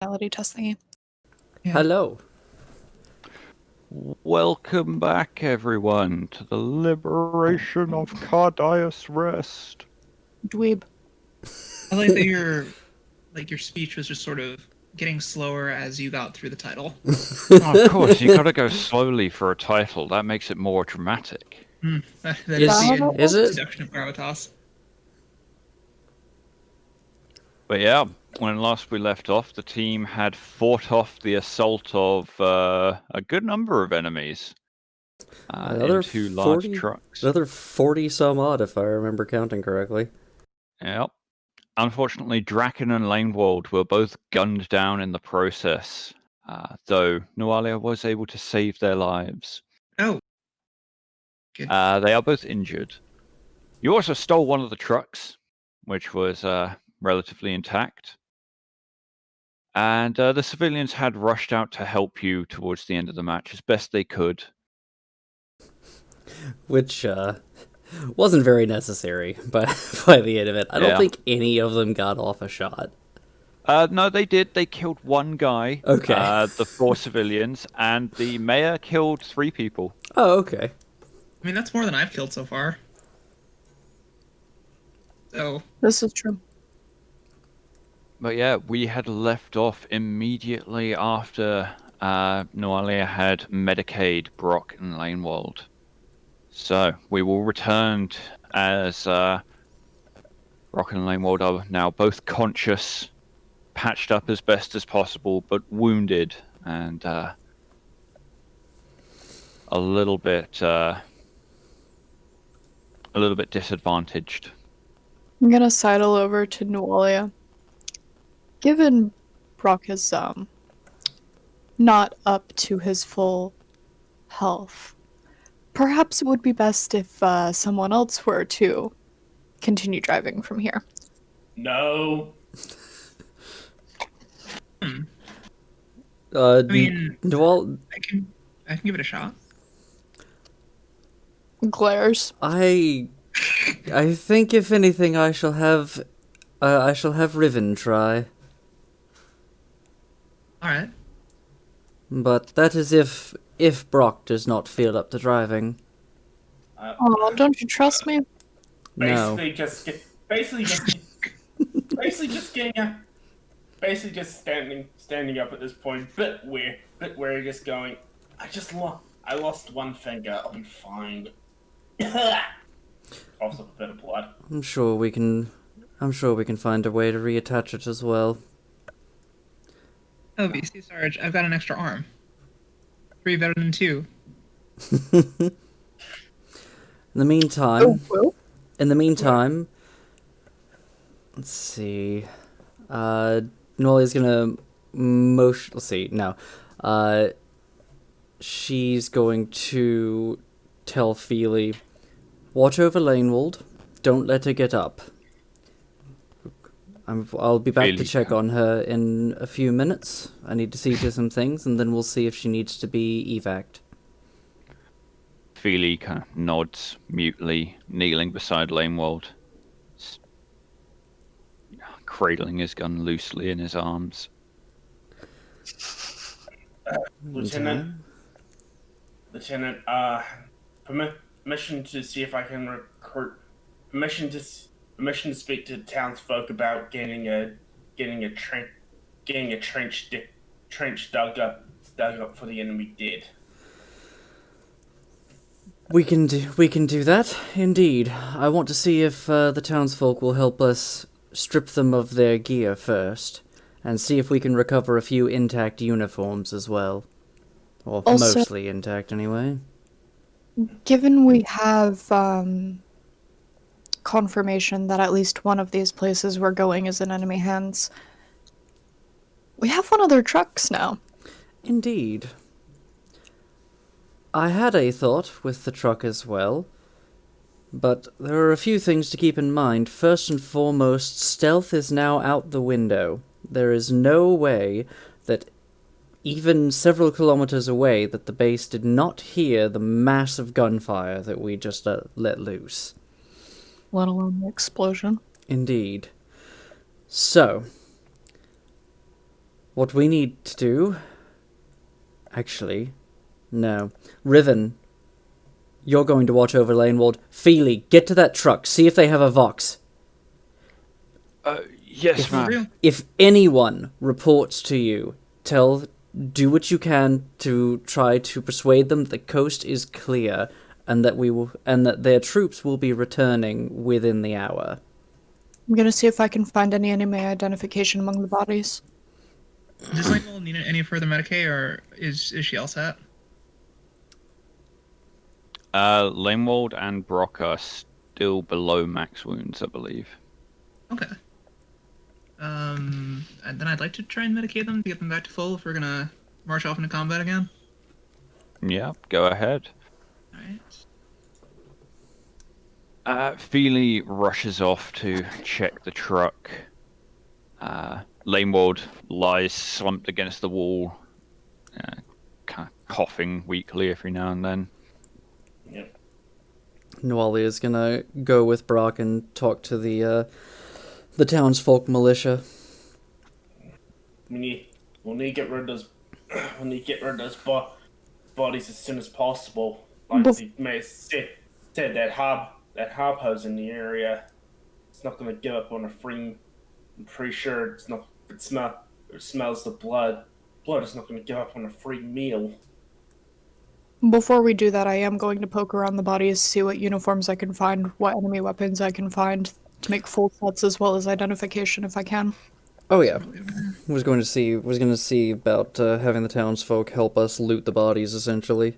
personality test thingy. Yeah. Hello. Welcome back, everyone, to the liberation of Cardaius Rest. Dweeb. I like that your speech was just sort of getting slower as you got through the title. Oh, of course, you gotta go slowly for a title. That makes it more dramatic. That Is it? Seduction of gravitas. But yeah, when last we left off, the team had fought off the assault of a good number of enemies. Another in two 40 large trucks. Another 40 some odd, if I remember counting correctly. Yep. Unfortunately, Draken and Lanewald were both gunned down in the process, though Nualia was able to save their lives. Oh. Good. They are both injured. You also stole one of the trucks, which was relatively intact. And the civilians had rushed out to help you towards the end of the match as best they could. Which, wasn't very necessary by the end of it. I don't think any of them got off a shot. No, they did. They killed one guy. Okay. The 4 civilians, and the mayor killed 3 people. Oh, okay. I mean, that's more than I've killed so far. So. This is true. But yeah, we had left off immediately after Nualia had Medicaid Brock and Lanewald. So we will return as Brock and Lanewald are now both conscious, patched up as best as possible, but wounded and a little bit disadvantaged. I'm gonna sidle over to Nualia. Given Brock is not up to his full health, perhaps it would be best if someone else were to continue driving from here. No. I mean, I can give it a shot. Glares. I think if anything, I shall have Riven try. All right. But that is if Brock does not feel up to driving. Oh, don't you trust me? No. Basically just standing up at this point. Bit weird, just going. I lost one finger. I'll be fine. Coughs up a bit of blood. I'm sure we can find a way to reattach it as well. Oh, VC Sarge, I've got an extra arm. 3 better than 2. In the meantime, let's see. Nualia's gonna motion. Let's see. No, she's going to tell Feely, watch over Lanewald. Don't let her get up. I'll be back to check on her in a few minutes. I need to see to some things, and then we'll see if she needs to be evac'd. Feely kind of nods mutely, kneeling beside Lanewald, cradling his gun loosely in his arms. Lieutenant, permission to see if I can recruit. Permission to speak to townsfolk about getting a trench dug up for the enemy dead. We can do that, indeed. I want to see if the townsfolk will help us strip them of their gear first, and see if we can recover a few intact uniforms as well. Or Also, mostly intact, anyway. Given we have confirmation that at least one of these places we're going is in enemy hands, we have one of their trucks now. Indeed. I had a thought with the truck as well, but there are a few things to keep in mind. First and foremost, stealth is now out the window. There is no way that even several kilometers away that the base did not hear the massive gunfire that we just let loose. Let alone the explosion. Indeed. So, What we need to do... Actually, no. Riven, you're going to watch over Lanewald. Feely, get to that truck. See if they have a Vox. Yes, ma'am. If anyone reports to you, do what you can to try to persuade them the coast is clear and that their troops will be returning within the hour. I'm gonna see if I can find any enemy identification among the bodies. Does Langwell need any further Medicaid, or is she all set? Lanewold and Brock are still below max wounds, I believe. Okay. And then I'd like to try and Medicaid them to get them back to full if we're gonna march off into combat again. Yeah, go ahead. Alright. Feely rushes off to check the truck. Lanewold lies slumped against the wall, kind of coughing weakly every now and then. Yep. Nwali is gonna go with Brock and talk to the townsfolk militia. We'll need to get rid of those. We'll need to get rid of those bodies as soon as possible. Like the mayor said that hobho's in the area. It's not going to give up on a free. I'm pretty sure it's not. It smells the blood. Blood is not going to give up on a free meal. Before we do that, I am going to poke around the bodies, see what uniforms I can find, what enemy weapons I can find, to make full sets as well as identification if I can. Oh yeah, was going to see about having the townsfolk help us loot the bodies, essentially.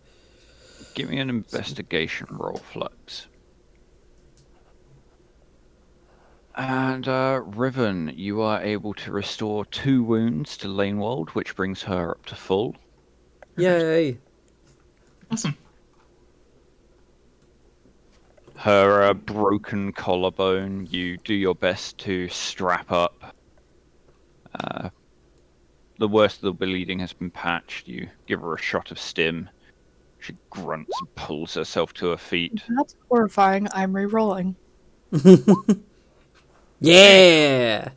Give me an investigation roll, Flux. And Riven, you are able to restore 2 wounds to Lanewold, which brings her up to full. Yay! Awesome. Her broken collarbone, you do your best to strap up. The worst of the bleeding has been patched. You give her a shot of stim. She grunts and pulls herself to her feet. That's horrifying. I'm re-rolling. Yeah!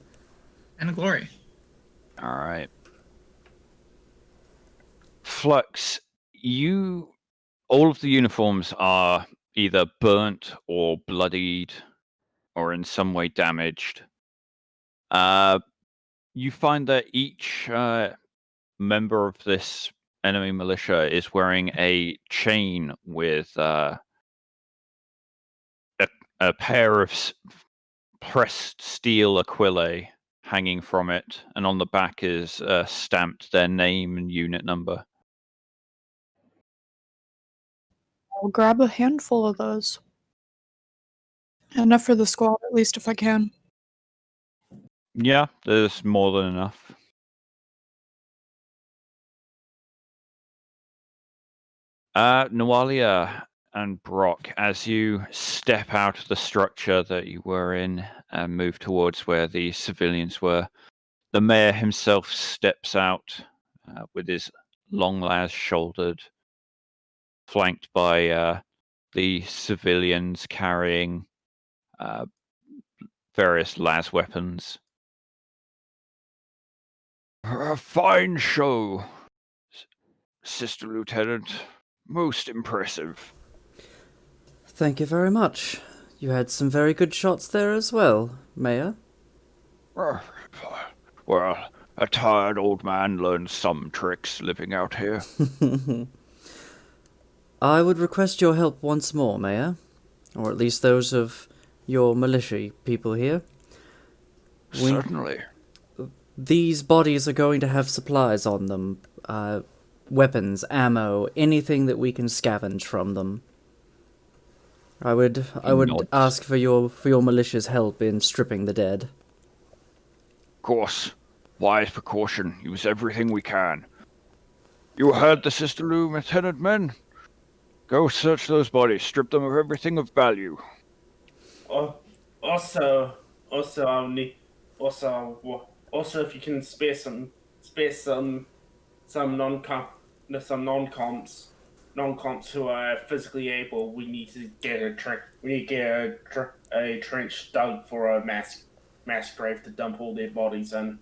And a glory. Alright. Flux, all of the uniforms are either burnt or bloodied or in some way damaged. You find that each member of this enemy militia is wearing a chain with a pair of pressed steel aquilae hanging from it, and on the back is stamped their name and unit number. I'll grab a handful of those. Enough for the squad, at least if I can. Yeah, there's more than enough. Nawalia and Brock, as you step out of the structure that you were in and move towards where the civilians were, the mayor himself steps out with his long las shouldered, flanked by the civilians carrying various las weapons. A fine show, Sister Lieutenant. Most impressive. Thank you very much. You had some very good shots there as well, Mayor. Well, a tired old man learns some tricks living out here. I would request your help once more, Mayor. Or at least those of your militia people here. Certainly. These bodies are going to have supplies on them. Weapons, ammo, anything that we can scavenge from them. I would ask for your militia's help in stripping the dead. Of course. Wise precaution. Use everything we can. You heard the Sister Lieutenant, men? Go search those bodies. Strip them of everything of value. Also, if you can spare some non-comps who are physically able, we need to get a trench dug for a mass grave to dump all their bodies in.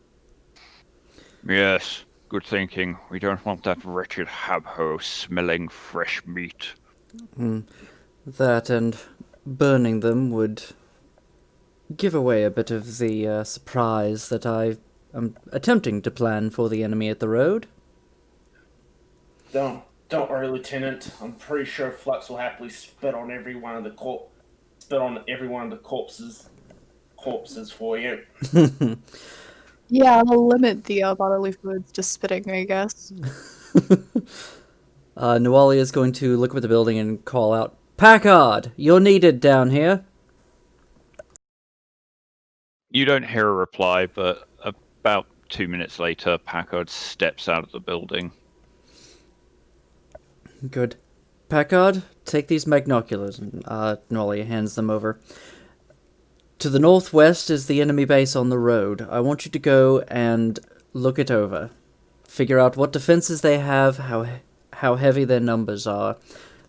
Yes, good thinking. We don't want that wretched habho smelling fresh meat. That and burning them would give away a bit of the surprise that I am attempting to plan for the enemy at the road. Don't worry, Lieutenant. I'm pretty sure Flux will happily spit on every one of the corpses for you. Yeah, I'll limit the bodily fluids to spitting, I guess. Nuali is going to look up at the building and call out, "Packard, you're needed down here." You don't hear a reply, but about 2 minutes later, Packard steps out of the building. Good. Packard, take these magnoculars. And Nuali hands them over. To the northwest is the enemy base on the road. I want you to go and look it over. Figure out what defenses they have, how heavy their numbers are.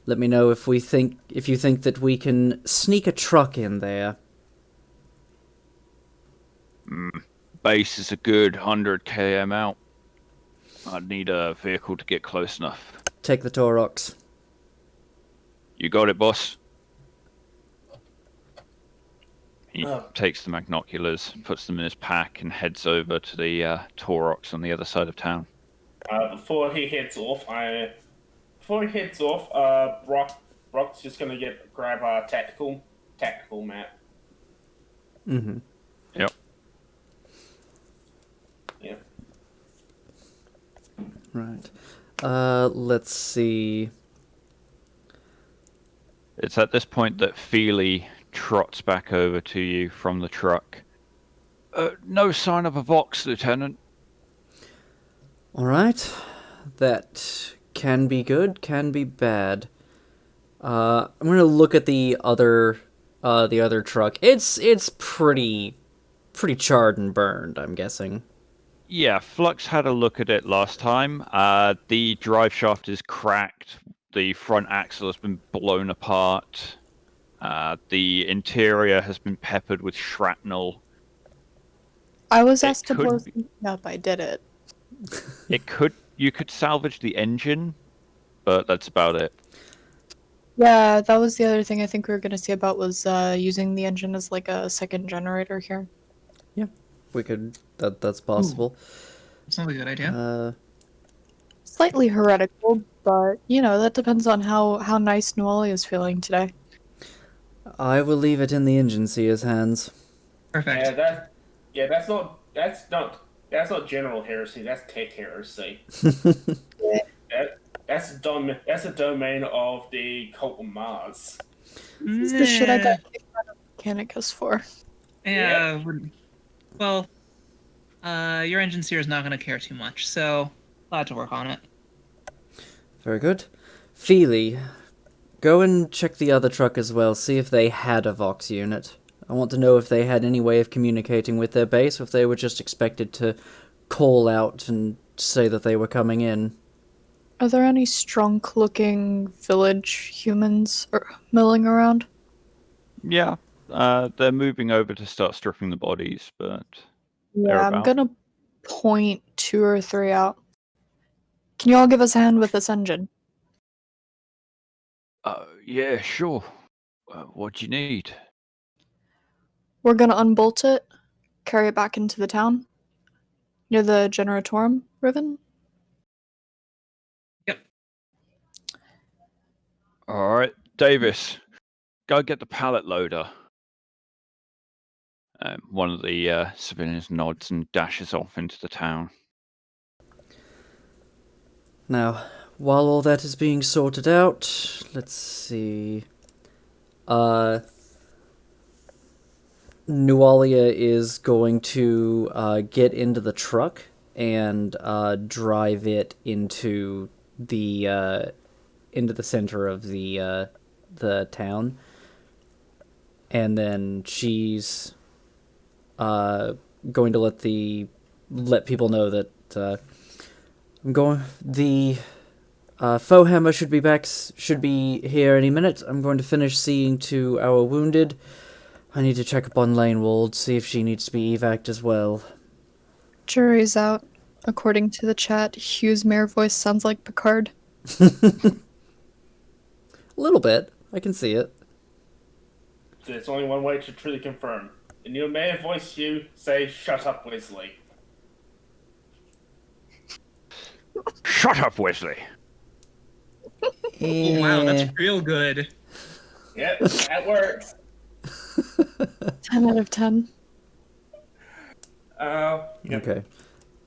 Let me know if you think that we can sneak a truck in there. Base is a good 100 km out. I'd need a vehicle to get close enough. Take the Taurox. You got it, boss. He takes the magnoculars, puts them in his pack, and heads over to the Taurox on the other side of town. Before he heads off, Brock's just gonna grab a tactical map. Mm-hmm. Yep. Yeah. Right. Let's see. It's at this point that Feely trots back over to you from the truck. No sign of a Vox, Lieutenant. Alright. That can be good, can be bad. I'm gonna look at the other truck. It's pretty charred and burned, I'm guessing. Yeah, Flux had a look at it last time. The drive shaft is cracked. The front axle has been blown apart. The interior has been peppered with shrapnel. I was asked to blow something up, I did it. You could salvage the engine, but that's about it. Yeah, that was the other thing I think we were going to see about was using the engine as like a second generator here. Yeah, we could. That's possible. Sounds like a good idea. Slightly heretical, but that depends on how nice Nuali is feeling today. I will leave it in the engine seer's hands. Perfect. That's not general heresy. That's tech heresy. That's a domain of the cult of Mars. This is the shit I got kicked out of Mechanicus for. Yeah. Well, your engine seer is not going to care too much, so glad to work on it. Very good. Feely, go and check the other truck as well, see if they had a Vox unit. I want to know if they had any way of communicating with their base, or if they were just expected to call out and say that they were coming in. Are there any strong-looking village humans milling around? Yeah, they're moving over to start stripping the bodies, but Yeah, I'm gonna point 2 or 3 out. Can you all give us a hand with this engine? yeah, sure. What do you need? We're gonna unbolt it, carry it back into the town, near the Generatorum ribbon. Yep. All right, Davis, go get the pallet loader. One of the civilians nods and dashes off into the town. Now, while all that is being sorted out, let's see. Nualia is going to get into the truck and drive it into the center of the town, and then she's going to let people know that I'm going. The foe hammer should be here any minute. I'm going to finish seeing to our wounded. I need to check up on Lanewald, see if she needs to be evac'd as well. Jury's out. According to the chat, Hugh's mayor voice sounds like Picard. A little bit. I can see it. There's only one way to truly confirm. In your mayor voice, you say, "Shut up, Wesley." Shut up, Wesley. Oh, wow, that's real good. Yep, that works. 10 out of 10. Yep. Okay.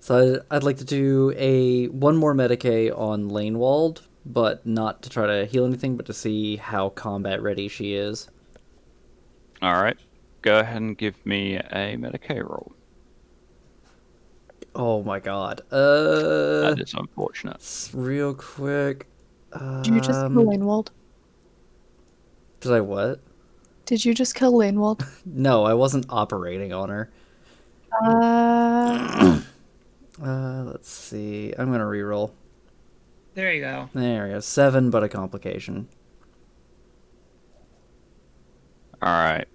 So I'd like to do one more Medicae on Lanewald, but not to try to heal anything, but to see how combat ready she is. All right. Go ahead and give me a Medicaid roll. Oh my god. That is unfortunate. Real quick. Did you just kill Lanewald? Did I what? Did you just kill Lanewald? No, I wasn't operating on her. Let's see. I'm gonna reroll. There you go. There we go. 7, but a complication. All right.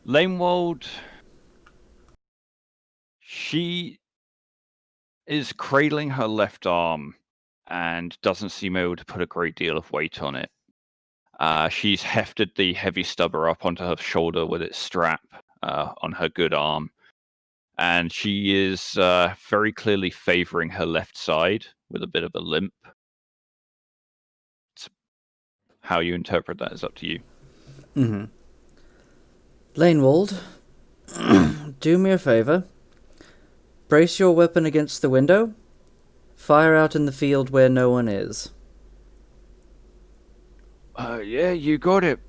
Lanewald, she is cradling her left arm and doesn't seem able to put a great deal of weight on it. She's hefted the heavy stubber up onto her shoulder with its strap on her good arm. And she is very clearly favoring her left side with a bit of a limp. How you interpret that is up to you. Mm-hmm. Lanewald, do me a favor. Brace your weapon against the window. Fire out in the field where no one is. Yeah, you got it.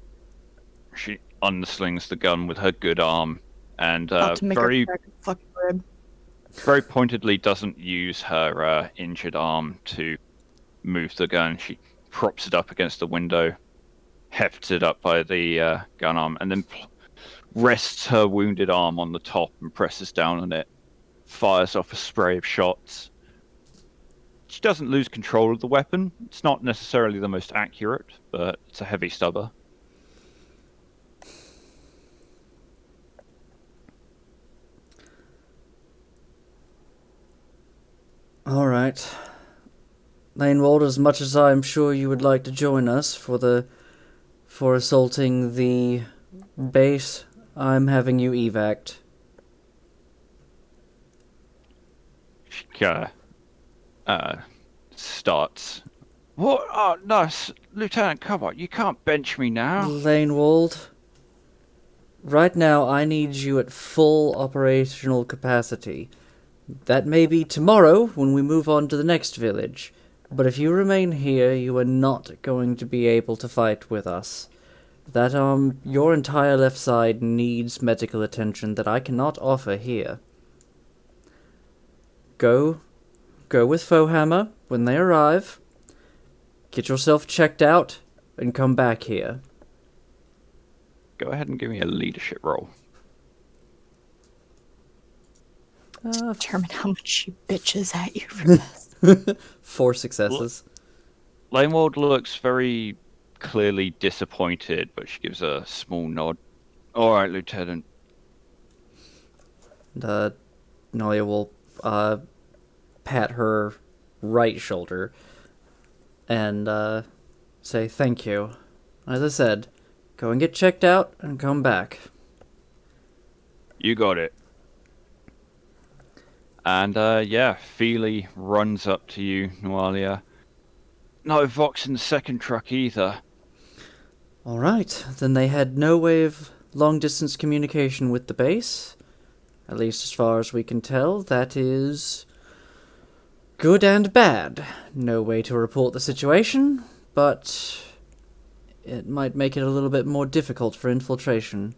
She unslings the gun with her good arm and About to make very, her crack a fucking rib. very pointedly doesn't use her injured arm to move the gun. She props it up against the window, hefts it up by the gun arm, and then rests her wounded arm on the top and presses down on it. Fires off a spray of shots. She doesn't lose control of the weapon. It's not necessarily the most accurate, but it's a heavy stubber. Alright. Lanewald, as much as I'm sure you would like to join us for assaulting the base, I'm having you evac'd. She starts. What? Oh, no, Lieutenant, come on. You can't bench me now. Lanewald, right now I need you at full operational capacity. That may be tomorrow when we move on to the next village, but if you remain here, you are not going to be able to fight with us. That your entire left side needs medical attention that I cannot offer here. Go with Fohammer when they arrive. Get yourself checked out and come back here. Go ahead and give me a leadership roll. Determine how much she bitches at you for this. 4 successes. Lanewald looks very clearly disappointed, but she gives a small nod. All right, Lieutenant. Nolia will pat her right shoulder and say thank you. As I said, go and get checked out and come back. You got it. And yeah, Feely runs up to you, Noalia. No Vox in the second truck either. Alright, then they had no way of long-distance communication with the base. At least as far as we can tell, that is good and bad. No way to report the situation, but it might make it a little bit more difficult for infiltration.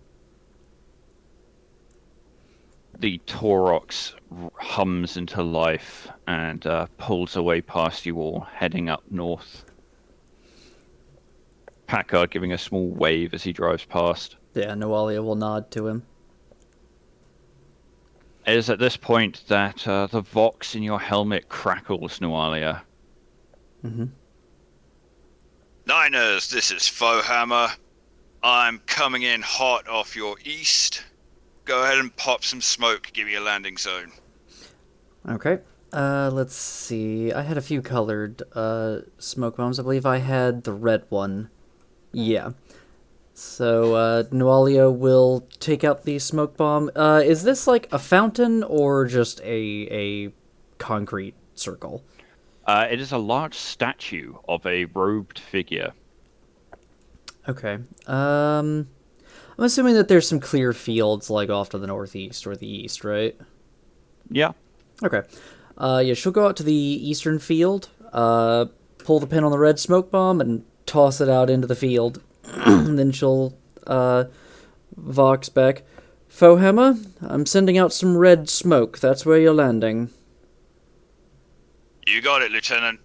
The Taurox hums into life and pulls away past you all, heading up north. Packard giving a small wave as he drives past. Yeah, Noalia will nod to him. It is at this point that the Vox in your helmet crackles, Noalia. Mm-hmm. Niners, this is Fohammer. I'm coming in hot off your east. go ahead and pop some smoke. Give me a landing zone. Okay. Let's see. I had a few colored smoke bombs. I believe I had the red one. Yeah. So Nualia will take out the smoke bomb. Is this like a fountain or just a concrete circle? It is a large statue of a robed figure. Okay. I'm assuming that there's some clear fields like off to the northeast or the east, right? Yeah. Okay. Yeah, she'll go out to the eastern field, pull the pin on the red smoke bomb, and toss it out into the field. And then she'll, vox back. Fohammer, I'm sending out some red smoke. That's where you're landing. You got it, Lieutenant.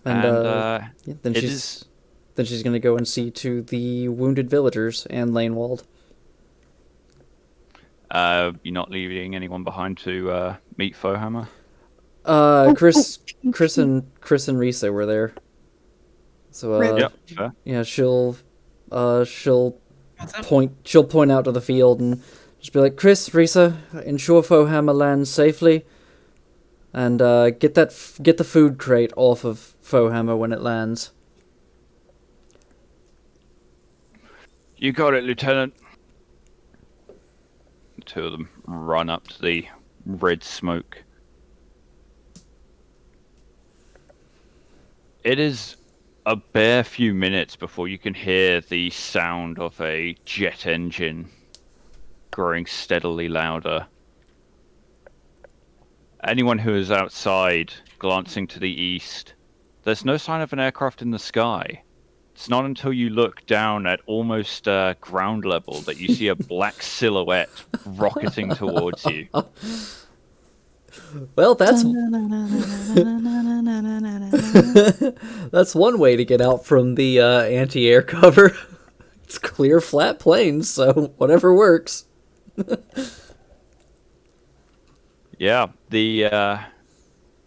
And, And yeah, then it she's is- then she's gonna go and see to the wounded villagers and Lanewald. You're not leaving anyone behind to meet Fohammer? Chris and Risa were there. So, Yep, fair. yeah, she'll What's up? point out to the field and just be like, Chris, Risa, ensure Fohammer lands safely, and get the food crate off of Fohammer when it lands. You got it, Lieutenant. The two of them run up to the red smoke. It is a bare few minutes before you can hear the sound of a jet engine growing steadily louder. Anyone who is outside, glancing to the east, there's no sign of an aircraft in the sky. It's not until you look down at almost ground level that you see a black silhouette rocketing towards you. Well, that's that's one way to get out from the anti-air cover. It's clear, flat plains, so whatever works. Yeah, the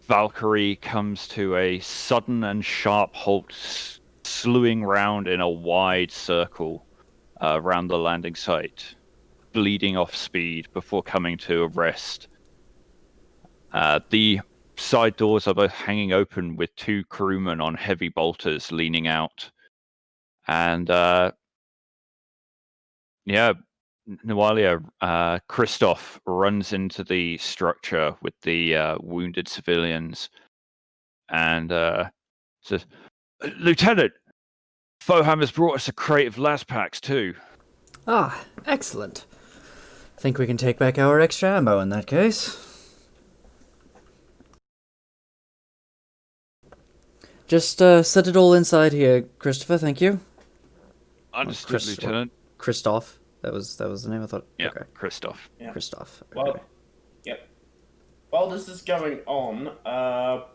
Valkyrie comes to a sudden and sharp halt, slewing round in a wide circle around the landing site, bleeding off speed before coming to a rest. The side doors are both hanging open with two crewmen on heavy bolters leaning out. And yeah, Nualia, Christoph runs into the structure with the wounded civilians and says, Lieutenant, Fohammer's brought us a crate of las packs too. Ah, excellent. Think we can take back our extra ammo in that case. Just set it all inside here, Christopher. Thank you. Understood, Chris- Lieutenant. Christoph. That was the name. I thought. Yeah, Okay. Christoph. Yeah. Christoph. Well, Okay. yep. While this is going on,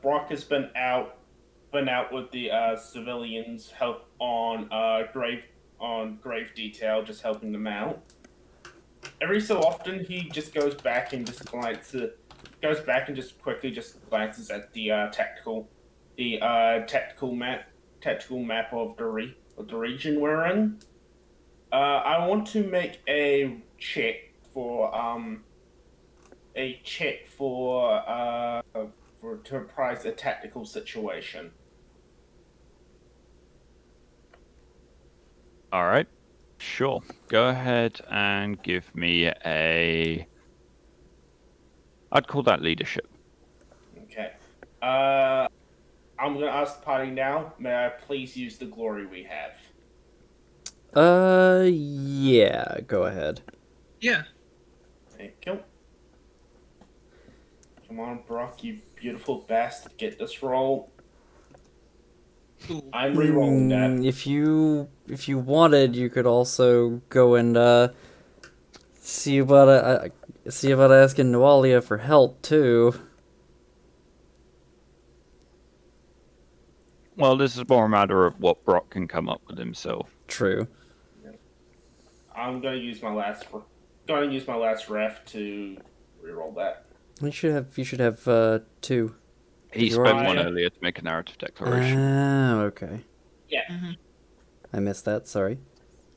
Brock has been out with the civilians, help on grave detail, just helping them out. Every so often, he just goes back and just quickly glances at the tactical map of the region we're in. I want to make a check for to apprise a tactical situation. All right. Sure. Go ahead and give me a... I'd call that leadership. Okay. I'm gonna ask the party now. May I please use the glory we have? Yeah. Go ahead. Yeah. Thank you. Come on, Brock, you beautiful bastard, get this roll. Ooh. I'm re-rolling that. If you wanted, you could also go and see about asking Nualia for help too. Well, this is more a matter of what Brock can come up with himself. True. I'm gonna use my last ref to re-roll that. You should have two. He You spent already- one earlier to make a narrative declaration. Ah, okay. Yeah. Mhm. I missed that. Sorry.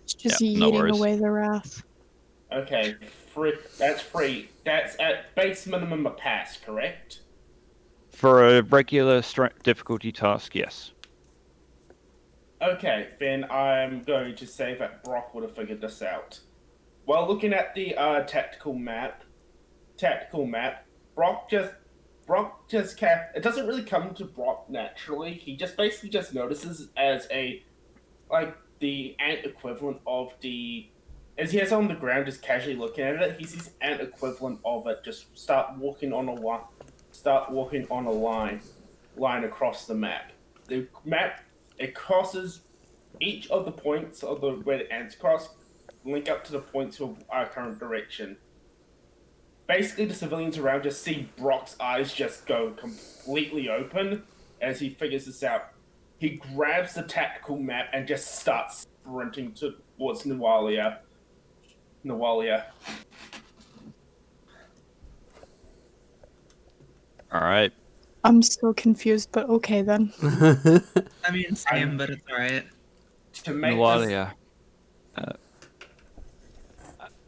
It's just Yeah, no eating worries. away the wrath. Okay, free. That's free. That's at base minimum a pass, correct? For a regular difficulty task, yes. Okay, then I'm going to say that Brock would have figured this out. While looking at the tactical map, Brock just can't. It doesn't really come to Brock naturally. He just basically just notices as a like the ant equivalent of the as he has on the ground just casually looking at it, he sees ant equivalent of it just start walking on a line across the map. The map it crosses each of the points of the where the ants cross link up to the points of our current direction. Basically the civilians around just see Brock's eyes just go completely open as he figures this out. He grabs the tactical map and just starts sprinting towards Nawalia. All right. I'm still confused, but okay then. I mean, same, but it's alright. To make this, Nawalia.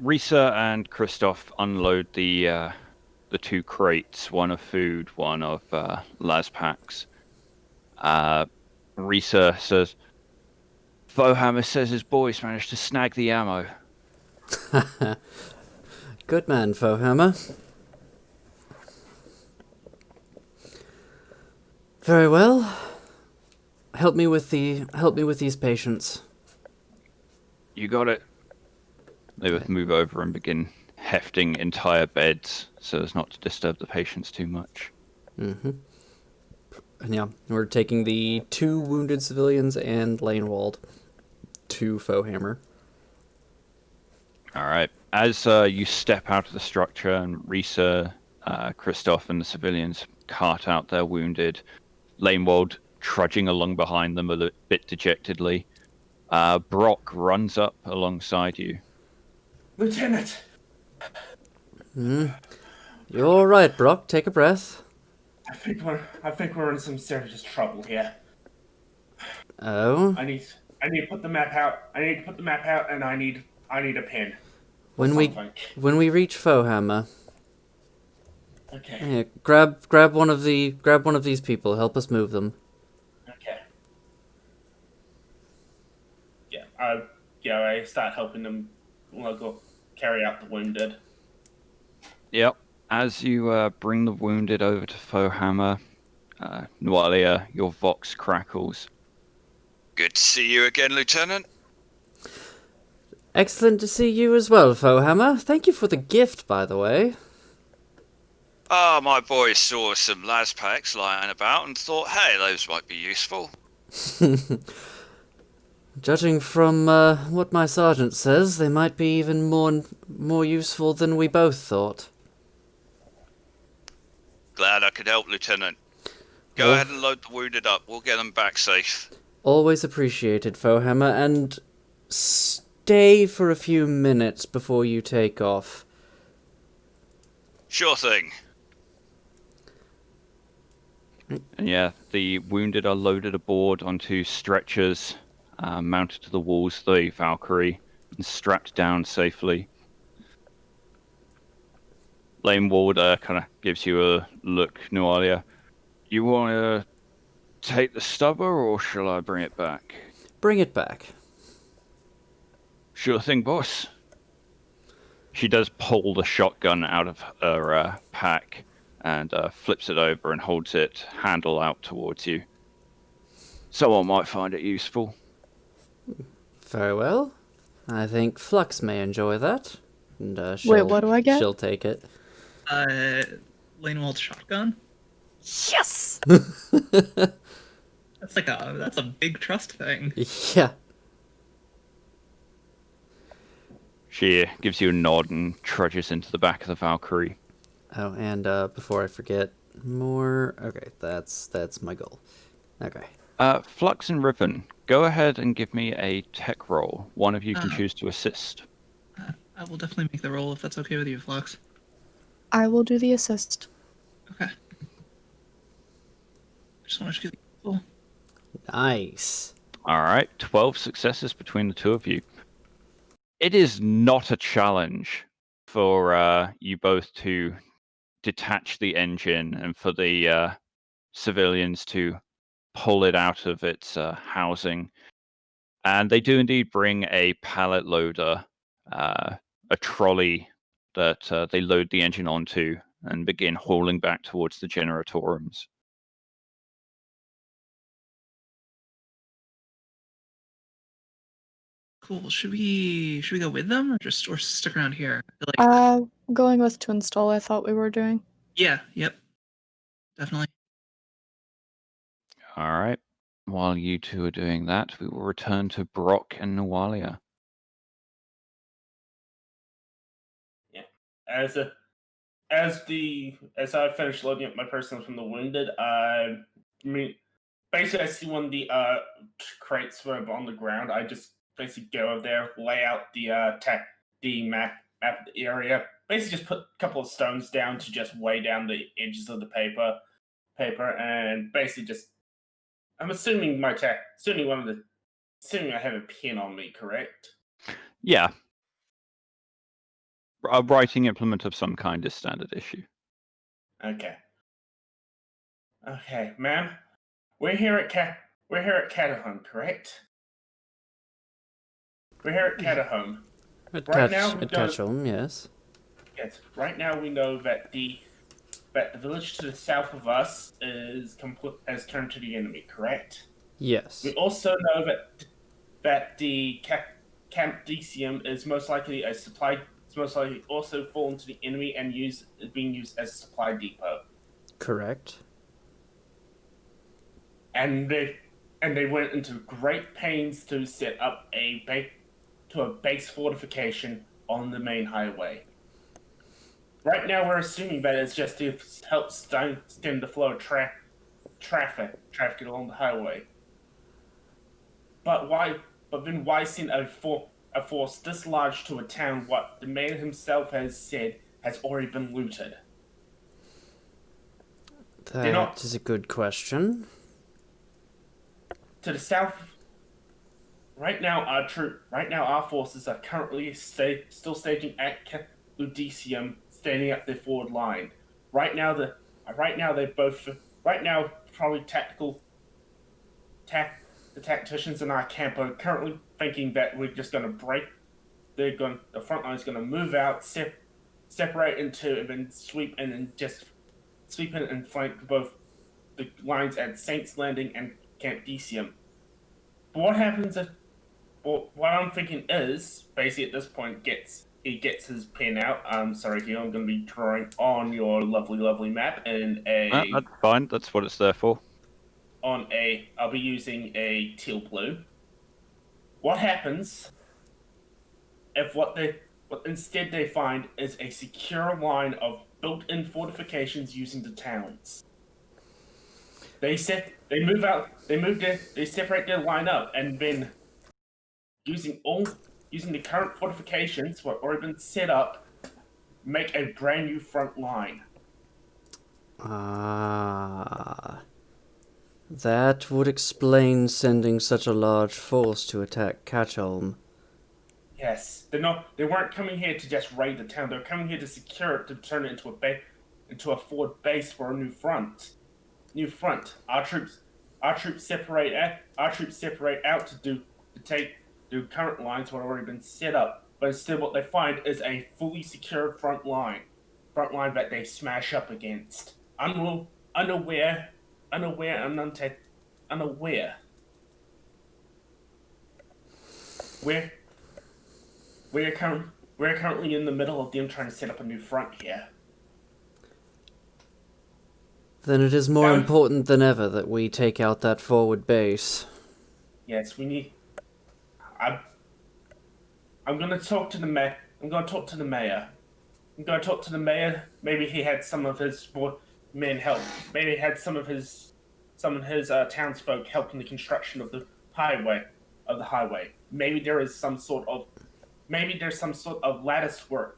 Risa and Christoph unload the 2 crates, one of food, one of las packs. Risa says, Fohammer says his boys managed to snag the ammo. Good man, Fohammer. Very well. Help me with these patients. You got it. They would move over and begin hefting entire beds so as not to disturb the patients too much. Mm-hmm. And yeah, we're taking the 2 wounded civilians and Lanewald to Fohammer. All right. As you step out of the structure and Risa, Christoph, and the civilians cart out their wounded, Lanewald trudging along behind them a bit dejectedly, Brock runs up alongside you. Lieutenant. You're all right, Brock. Take a breath. I think we're in some serious trouble here. Oh. I need to put the map out. And I need a pen. When we reach Fohammer, Okay. here, grab one of these people. Help us move them. Okay. I start helping them go carry out the wounded. Yep. As you bring the wounded over to Fohammer, Nualia, your vox crackles. Good to see you again, Lieutenant. Excellent to see you as well, Fohammer. Thank you for the gift, by the way. Ah, my boys saw some las packs lying about and thought, hey, those might be useful. Judging from what my sergeant says, they might be even more useful than we both thought. Glad I could help, Lieutenant. Go ahead and load the wounded up. We'll get them back safe. Always appreciated, Fohammer, and stay for a few minutes before you take off. Sure thing. And yeah, the wounded are loaded aboard onto stretchers, mounted to the walls of the Valkyrie, and strapped down safely. Lanewald kind of gives you a look, Nualia. You want to take the stubber, or shall I bring it back? Bring it back. Sure thing, boss. She does pull the shotgun out of her pack and flips it over and holds it handle out towards you. Someone might find it useful. Very well. I think Flux may enjoy that. And Wait, what do I get? She'll take it. Lanewald's shotgun? Yes! That's a big trust thing. Yeah. She gives you a nod and trudges into the back of the Valkyrie. Oh, and before I forget, more... Okay, that's my goal. Okay. Flux and Riven, go ahead and give me a tech roll. One of you can choose to assist. I will definitely make the roll if that's okay with you, Flux. I will do the assist. Okay. Just want to feel cool. Nice. All right, 12 successes between the two of you. It is not a challenge for you both to detach the engine and for the civilians to pull it out of its housing. And they do indeed bring a pallet loader, a trolley that they load the engine onto and begin hauling back towards the generatoriums. Cool. Should we go with them or stick around here? Like, Going with to install, I thought we were doing. yeah, yep, definitely. All right. While you two are doing that, we will return to Brock and Nawalia. As I finish loading up my person from the wounded, basically I see one of the crates were on the ground. I just basically go over there, lay out the map of the area. Basically, just put a couple of stones down to just weigh down the edges of the paper, and basically just. I'm assuming assuming I have a pen on me, correct? Yeah. A writing implement of some kind is standard issue. Okay. Okay, ma'am. We're here at Catahome, correct? We're here at Catahome. At Now, Catchelm, yes. yes. Right now, we know that the village to the south of us has turned to the enemy, correct? Yes. We also know that the Camp Decium is most likely also fallen to the enemy and being used as a supply depot. Correct. And they went into great pains to set up a base fortification on the main highway. Right now, we're assuming that it's just to help stem the flow of traffic along the highway. But then why send a force this large to a town what the man himself has said has already been looted? That is a good question. To the south, right now our forces are currently still staging at Ludicium, standing at their forward line. Right now, probably the tacticians in our camp are currently thinking that we're just going to break. The front line is going to move out, separate into, and then sweep in and flank both the lines at Saints Landing and Camp Decium. But what happens if? Well, what I'm thinking is basically at this point he gets his pen out. Sorry, here I'm going to be drawing on your lovely map in a. That's fine. That's what it's there for. I'll be using a teal blue. What happens if what instead they find is a secure line of built-in fortifications using the towns? They separate their line up, and then using the current fortifications what already been set up, make a brand new front line. That would explain sending such a large force to attack Catchelm. Yes, they weren't coming here to just raid the town. They're coming here to secure it, to turn it into a forward base for a new front. Our troops separate out to take current lines what have already been set up. But instead, what they find is a fully secure front line that they smash up against. Unaware. We're currently in the middle of them trying to set up a new front here. Then it is more important than ever that we take out that forward base. Yes, we need. I'm going to talk to the mayor. I'm going to talk to the mayor. Maybe he had some of his men help. Maybe he had some of his townsfolk help in the construction of the highway. Maybe there's some sort of lattice work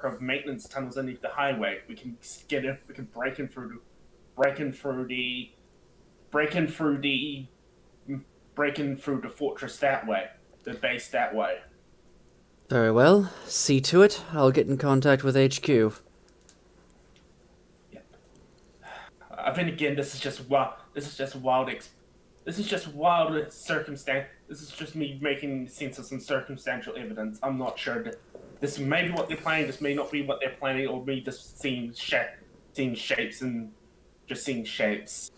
of maintenance tunnels underneath the highway. We can get it. We can break in through the fortress that way, the base that way. Very well. See to it. I'll get in contact with HQ. Then again, this is just wild. This is just wild. This is just wild circumstance. This is just me making sense of some circumstantial evidence. I'm not sure. This may be what they're planning. This may not be what they're planning, or me just seeing shapes and just seeing shapes.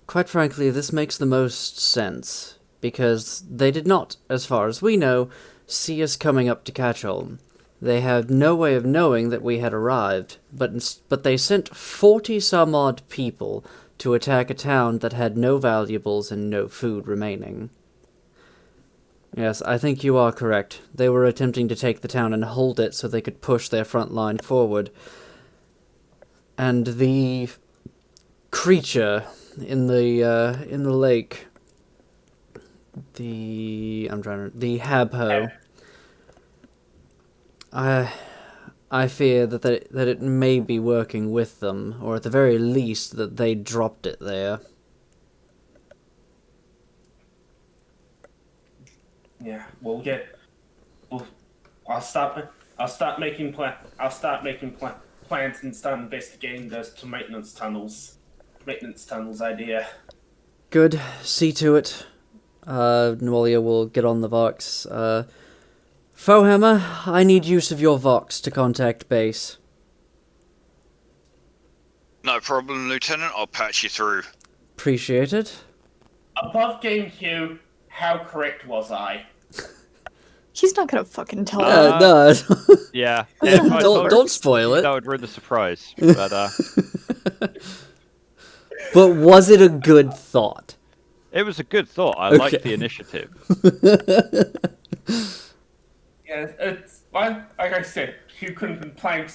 Quite frankly, this makes the most sense, because they did not, as far as we know, see us coming up to Catchholm. They had no way of knowing that we had arrived, but they sent 40-some-odd people to attack a town that had no valuables and no food remaining. Yes, I think you are correct. They were attempting to take the town and hold it so they could push their front line forward. And the creature in the lake, the Habho, I fear that it may be working with them, or at the very least that they dropped it there. Yeah, I'll start making plans and start investigating those maintenance tunnels idea. Good. See to it. Nualia will get on the Vox. Fohammer, I need use of your Vox to contact base. No problem, Lieutenant. I'll patch you through. Appreciate it. Above game Hugh, how correct was I? He's not gonna fucking tell No. Yeah. Don't spoil it. That would ruin the surprise. But But was it a good thought? it was a good thought. I Okay. liked the initiative. Yeah, it's like I said, Hugh couldn't have been playing.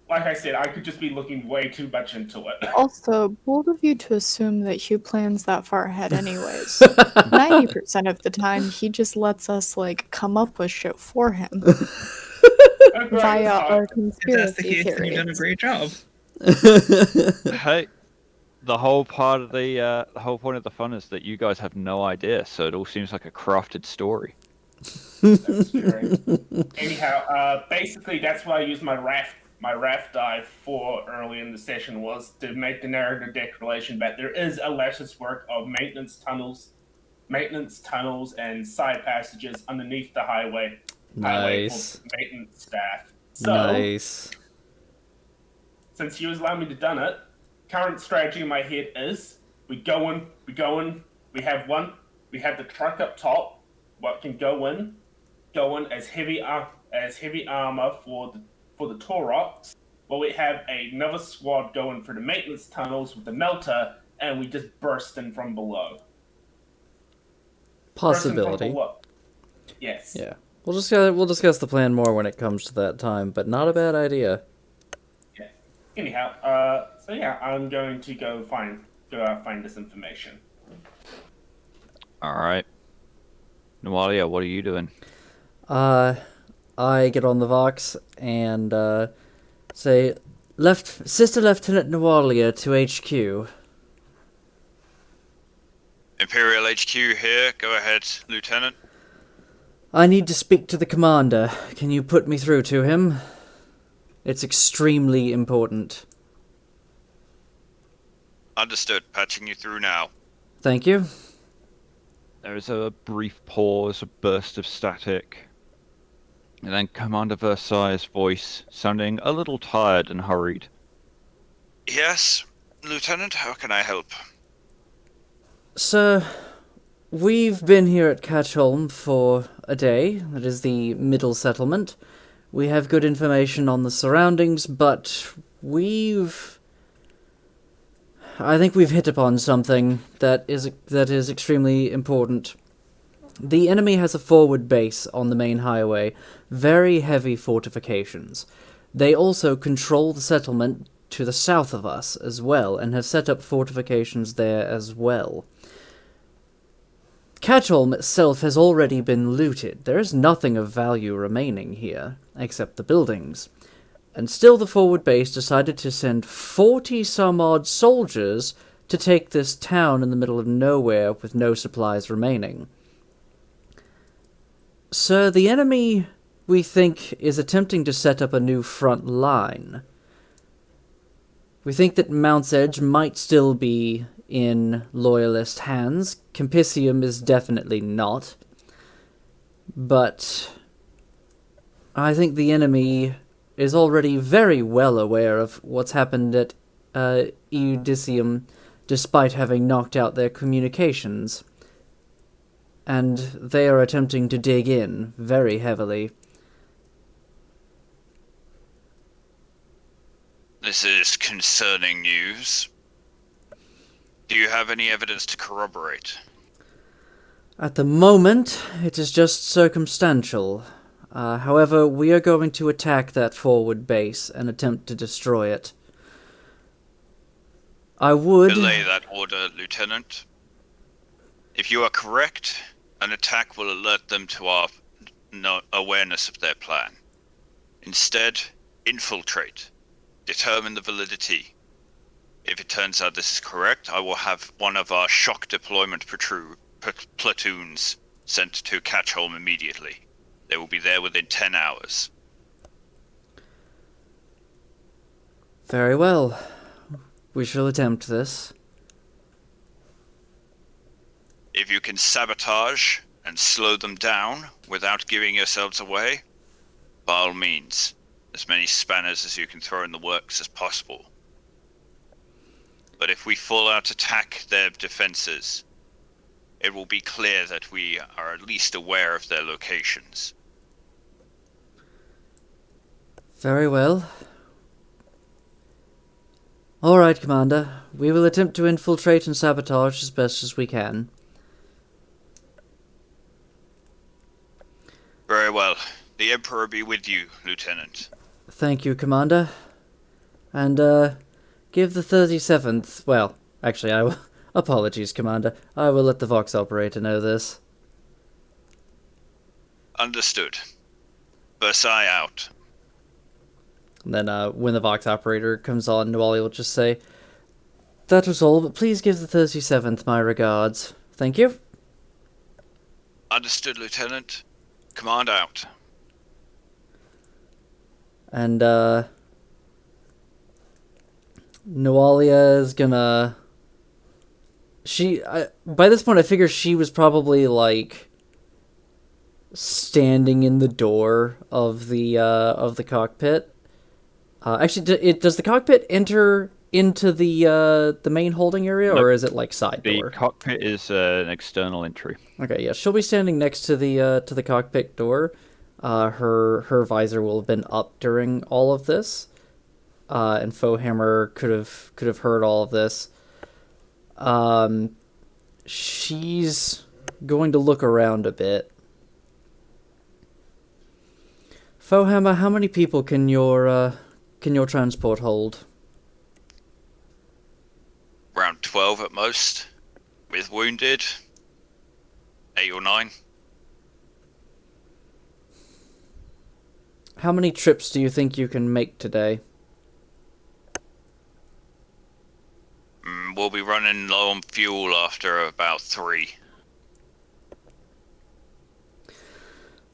Like I said, I could just be looking way too much into it. Also, bold of you to assume that Hugh plans that far ahead anyways. 90% of the time, he just lets us, come up with shit for him. Via our If that's the conspiracy case, then you've done a theories. great job. Hey, the whole point of the fun is that you guys have no idea, so it all seems like a crafted story. That's true. Anyhow, basically that's why I used my raft dive for early in the session, was to make the narrative declaration that there is a lattice work of maintenance tunnels and side passages underneath the highway Nice. for maintenance staff. So, Nice. since you allowed me to done it, current strategy in my head is we go in, we have the truck up top, what can go in as heavy armor for the Taurox, while we have another squad going for the maintenance tunnels with the melter, and we just burst in from below. Possibility. Yes. Yeah. We'll discuss the plan more when it comes to that time, but not a bad idea. Yeah. Anyhow, so yeah, I'm going to go find this information. All right. Nualia, what are you doing? I get on the Vox and say, Sister Lieutenant Nualia to HQ. Imperial HQ here. Go ahead, Lieutenant. I need to speak to the commander. Can you put me through to him? It's extremely important. Understood. Patching you through now. Thank you. There is a brief pause, a burst of static, and then Commander Versailles' voice, sounding a little tired and hurried. Yes, Lieutenant. How can I help? Sir, we've been here at Catchholm for a day. That is the middle settlement. We have good information on the surroundings, but I think we've hit upon something that is extremely important. The enemy has a forward base on the main highway, very heavy fortifications. They also control the settlement to the south of us as well, and have set up fortifications there as well. Catchholm itself has already been looted. There is nothing of value remaining here, except the buildings. And still the forward base decided to send 40-some-odd soldiers to take this town in the middle of nowhere with no supplies remaining. Sir, the enemy we think is attempting to set up a new front line. We think that Mount's Edge might still be in loyalist hands. Compicium is definitely not. But I think the enemy is already very well aware of what's happened at Eudicium, despite having knocked out their communications. And they are attempting to dig in very heavily. This is concerning news. Do you have any evidence to corroborate? At the moment, it is just circumstantial. However, we are going to attack that forward base and attempt to destroy it. I would... Delay that order, Lieutenant. If you are correct, an attack will alert them to our awareness of their plan. Instead, infiltrate. Determine the validity. If it turns out this is correct, I will have one of our shock deployment platoons sent to catch home immediately. They will be there within 10 hours. Very well. We shall attempt this. If you can sabotage and slow them down without giving yourselves away, by all means, as many spanners as you can throw in the works as possible. But if we full out attack their defenses, it will be clear that we are at least aware of their locations. Very well. Alright, Commander. We will attempt to infiltrate and sabotage as best as we can. Very well. The Emperor be with you, Lieutenant. Thank you, Commander. And, give the 37th... Well, actually, I will... Apologies, Commander. I will let the Vox operator know this. Understood. Versailles out. And then, when the Vox operator comes on, Nuali will just say, "That was all, but please give the 37th my regards. Thank you." Understood, Lieutenant. Command out. And, Nualia is gonna... by this point, I figure she was probably, like, standing in the door of the cockpit. Actually, does the cockpit enter into the main holding area, or is it, like, side door? The cockpit is an external entry. Okay, yeah, she'll be standing next to the cockpit door. Her visor will have been up during all of this, and Fohammer could have heard all of this. She's going to look around a bit. Fohammer, how many people can your transport hold? Around 12 at most. With wounded, 8 or 9. How many trips do you think you can make today? We'll be running low on fuel after about 3.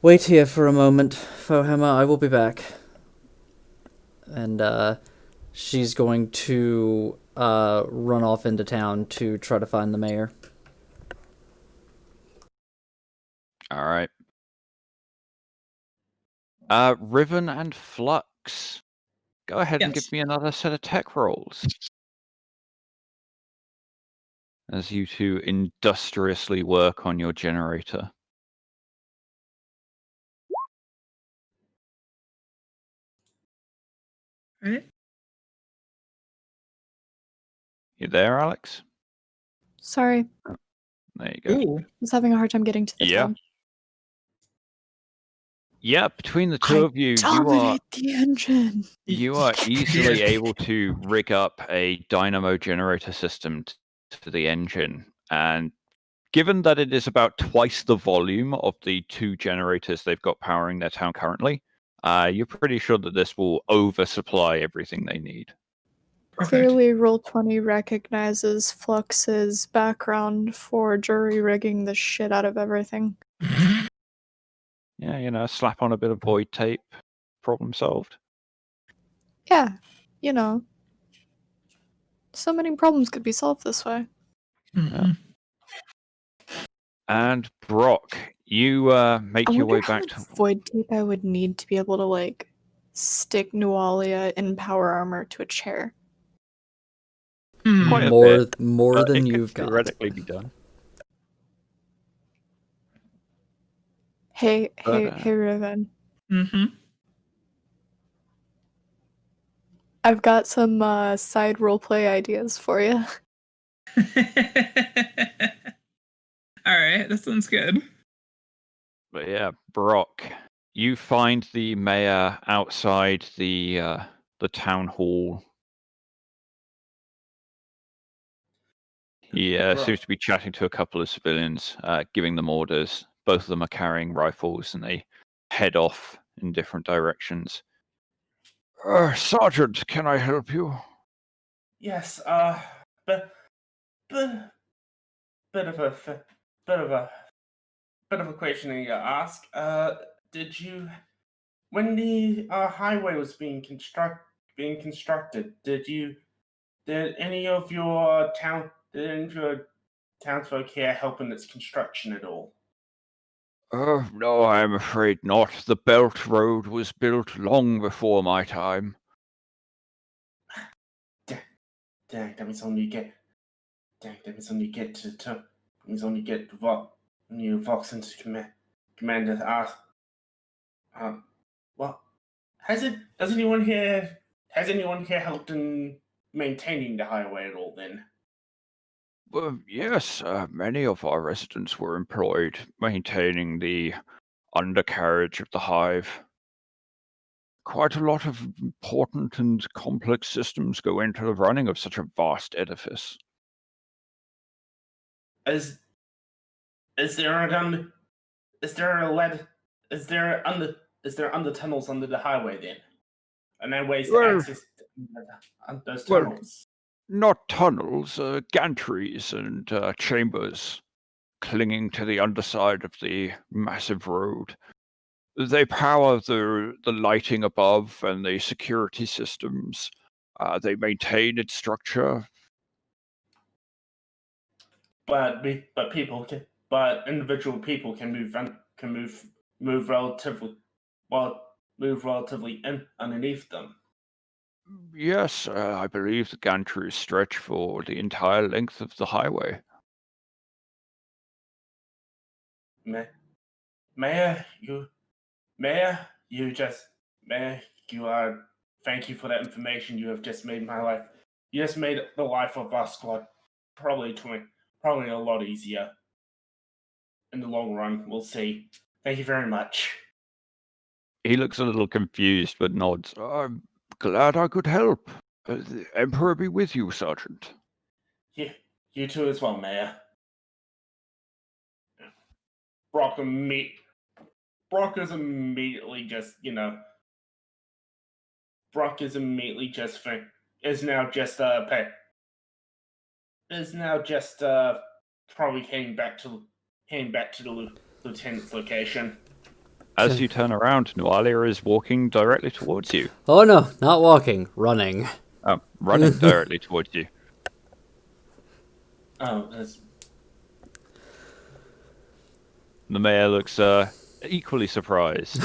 Wait here for a moment, Fohammer. I will be back. And, she's going to, run off into town to try to find the mayor. Alright. Riven and Flux. Go ahead and Yes. give me another set of tech rolls. As you two industriously work on your generator. Right? You there, Alex? Sorry, There you go. Ooh. I was having a hard time getting to the Yeah. tab. Yeah, between the two of you, Dominate the engine. you are easily able to rig up a dynamo generator system to the engine. And given that it is about twice the volume of the 2 generators they've got powering their town currently, you're pretty sure that this will oversupply everything they need. Perfect. Clearly, Roll20 recognizes Flux's background for jury rigging the shit out of everything. Yeah, slap on a bit of void tape. Problem solved. Yeah, you know, so many problems could be solved this way. Mhm. And Brock, you I make your wonder way how back much to. void tape I would need to be able to, like, stick Nualia in power armor to a chair. Quite a More bit. more than It could you've got. theoretically be done. Hey, But, hey, Riven. Mhm. I've got some side roleplay ideas for you. All right, that sounds good. But yeah, Brock, you find the mayor outside the town hall. He Brock. seems to be chatting to a couple of civilians, giving them orders. Both of them are carrying rifles, and they head off in different directions. Sergeant, can I help you? Yes, but, but, bit of a, bit of a, bit of a questioning to ask. Did you, when the highway was being constructed, did any of your townsfolk here help in its construction at all? No, I'm afraid not. The Belt Road was built long before my time. Dang, that means only get. Dang, that means only get that means only get new Vox into commander ask. Well, has anyone here helped in maintaining the highway at all? Then Well, yes, many of our residents were employed maintaining the undercarriage of the hive. Quite a lot of important and complex systems go into the running of such a vast edifice. is is there a gun? Is there a lead? Is there under tunnels under the highway then? And then ways to Well, access those well, tunnels? not tunnels, gantries and chambers clinging to the underside of the massive road. They power the lighting above and the security systems. They maintain its structure. But individual people can move relatively move relatively in underneath them. Yes, I believe the gantries stretch for the entire length of the highway. Ma- Mayor, Mayor, you just Mayor, you are. Thank you for that information. You have just made my life. You just made the life of our squad probably a lot easier in the long run. We'll see. Thank you very much. He looks a little confused but nods. I'm glad I could help. The Emperor be with you, Sergeant. You, you too as well, Mayor. Brock imme- Brock is immediately just Brock is immediately just is now just is now just probably heading back to the lieutenant's location. As you turn around, Nualia is walking directly towards you. Oh no, not walking, running. Running directly towards you. Oh, that's The mayor looks equally surprised.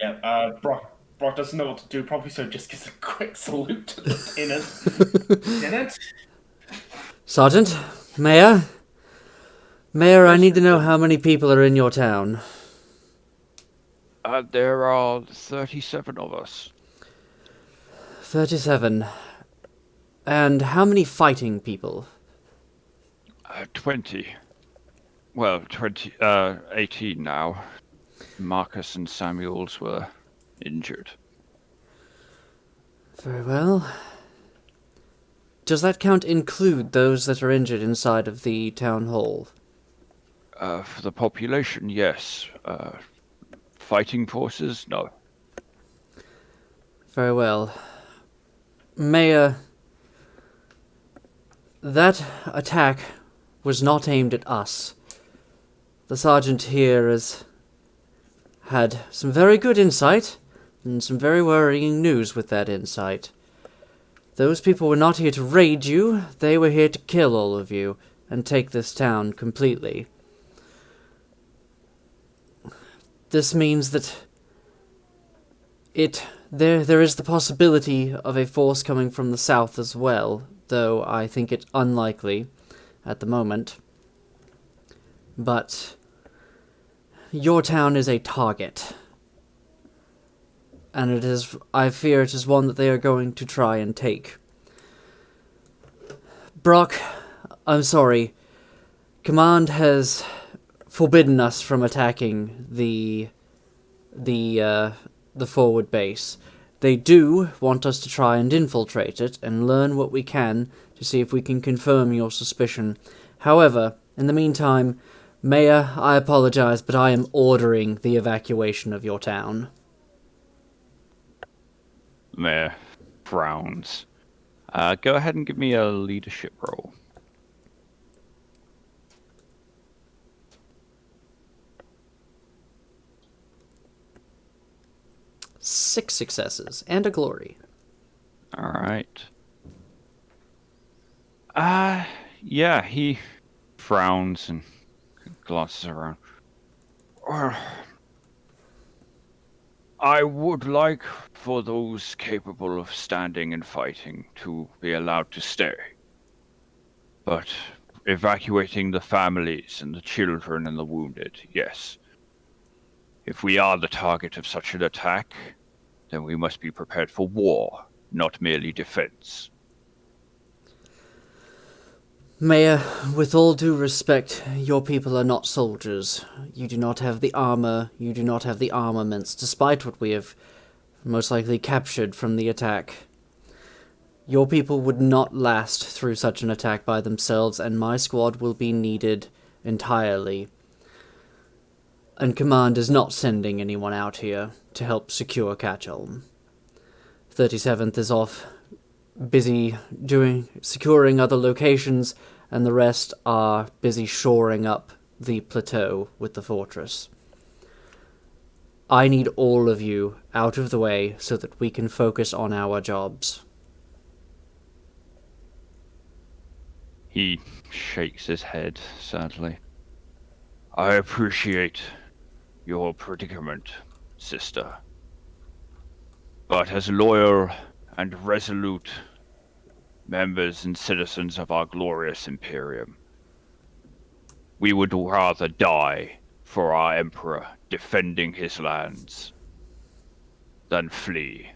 yeah. Brock doesn't know what to do probably, so just gives a quick salute to the lieutenant. Lieutenant? Sergeant? Mayor? Mayor, I Yes, need to know sir. how many people are in your town. There are 37 of us. 37. And how many fighting people? 20. Well, 18 now. Marcus and Samuels were injured. Very well. Does that count include those that are injured inside of the town hall? For the population, yes. Fighting forces, no. Very well. Mayor, that attack was not aimed at us. The sergeant here is had some very good insight, and some very worrying news with that insight. Those people were not here to raid you, they were here to kill all of you, and take this town completely. This means that there is the possibility of a force coming from the south as well, though I think it unlikely at the moment. But your town is a target. And I fear it is one that they are going to try and take. Brock, I'm sorry. Command has forbidden us from attacking the forward base. They do want us to try and infiltrate it and learn what we can to see if we can confirm your suspicion. However, in the meantime, Mayor, I apologize, but I am ordering the evacuation of your town. Mayor frowns. Go ahead and give me a leadership roll. Six successes and a glory. All right. Yeah, he frowns and glances around. I would like for those capable of standing and fighting to be allowed to stay. But evacuating the families and the children and the wounded, yes. If we are the target of such an attack, then we must be prepared for war, not merely defense. Mayor, with all due respect, your people are not soldiers. You do not have the armor, you do not have the armaments, despite what we have most likely captured from the attack. Your people would not last through such an attack by themselves, and my squad will be needed entirely. And Command is not sending anyone out here to help secure Catchelm. 37th is off busy securing other locations, and the rest are busy shoring up the plateau with the fortress. I need all of you out of the way so that we can focus on our jobs. He shakes his head sadly. I appreciate your predicament, sister. But as loyal and resolute members and citizens of our glorious Imperium, we would rather die for our Emperor defending his lands than flee.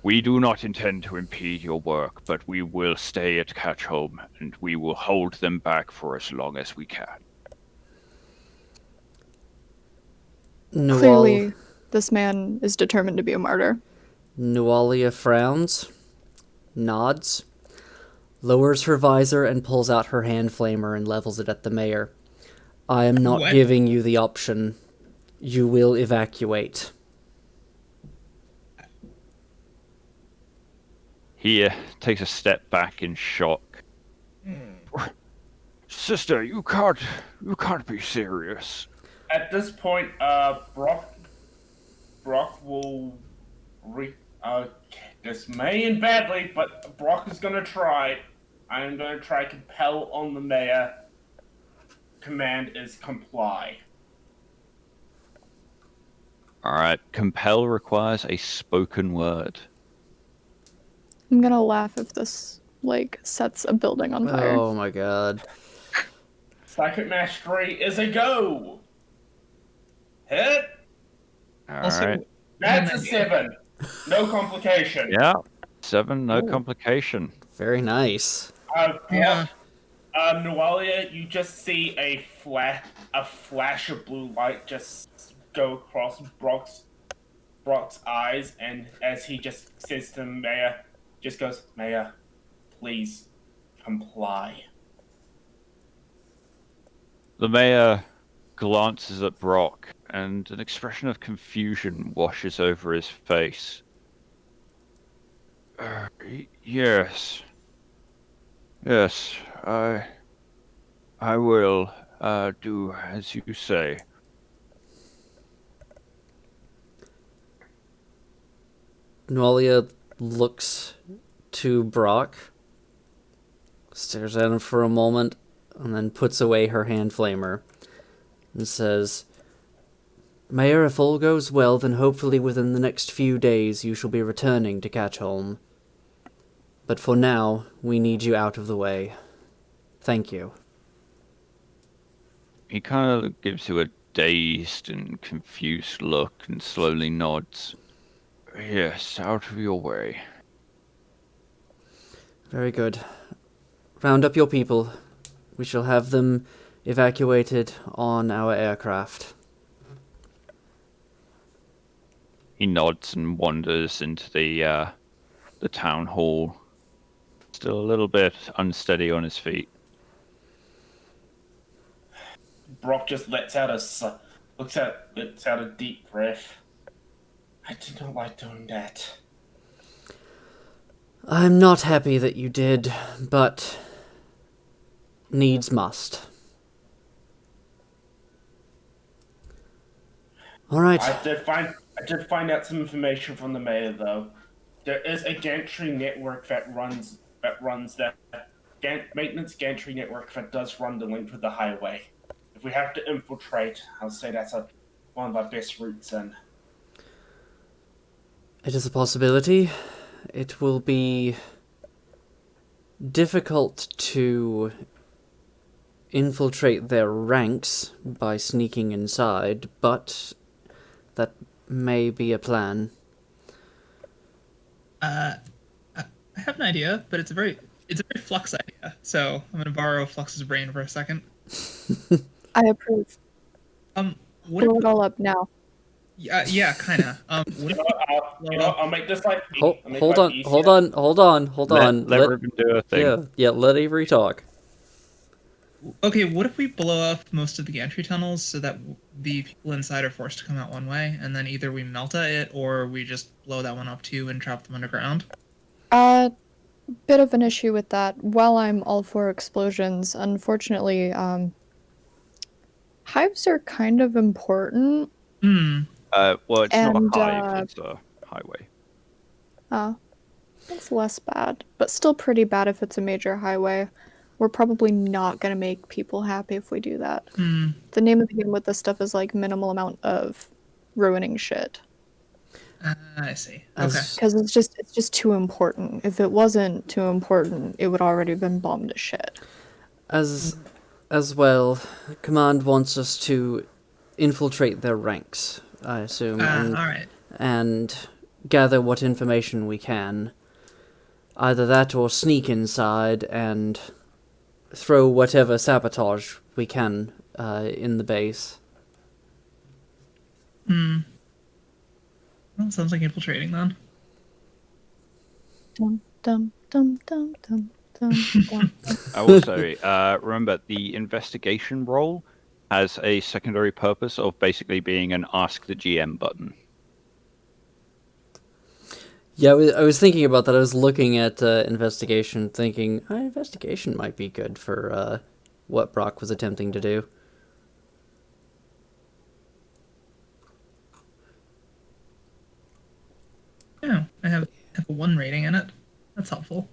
We do not intend to impede your work, but we will stay at Catchelm, and we will hold them back for as long as we can. Clearly, this man is determined to be a martyr. Nualia frowns, nods, lowers her visor, and pulls out her hand flamer and levels it at the mayor. I am not giving you the option. You will evacuate. He takes a step back in shock. Sister, you can't be serious. At this point, Brock will dismaying badly, but Brock is gonna try. I'm gonna try compel on the mayor. Command is comply. Alright, compel requires a spoken word. I'm gonna laugh if this, sets a building on fire. Oh my god. Psychic Mastery is a go! Hit! Alright. That's a 7. No complication. Yeah. 7, no complication. Very nice. Nualia, you just see a flash of blue light just go across Brock's eyes, and as he just says to the mayor, just goes, Mayor, please comply. The mayor glances at Brock, and an expression of confusion washes over his face. Yes. Yes, I will do as you say. Nualia looks to Brock, stares at him for a moment, and then puts away her hand flamer and says, Mayor, if all goes well, then hopefully within the next few days you shall be returning to Catchholm. But for now, we need you out of the way. Thank you. He kind of gives you a dazed and confused look and slowly nods. Yes, out of your way. Very good. Round up your people. We shall have them evacuated on our aircraft. He nods and wanders into the town hall, still a little bit unsteady on his feet. Brock just lets out a deep breath. I do not like doing that. I'm not happy that you did, but needs must. All right. I did find out some information from the mayor, though. There is a gantry network that runs that maintenance gantry network that does run the link with the highway. If we have to infiltrate, I'll say that's one of our best routes in. It is a possibility. It will be difficult to infiltrate their ranks by sneaking inside, but that may be a plan. I have an idea, but it's a very Flux idea. So I'm gonna borrow Flux's brain for a second. I approve. What Blow if, it all up now. yeah, kinda. What if I'll make this like Hold on. Let Ruben do a thing. Yeah, let Avery talk. Okay, what if we blow up most of the gantry tunnels so that the people inside are forced to come out one way, and then either we melt it or we just blow that one up too and trap them underground? Bit of an issue with that. While I'm all for explosions, unfortunately, hives are kind of important. Well, it's not And, a hive, it's a highway. It's less bad, but still pretty bad if it's a major highway. We're probably not gonna make people happy if we do that. The name of the game with this stuff is like minimal amount of ruining shit. I see. As- Okay. Because it's just too important. If it wasn't too important, it would already have been bombed to shit. As well, Command wants us to infiltrate their ranks, I assume, Alright. and gather what information we can. Either that or sneak inside and throw whatever sabotage we can in the base. Well, sounds like infiltrating then. Dum dum dum dum dum dum dum. Also, remember, the investigation role has a secondary purpose of basically being an Ask the GM button. Yeah, I was thinking about that. I was looking at investigation, thinking investigation might be good for what Brock was attempting to do. Yeah, I have a 1 rating in it. That's helpful.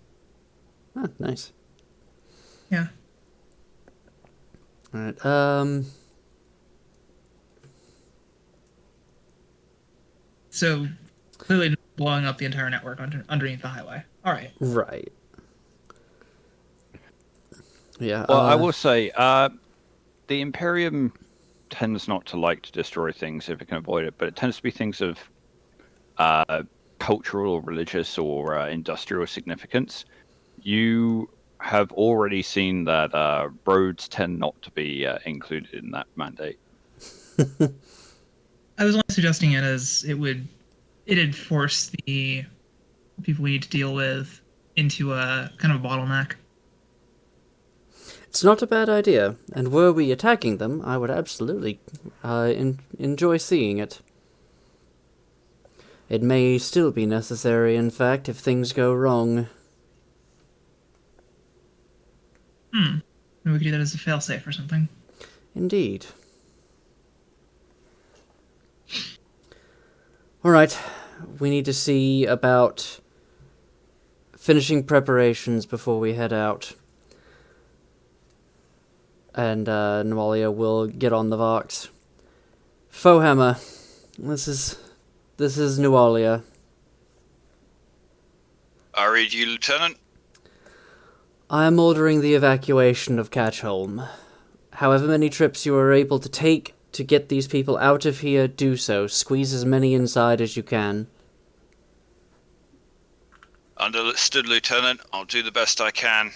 Ah, nice. Yeah. All right. So clearly blowing up the entire network underneath the highway. All right. Right. Yeah. Well, I will say, the Imperium tends not to like to destroy things if it can avoid it, but it tends to be things of cultural or religious or industrial significance. You have already seen that roads tend not to be included in that mandate. I was only suggesting it as it'd force the people we need to deal with into a kind of a bottleneck. It's not a bad idea, and were we attacking them, I would absolutely enjoy seeing it. It may still be necessary, in fact, if things go wrong. Maybe we could do that as a failsafe or something. Indeed. Alright, we need to see about finishing preparations before we head out. And Nwalia will get on the Vox. Fohammer, this is Nwalia. I read you, Lieutenant. I am ordering the evacuation of Catchholm. However many trips you are able to take to get these people out of here, do so. Squeeze as many inside as you can. Understood, Lieutenant. I'll do the best I can.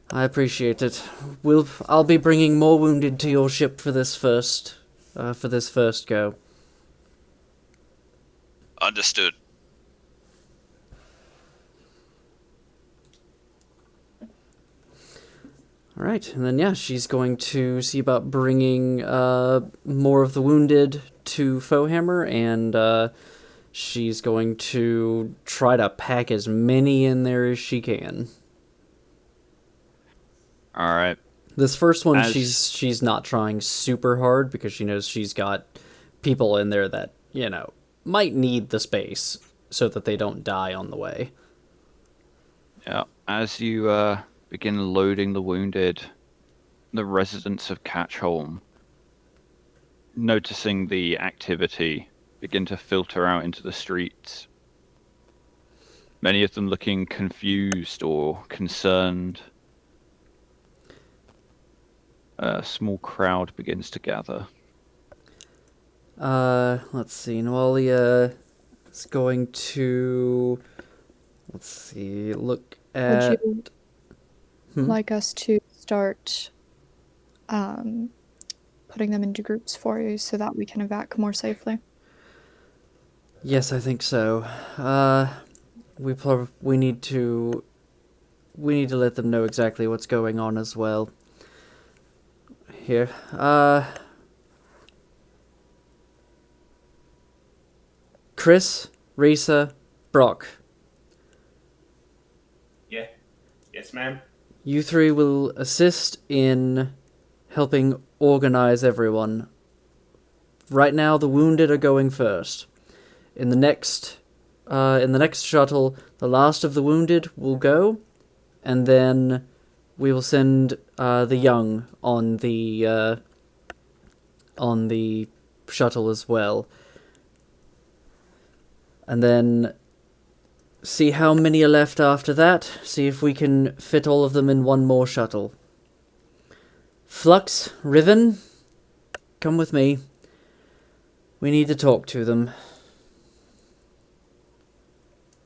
I appreciate it. I'll be bringing more wounded to your ship for this first go. Understood. Alright, and then yeah, she's going to see about bringing more of the wounded to Fohammer, and she's going to try to pack as many in there as she can. Alright. This first one, she's not trying super hard because she knows she's got people in there that, you know, might need the space so that they don't die on the way. Yeah, as you begin loading the wounded, the residents of Catchholm, noticing the activity, begin to filter out into the streets. Many of them looking confused or concerned. A small crowd begins to gather. Let's see. Nwalia is going to... Let's see. Look at... Would you like us to start putting them into groups for you so that we can evac more safely? Yes, I think so. We need to let them know exactly what's going on as well. Here. Chris, Risa, Brock. Yeah. Yes, ma'am. You three will assist in helping organize everyone. Right now, the wounded are going first. In the next shuttle, the last of the wounded will go, and then we will send the young on the shuttle as well. And then see how many are left after that. See if we can fit all of them in one more shuttle. Flux, Riven, come with me. We need to talk to them.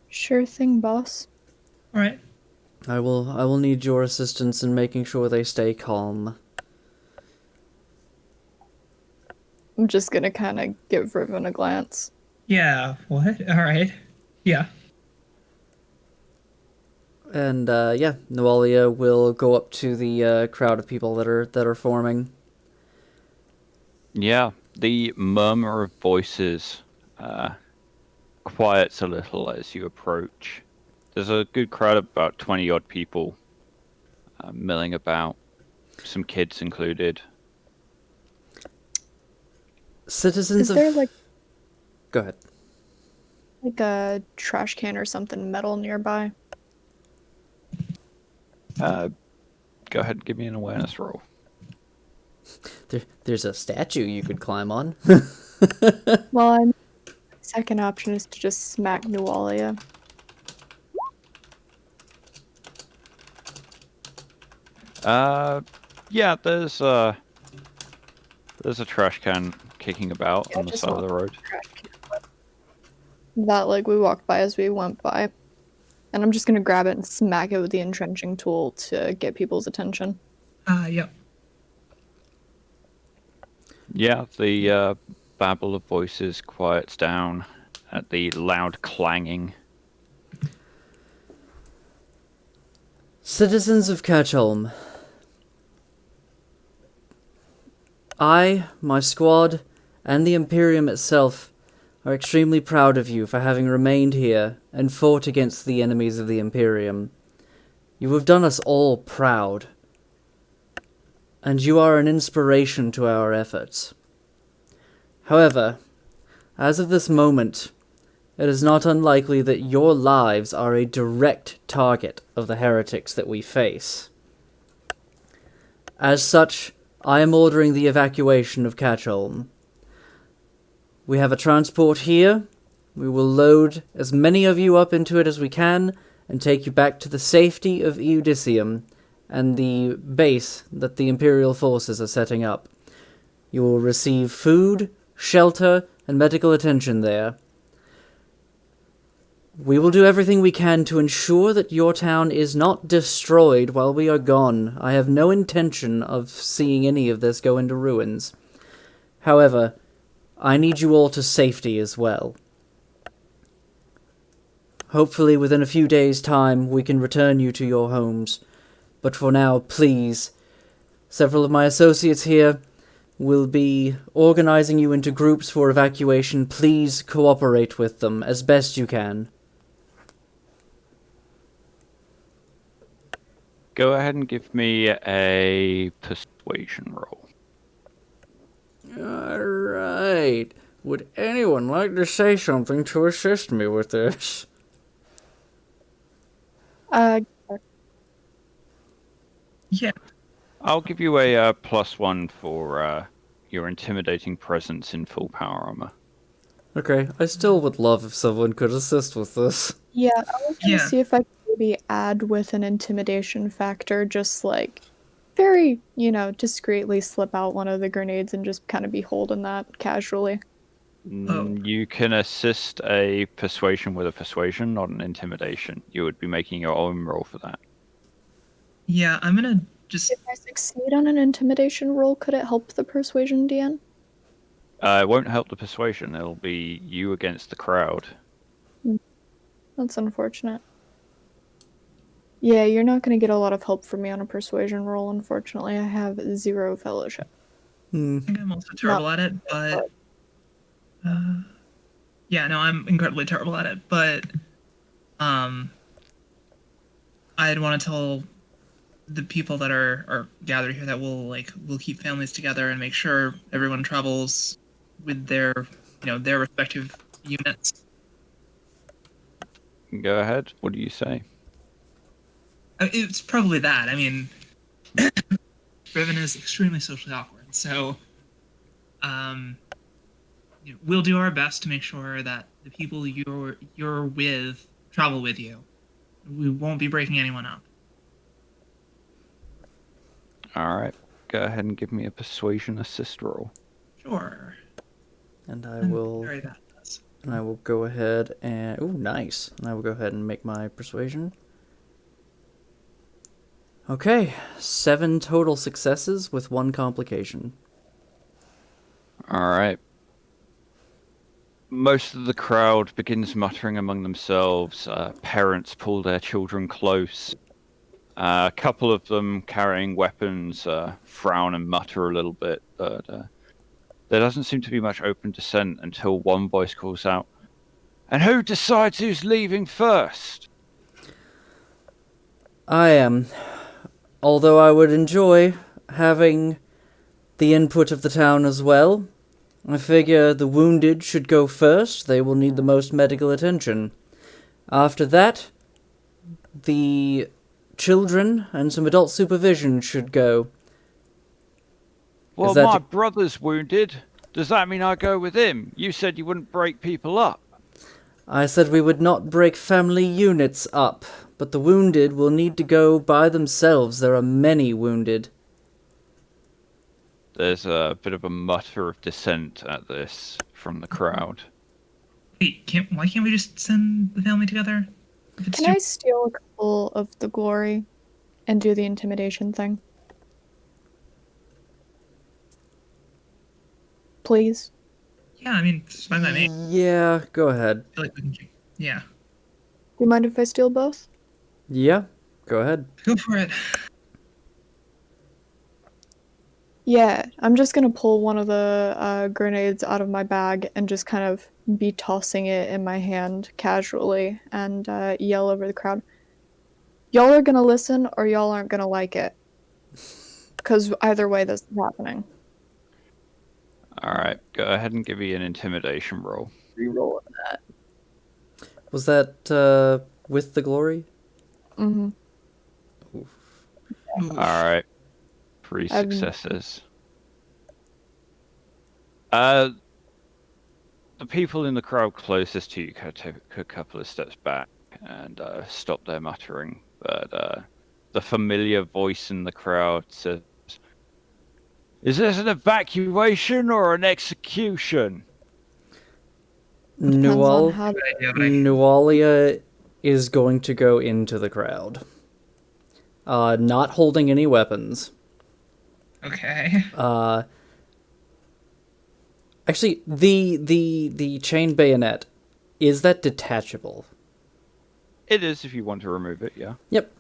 Sure thing, boss. All right. I will need your assistance in making sure they stay calm. I'm just gonna kind of give Riven a glance. Yeah. What? All right. Yeah. And yeah, Nwalia will go up to the crowd of people that are forming. Yeah, the murmur of voices quiets a little as you approach. There's a good crowd of about 20-odd people milling about, some kids included. Citizens Is there Go ahead. like a trash can or something metal nearby? Go ahead and give me an awareness roll. There's a statue you could climb on. Well, second option is to just smack Nwalia. Yeah, there's a trash can kicking about Yeah, on the just side of the road. That we walked by as we went by. And I'm just gonna grab it and smack it with the entrenching tool to get people's attention. Yep. Yeah, the babble of voices quiets down at the loud clanging. Citizens of Catchholm, I, my squad, and the Imperium itself are extremely proud of you for having remained here and fought against the enemies of the Imperium. You have done us all proud, and you are an inspiration to our efforts. However, as of this moment, it is not unlikely that your lives are a direct target of the heretics that we face. As such, I am ordering the evacuation of Catcholm. We have a transport here. We will load as many of you up into it as we can and take you back to the safety of Eudicium and the base that the Imperial forces are setting up. You will receive food, shelter, and medical attention there. We will do everything we can to ensure that your town is not destroyed while we are gone. I have no intention of seeing any of this go into ruins. However, I need you all to safety as well. Hopefully within a few days' time we can return you to your homes. But for now, please, several of my associates here will be organizing you into groups for evacuation. Please cooperate with them as best you can. Go ahead and give me a persuasion roll. Alright. Would anyone like to say something to assist me with this? Yeah. I'll give you a +1 for your intimidating presence in full power armor. Okay, I still would love if someone could assist with this. Yeah, I was gonna Yeah. see if I could maybe add with an intimidation factor, just like very, discreetly slip out one of the grenades and just kind of be holding that casually. You can assist a persuasion with a persuasion, not an intimidation. You would be making your own roll for that. Yeah, I'm gonna just. If I succeed on an intimidation roll, could it help the persuasion, Deanne? It won't help the persuasion. It'll be you against the crowd. That's unfortunate. Yeah, you're not going to get a lot of help from me on a persuasion roll, unfortunately. I have 0 fellowship. I think I'm also terrible at it, but. Yeah, no, I'm incredibly terrible at it, but. I'd want to tell the people that are gathered here that we'll keep families together and make sure everyone travels with their respective units. Go ahead. What do you say? It's probably that. I mean, Riven is extremely socially awkward, so we'll do our best to make sure that the people you're with travel with you. We won't be breaking anyone up. All right. Go ahead and give me a persuasion assist roll. Sure. And I will go ahead and... Ooh, nice. And I will go ahead and make my persuasion. Okay, 7 total successes with 1 complication. All right. Most of the crowd begins muttering among themselves. Parents pull their children close. A couple of them carrying weapons frown and mutter a little bit, but there doesn't seem to be much open dissent until one voice calls out, "And who decides who's leaving first?" I am. Although I would enjoy having the input of the town as well. I figure the wounded should go first. They will need the most medical attention. After that, the children and some adult supervision should go. Well, my brother's wounded. Does that mean I go with him? You said you wouldn't break people up. I said we would not break family units up, but the wounded will need to go by themselves. There are many wounded. There's a bit of a mutter of dissent at this from the crowd. Wait, why can't we just send the family together? Can I steal a couple of the glory and do the intimidation thing? Please? Yeah, I mean, it's fine by me. Yeah, go ahead. I feel like we can. Yeah. Do you mind if I steal both? Yeah, go ahead. Go for it. Yeah, I'm just gonna pull one of the grenades out of my bag and just kind of be tossing it in my hand casually and yell over the crowd. Y'all are gonna listen or y'all aren't gonna like it. Because either way, this is happening. All right, go ahead and give me an intimidation roll. Reroll that. Was that with the glory? Mm-hmm. Oof. Alright. 3 I've- successes. The people in the crowd closest to you could take a couple of steps back and stop their muttering, but the familiar voice in the crowd says, "Is this an evacuation or an execution?" Depends on how. Nualia is going to go into the crowd. Not holding any weapons. Okay. Actually, the chain bayonet, is that detachable? It is if you want to remove it, yeah. Yep.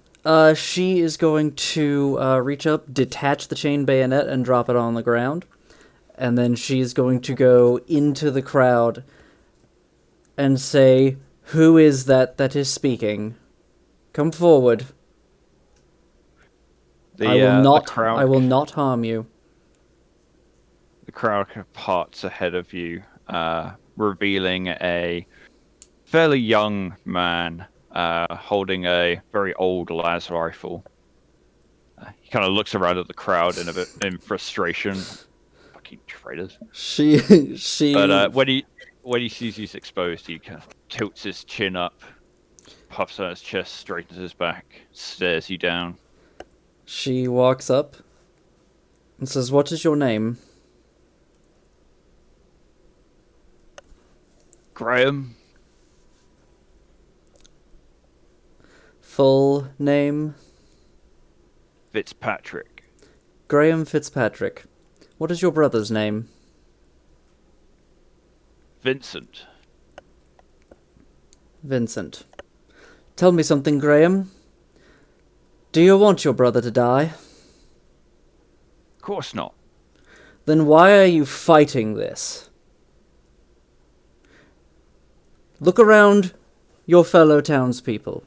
She is going to reach up, detach the chain bayonet, and drop it on the ground. And then she's going to go into the crowd and say, "Who is that is speaking? Come forward. I will not harm you." The crowd parts ahead of you, revealing a fairly young man holding a very old las rifle. He kind of looks around at the crowd in frustration. Fucking traitors. But when he sees he's exposed, he kind of tilts his chin up, puffs on his chest, straightens his back, stares you down. She walks up and says, "What is your name?" Graham. Full name? Fitzpatrick. Graham Fitzpatrick. What is your brother's name? Vincent. Vincent. Tell me something, Graham. Do you want your brother to die? Of course not. Then why are you fighting this? Look around your fellow townspeople.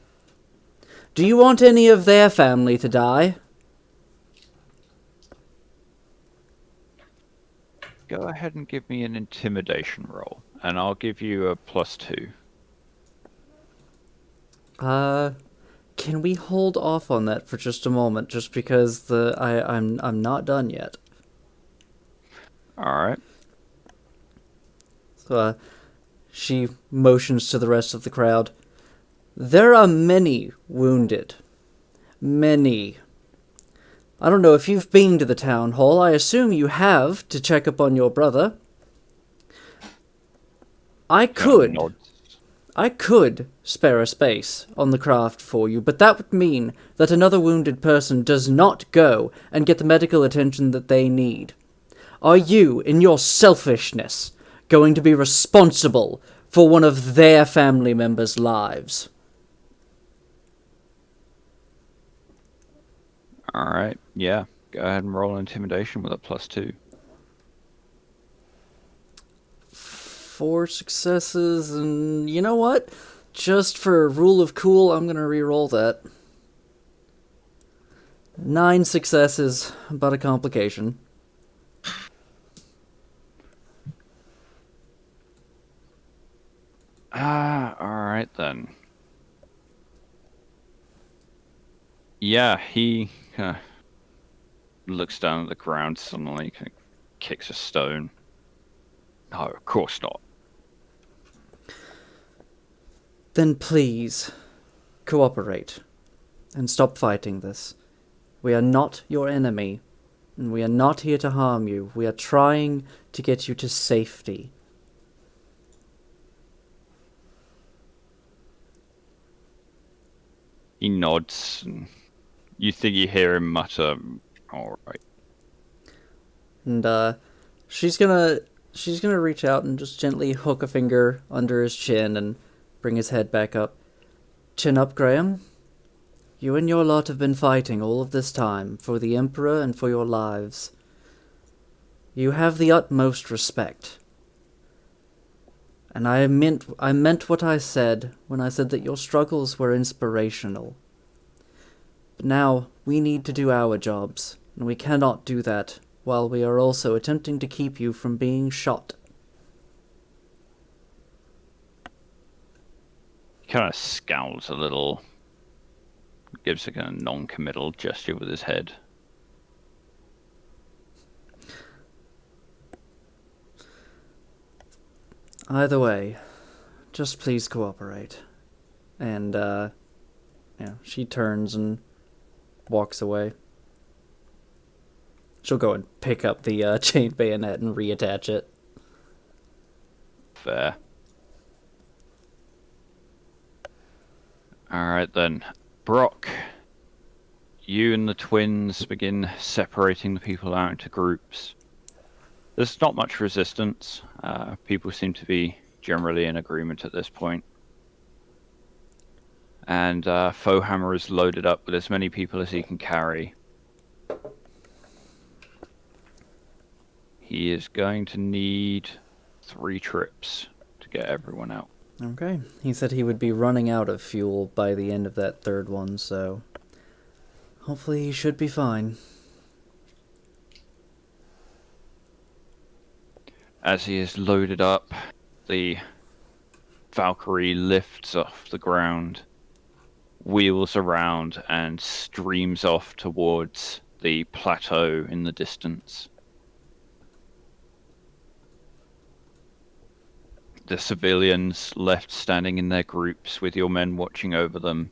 Do you want any of their family to die? Go ahead and give me an intimidation roll, and I'll give you a +2. Can we hold off on that for just a moment, just because I'm not done yet. All right. So, she motions to the rest of the crowd. There are many wounded. Many. I don't know if you've been to the town hall. I assume you have, to check up on your brother. I could spare a space on the craft for you, but that would mean that another wounded person does not go and get the medical attention that they need. Are you, in your selfishness, going to be responsible for one of their family members' lives? All right. Yeah. Go ahead and roll intimidation with a +2. 4 successes, and you know what? Just for a rule of cool, I'm gonna re-roll that. 9 successes, but a complication. Alright then. Yeah, he looks down at the ground suddenly, kicks a stone. No, of course not. Then please, cooperate, and stop fighting this. We are not your enemy, and we are not here to harm you. We are trying to get you to safety. He nods, and you think you hear him mutter, "Alright." And she's gonna reach out and just gently hook a finger under his chin and bring his head back up. Chin up, Graham. You and your lot have been fighting all of this time for the Emperor and for your lives. You have the utmost respect. And I meant what I said when I said that your struggles were inspirational. But now we need to do our jobs, and we cannot do that while we are also attempting to keep you from being shot. kind of scowls a little, gives a kind of non-committal gesture with his head. Either way, just please cooperate. And, she turns and walks away. She'll go and pick up the chain bayonet and reattach it. Fair. Alright then. Brock, you and the twins begin separating the people out into groups. There's not much resistance. People seem to be generally in agreement at this point. And Fohammer is loaded up with as many people as he can carry. He is going to need 3 trips to get everyone out. Okay. He said he would be running out of fuel by the end of that third one, so hopefully he should be fine. As he is loaded up, the Valkyrie lifts off the ground, wheels around, and streams off towards the plateau in the distance. The civilians left standing in their groups with your men watching over them,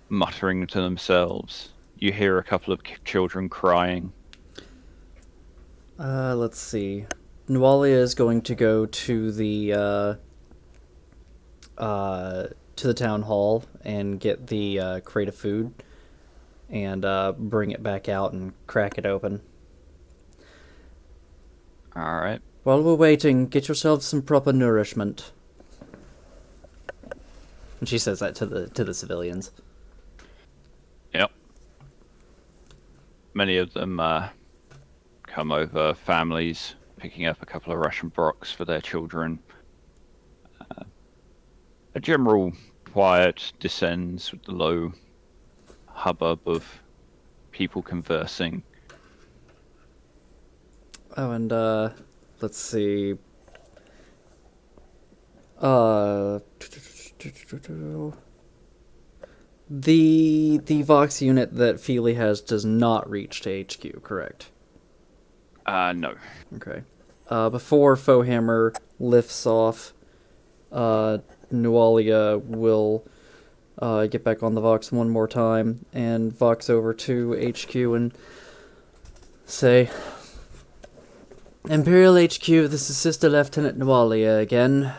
muttering to themselves. You hear a couple of children crying. Let's see. Nualia is going to go to the town hall and get the crate of food and bring it back out and crack it open. Alright. While we're waiting, get yourselves some proper nourishment. And she says that to the civilians. Yep. Many of them come over, families picking up a couple of ration brocks for their children. A general quiet descends with the low hubbub of people conversing. Oh, and let's see. The Vox unit that Feely has does not reach to HQ, correct? No. Okay. Before Fohammer lifts off, Nualia will get back on the Vox one more time and Vox over to HQ and say, Imperial HQ, this is Sister Lieutenant Nualia again.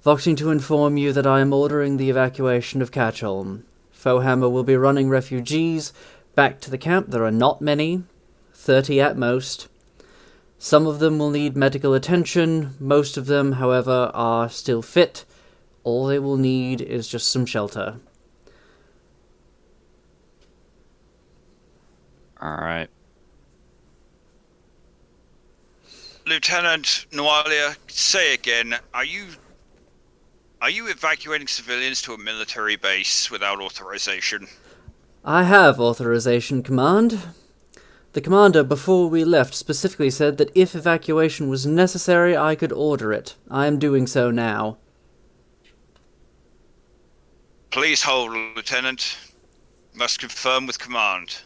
Voxing to inform you that I am ordering the evacuation of Catcholm. Fohammer will be running refugees back to the camp. There are not many, 30 at most. Some of them will need medical attention. Most of them, however, are still fit. All they will need is just some shelter. Alright. Lieutenant Nualia, say again, are you evacuating civilians to a military base without authorization? I have authorization, Command. The commander, before we left, specifically said that if evacuation was necessary, I could order it. I am doing so now. Please hold, Lieutenant. Must confirm with command.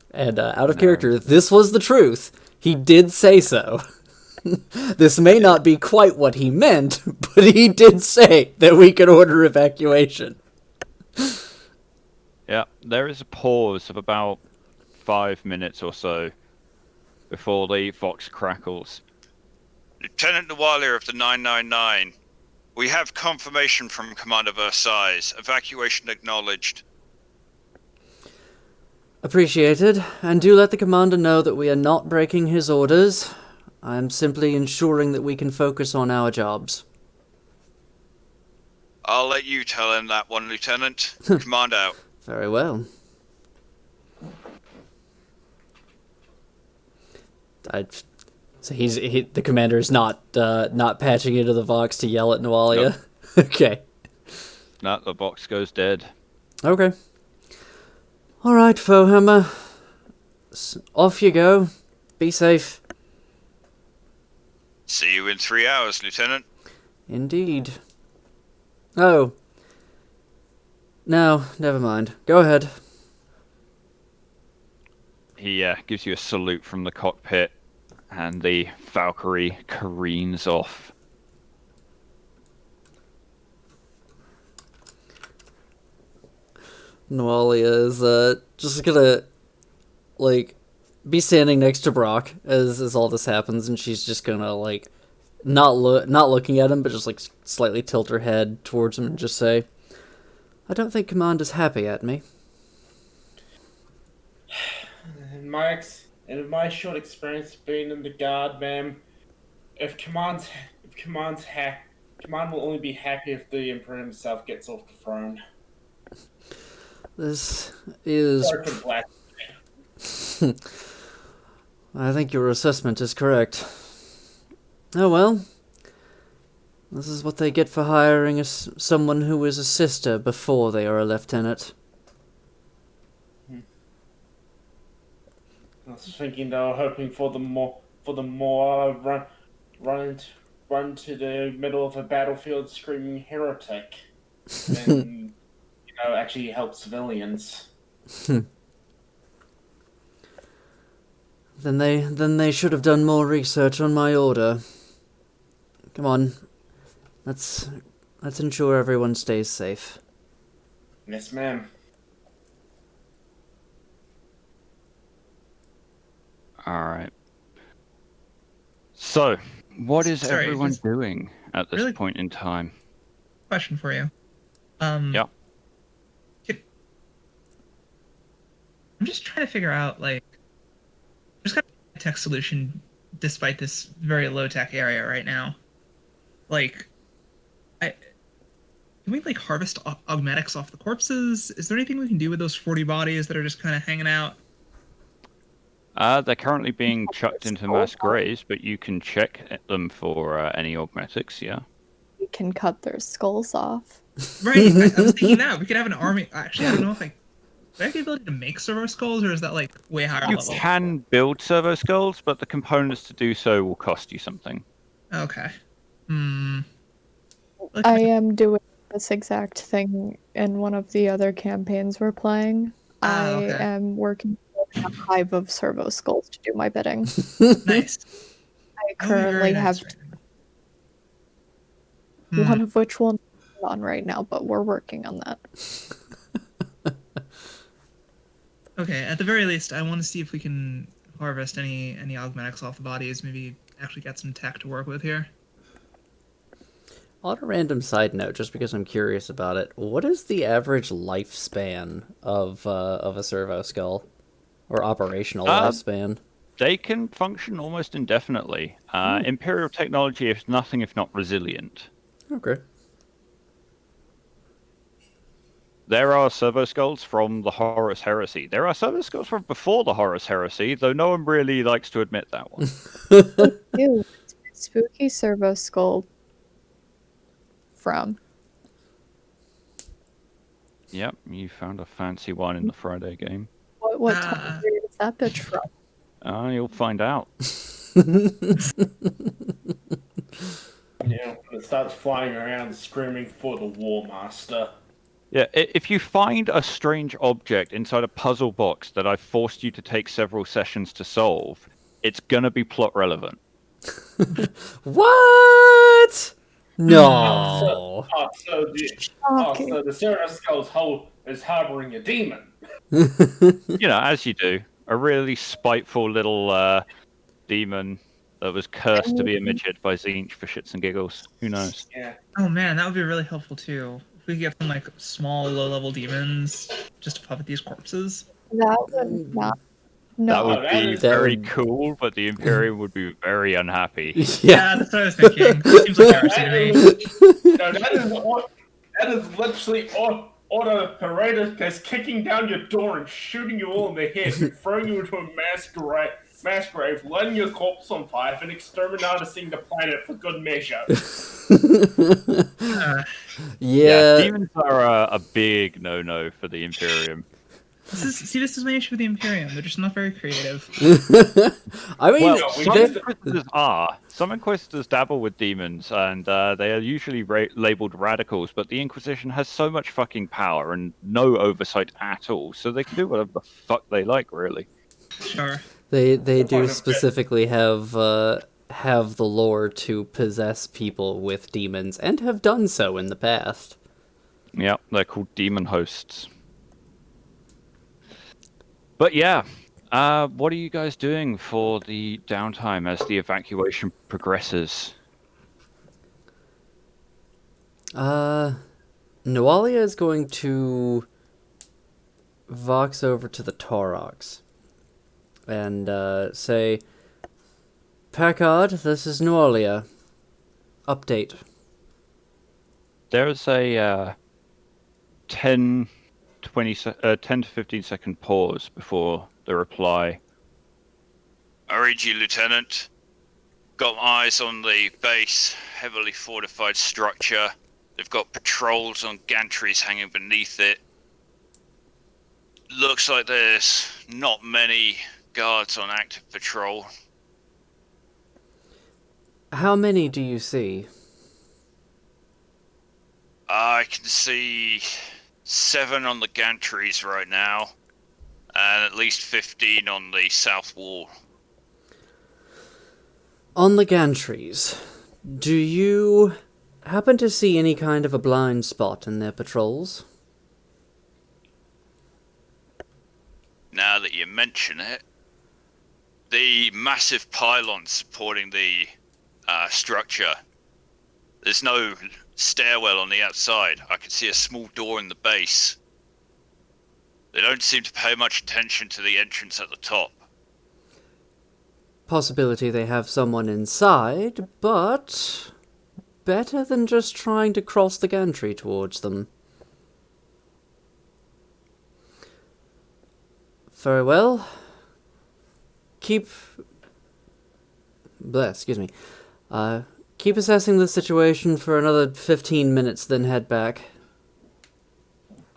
And out of character, this was the truth. He did say so. This may not be quite what he meant, but he did say that we could order evacuation. Yeah, there is a pause of about 5 minutes or so before the Vox crackles. Lieutenant Nualia of the 999. We have confirmation from Commander Versailles. Evacuation acknowledged. Appreciated, and do let the commander know that we are not breaking his orders. I am simply ensuring that we can focus on our jobs. I'll let you tell him that one, Lieutenant. Command out. Very well. So the commander is not patching into the Vox to yell at Nualia. Nope. Okay. No, the Vox goes dead. Okay. All right, Fohammer. Off you go. Be safe. See you in 3 hours, Lieutenant. Indeed. Oh. No, never mind. Go ahead. He gives you a salute from the cockpit, and the Valkyrie careens off. Noalia is just gonna like be standing next to Brock as all this happens, and she's just gonna like not looking at him, but just like slightly tilt her head towards him and just say, "I don't think Commander's happy at me." In my short experience being in the guard, ma'am, Command will only be happy if the Emperor himself gets off the throne. This is. Sorry for the black. I think your assessment is correct. Oh well. This is what they get for hiring someone who is a sister before they are a lieutenant. I was thinking they were hoping for the more run to the middle of a battlefield screaming heretic than actually help civilians. Then they should have done more research on my order. Come on. Let's ensure everyone stays safe. Yes, ma'am. Alright. So, what is Sorry, everyone just doing at this really- point in time? Question for you. Yeah. I'm just trying to figure out, like, there's got to be a tech solution despite this very low tech area right now. Like, can we like harvest augmetics off the corpses? Is there anything we can do with those 40 bodies that are just kind of hanging out? They're currently being chucked into mass graves, but you can check them for any augmetics, yeah. We can cut their skulls off. Right, I was thinking that. We could have an army. Actually, I don't know if do I have the ability to make servo skulls, or is that like way higher You level? can build servo skulls, but the components to do so will cost you something. Okay. I am doing this exact thing in one of the other campaigns we're playing. I okay. am working with a hive of servo skulls to do my bidding. Nice. I That would be very currently nice have right now. one of which will not be on right now, but we're working on that. Okay, at the very least, I want to see if we can harvest any augmetics off the bodies. Maybe actually get some tech to work with here. On a random side note, just because I'm curious about it, what is the average lifespan of a servo skull, or operational lifespan? They can function almost indefinitely. Imperial technology is nothing if not resilient. Okay. There are servo skulls from the Horus Heresy. There are servo skulls from before the Horus Heresy, though no one really likes to admit that one. Ew, it's my spooky servo skull from. Yep, you found a fancy one in the Friday game. What time period is that bitch from? You'll find out. It starts flying around screaming for the War Master. Yeah, if you find a strange object inside a puzzle box that I've forced you to take several sessions to solve, it's gonna be plot relevant. What? No. So the servo skull's is harboring a demon. You know, as you do. A really spiteful little demon that was cursed to be a midget by Zinch for shits and giggles. Who knows? Yeah. Oh man, that would be really helpful too. If we could get some like small, low-level demons just to puppet these corpses. That would not. That No, would be that very would- cool, but the Imperium would be very unhappy. Yeah. That's what I was thinking. Seems like heresy to me. No, that is literally Order Paradis kicking down your door and shooting you all in the head and throwing you into a mass grave, lighting your corpse on fire, and exterminating the planet for good measure. Yeah. Demons are a big no-no for the Imperium. This is my issue with the Imperium. They're just not very creative. I mean, Well, No, we some just- Inquisitors are. Some Inquisitors dabble with demons, and they are usually labeled radicals, but the Inquisition has so much fucking power and no oversight at all, so they can do whatever the fuck they like, really. Sure. they Part do of it. specifically have the lore to possess people with demons, and have done so in the past. Yeah, they're called demon hosts. But yeah, what are you guys doing for the downtime as the evacuation progresses? Noalia is going to vox over to the Taurox and say, Packard, this is Noalia. Update. There's a 10 to 15 second pause before the reply. I read you, Lieutenant. Got eyes on the base, heavily fortified structure. They've got patrols on gantries hanging beneath it. Looks like there's not many guards on active patrol. How many do you see? I can see 7 on the gantries right now, and at least 15 on the south wall. On the gantries, do you happen to see any kind of a blind spot in their patrols? Now that you mention it, the massive pylon supporting the structure, there's no stairwell on the outside. I can see a small door in the base. They don't seem to pay much attention to the entrance at the top. Possibility they have someone inside, but better than just trying to cross the gantry towards them. Very well. Keep assessing the situation for another 15 minutes, then head back.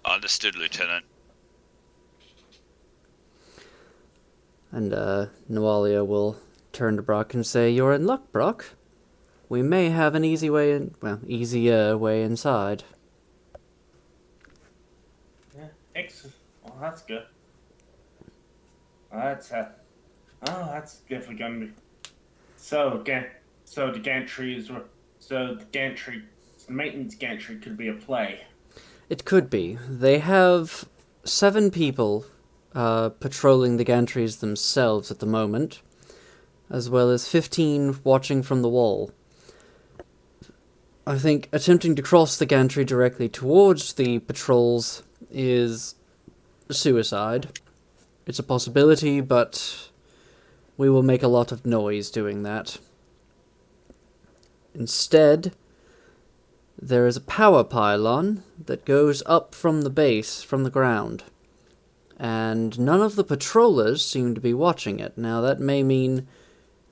Understood, Lieutenant. And Noalia will turn to Brock and say, "You're in luck, Brock. We may have an easier way inside." Yeah, excellent. Well, that's good. That's definitely gonna be. So the maintenance gantry could be a play. It could be. They have 7 people patrolling the gantries themselves at the moment, as well as 15 watching from the wall. I think attempting to cross the gantry directly towards the patrols is suicide. It's a possibility, but we will make a lot of noise doing that. Instead, there is a power pylon that goes up from the base, from the ground. And none of the patrollers seem to be watching it. Now, that may mean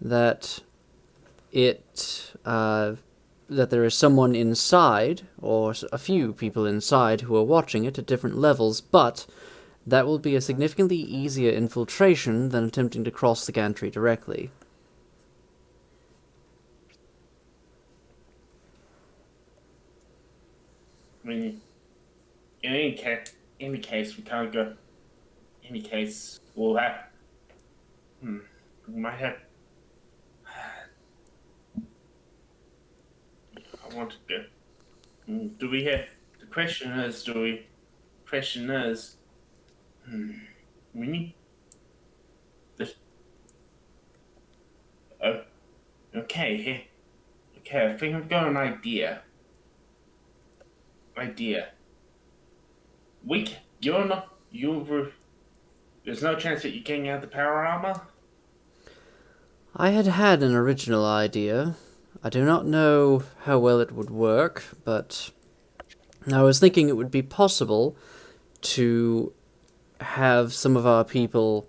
that that there is someone inside, or a few people inside, who are watching it at different levels, but that will be a significantly easier infiltration than attempting to cross the gantry directly. I mean, in any case, we can't go. In any case, we'll have. We might have. I want to go. Do we have? The question is, do we? Question is, we need this. Okay, here. Okay, I think I've got an idea. There's no chance that you're getting out the power armor? I had an original idea. I do not know how well it would work, but I was thinking it would be possible to have some of our people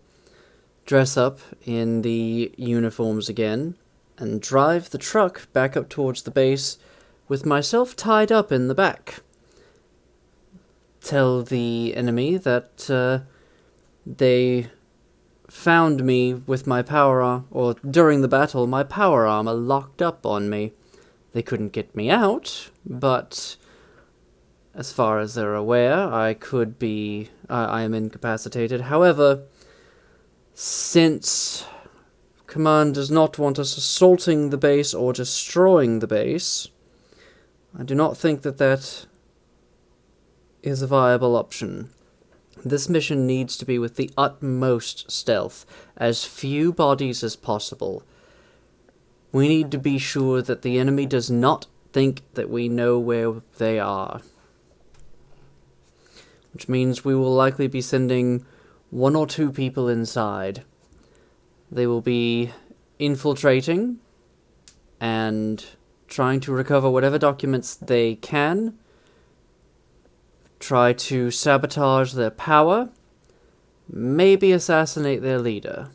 dress up in the uniforms again and drive the truck back up towards the base with myself tied up in the back. Tell the enemy that They found me with my power arm, or during the battle, my power armor locked up on me. They couldn't get me out, but as far as they're aware, I am incapacitated. However, since Command does not want us assaulting the base or destroying the base, I do not think that is a viable option. This mission needs to be with the utmost stealth, as few bodies as possible. We need to be sure that the enemy does not think that we know where they are. Which means we will likely be sending 1 or 2 people inside. They will be infiltrating and trying to recover whatever documents they can, try to sabotage their power, maybe assassinate their leader.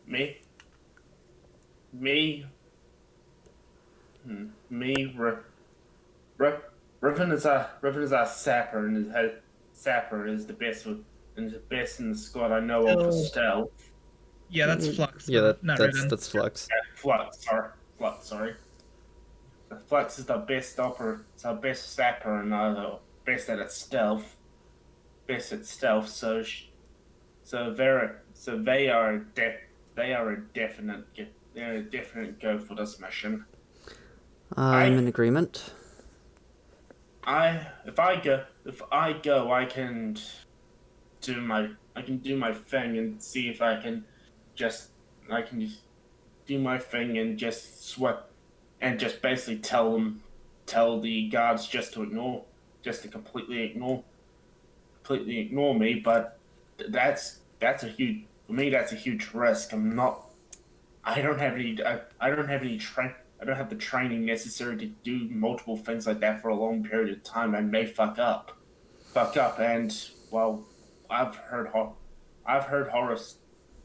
Me, Riven is a sapper, and sapper is the best in the squad I know of for stealth. Yeah, that's Flux. Yeah, not Riven. that's Flux. Flux, sorry. Flux is the best best sapper, and the best at stealth. So they are a definite go for this mission. I'm in agreement. If I go, I can do my thing and see if I can just do my thing and just sweat and just basically tell the guards just to completely ignore me. But that's a huge risk. I don't have the training necessary to do multiple things like that for a long period of time. I may fuck up, and well, I've heard horrors.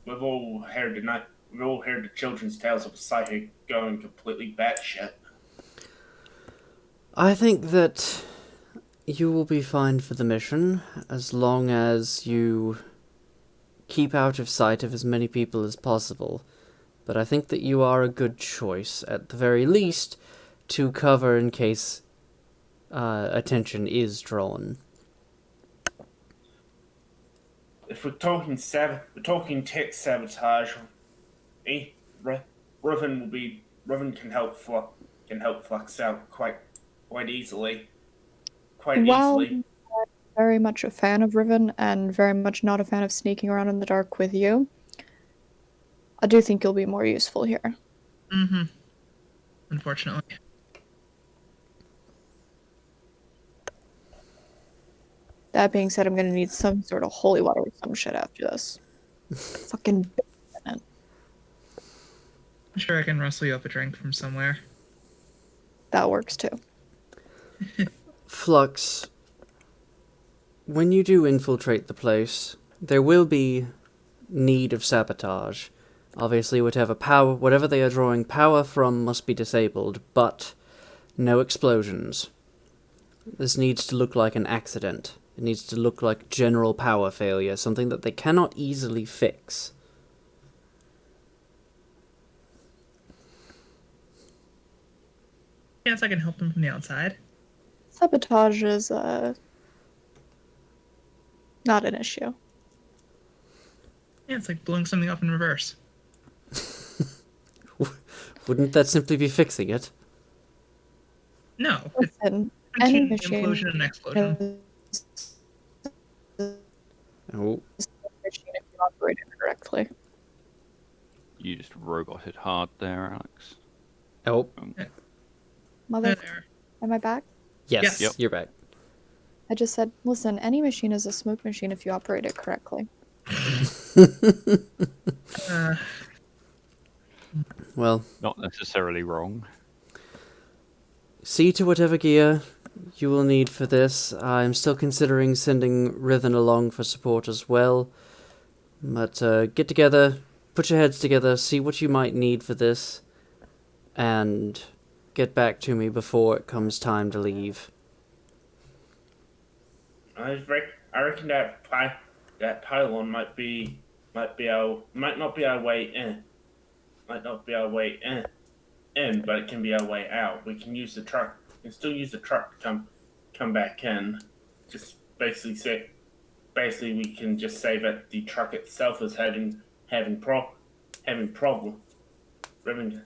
We've all heard the children's tales of a psychic going completely batshit. I think that you will be fine for the mission, as long as you keep out of sight of as many people as possible. But I think that you are a good choice, at the very least, to cover in case attention is drawn. If we're talking tech sabotage, Riven can help Flux out quite easily. While I'm very much a fan of Riven and very much not a fan of sneaking around in the dark with you, I do think you'll be more useful here. Mm-hmm. Unfortunately. That being said, I'm gonna need some sort of holy water or some shit after this. Fucking I'm sure I can rustle you up a drink from somewhere. that works too. Flux, when you do infiltrate the place, there will be need of sabotage. Obviously, whatever they are drawing power from must be disabled, but no explosions. This needs to look like an accident. It needs to look like general power failure, something that they cannot easily fix. Chance I can help them from the outside. Sabotage is not an issue. Yeah, it's like blowing something up in reverse. Wouldn't that simply be fixing it? No, it's Listen, any between machine implosion and explosion. Oh, machine if you operate it correctly. You just roboted hard there, Alex. oh, Mother, There. am I back? yes, Yes. Yep. You're back. I just said, listen, any machine is a smoke machine if you operate it correctly. Uh, Well, Not necessarily wrong. see to whatever gear you will need for this. I'm still considering sending Riven along for support as well. But get together, put your heads together, see what you might need for this, and get back to me before it comes time to leave. I I reckon that pylon might not be our way in. Might not be our way in, but it can be our way out. We can use the truck. We can still use the truck to come back in. Just basically we can just say that the truck itself is having problem. Ribbon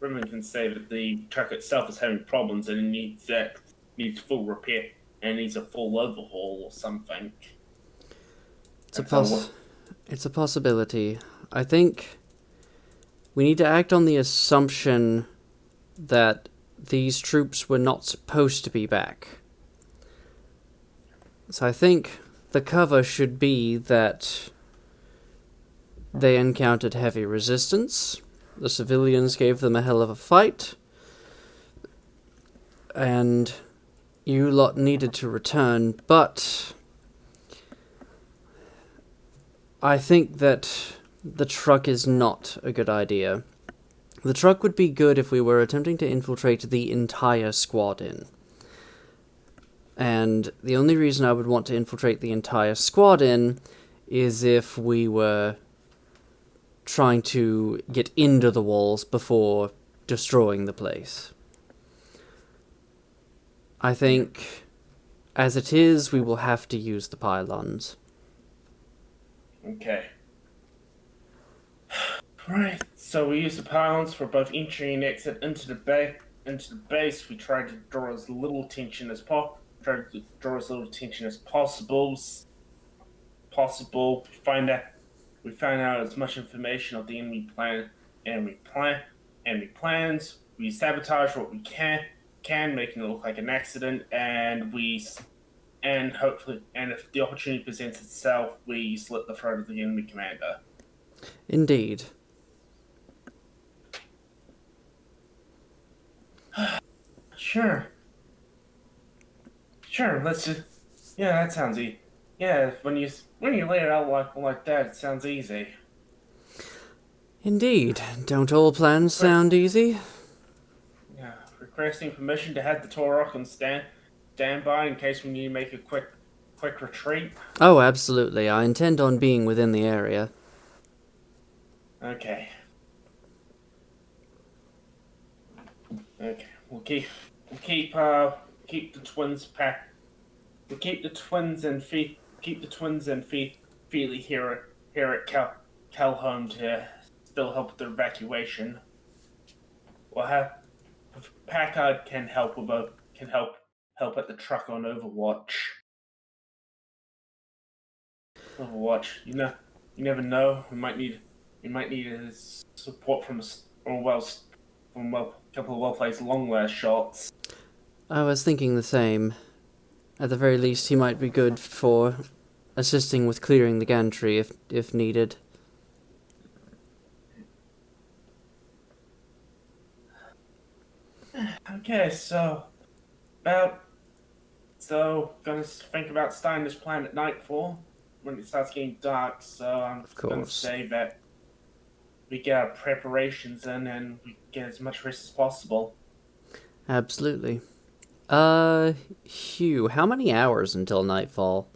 can say that the truck itself is having problems and it needs full repair and needs a full overhaul or something. It's a possibility. I think we need to act on the assumption that these troops were not supposed to be back. So I think the cover should be that they encountered heavy resistance, the civilians gave them a hell of a fight, and you lot needed to return, but I think that the truck is not a good idea. The truck would be good if we were attempting to infiltrate the entire squad in. And the only reason I would want to infiltrate the entire squad in is if we were trying to get into the walls before destroying the place. I think, as it is, we will have to use the pylons. Okay. Right, so we use the pylons for both entry and exit into the base. We try to draw as little attention as possible. We find out as much information of the enemy plan and plans. We sabotage what we can, making it look like an accident, and hopefully, if the opportunity presents itself, we slit the throat of the enemy commander. Indeed. Sure, let's just... Yeah, that sounds easy. Yeah, when you lay it out like that, it sounds easy. Indeed. Don't all plans sound easy? Yeah, requesting permission to have the Torok on standby in case we need to make a quick retreat. Oh, absolutely. I intend on being within the area. Okay. We'll keep the twins packed. We'll keep the twins and Feely here at Calhoun to still help with the evacuation. We'll have Packard can help at the truck on Overwatch. You never know. We might need his support from a couple of well-placed long-range shots. I was thinking the same. At the very least, he might be good for assisting with clearing the gantry if needed. Okay, gonna think about starting this plan at nightfall when it starts getting dark. So I'm gonna say that we get our preparations in and we get as much rest as possible. Absolutely. Hugh, how many hours until nightfall?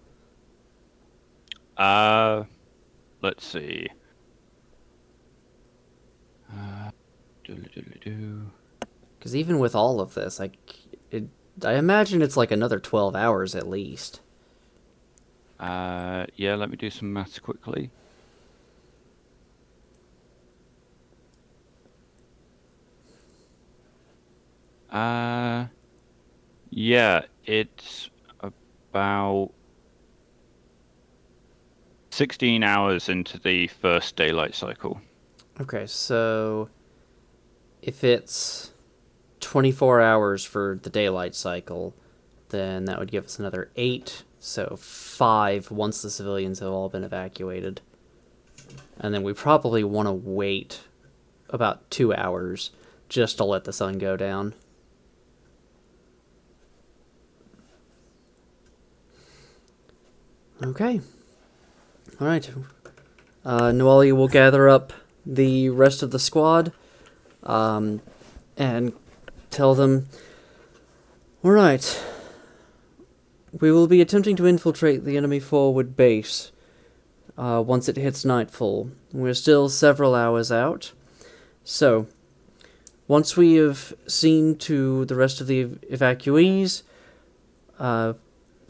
Let's see. Because even with all of this, I imagine it's like another 12 hours at least. Yeah, let me do some maths quickly. Yeah, it's about 16 hours into the first daylight cycle. Okay, so if it's 24 hours for the daylight cycle, then that would give us another 8, so 5 once the civilians have all been evacuated. And then we probably want to wait about 2 hours just to let the sun go down. Okay. Alright. Nuali will gather up the rest of the squad and tell them, alright, we will be attempting to infiltrate the enemy forward base once it hits nightfall. We're still several hours out. So, once we have seen to the rest of the evacuees,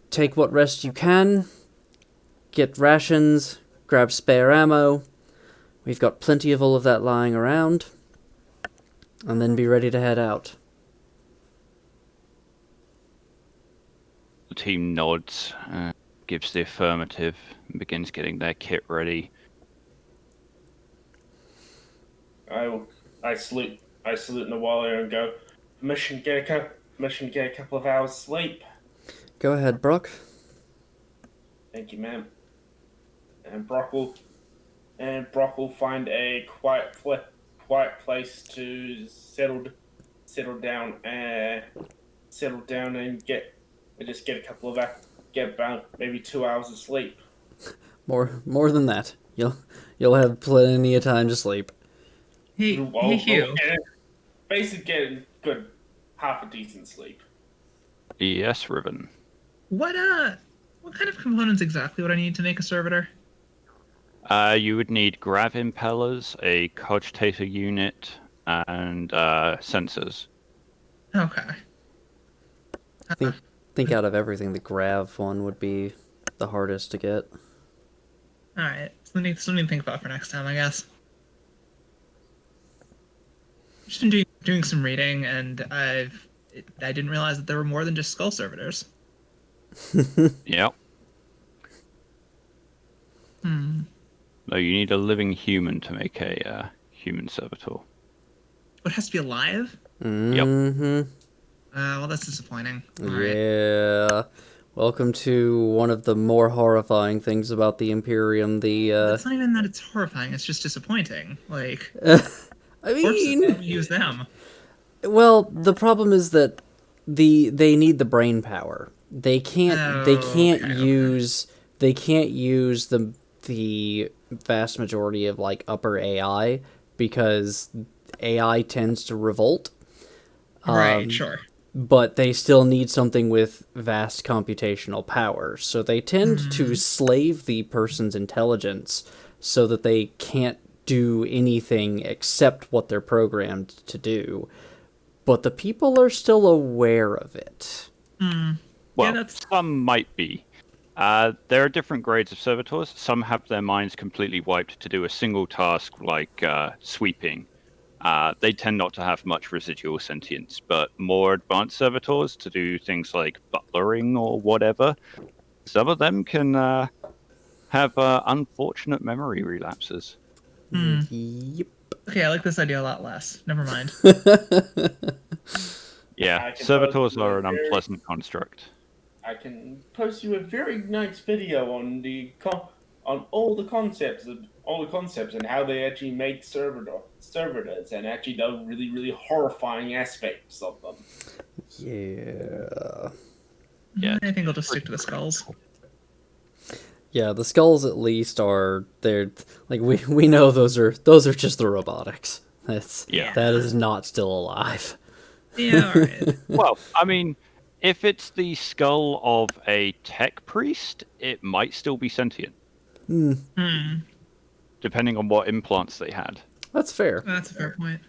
take what rest you can, get rations, grab spare ammo. We've got plenty of all of that lying around. And then be ready to head out. The team nods, gives the affirmative, and begins getting their kit ready. I salute Nawalia and go, mission get a couple of hours sleep. Go ahead, Brock. Thank you, ma'am. And Brock will find a quiet place to settle down and get a couple of get about maybe 2 hours of sleep. More than that. You'll have plenty of time to sleep. Hey, Hugh. Basically getting good half a decent sleep. Yes, Riven. What kind of components exactly would I need to make a servitor? You would need grav impellers, a cogitator unit, and sensors. Okay. Think out of everything, the grav one would be the hardest to get. All right. Something to think about for next time, I guess. Just been doing some reading, and I didn't realize that there were more than just skull servitors. Yep. No, you need a living human to make a human servitor. It has to be alive? Mm-hmm. Well, that's disappointing. All right. Yeah. Welcome to one of the more horrifying things about the Imperium, It's not even that it's horrifying, it's just disappointing. Like, I corpses, mean... don't use them. Well, the problem is that they need the brain power. They can't use the vast majority of like upper AI because AI tends to revolt. Right, sure. But they still need something with vast computational power. So they tend to slave the person's intelligence so that they can't do anything except what they're programmed to do. But the people are still aware of it. Well, Yeah, some might be. There are different grades of servitors. Some have their minds completely wiped to do a single task like sweeping. They tend not to have much residual sentience, but more advanced servitors to do things like butlering or whatever, some of them can have unfortunate memory relapses. Yep. Okay, I like this idea a lot less. Never mind. Yeah, servitors are an unpleasant construct. I can post you a very nice video on on all the concepts and how they actually make servitors and actually the really horrifying aspects of them. Yeah. Yeah, I think I'll just stick to the skulls. Yeah, the skulls at least they're like we know those are just the robotics. That is not still alive. Yeah, alright. Well, I mean, if it's the skull of a tech priest, it might still be sentient. Depending on what implants they had. That's fair. That's a fair point.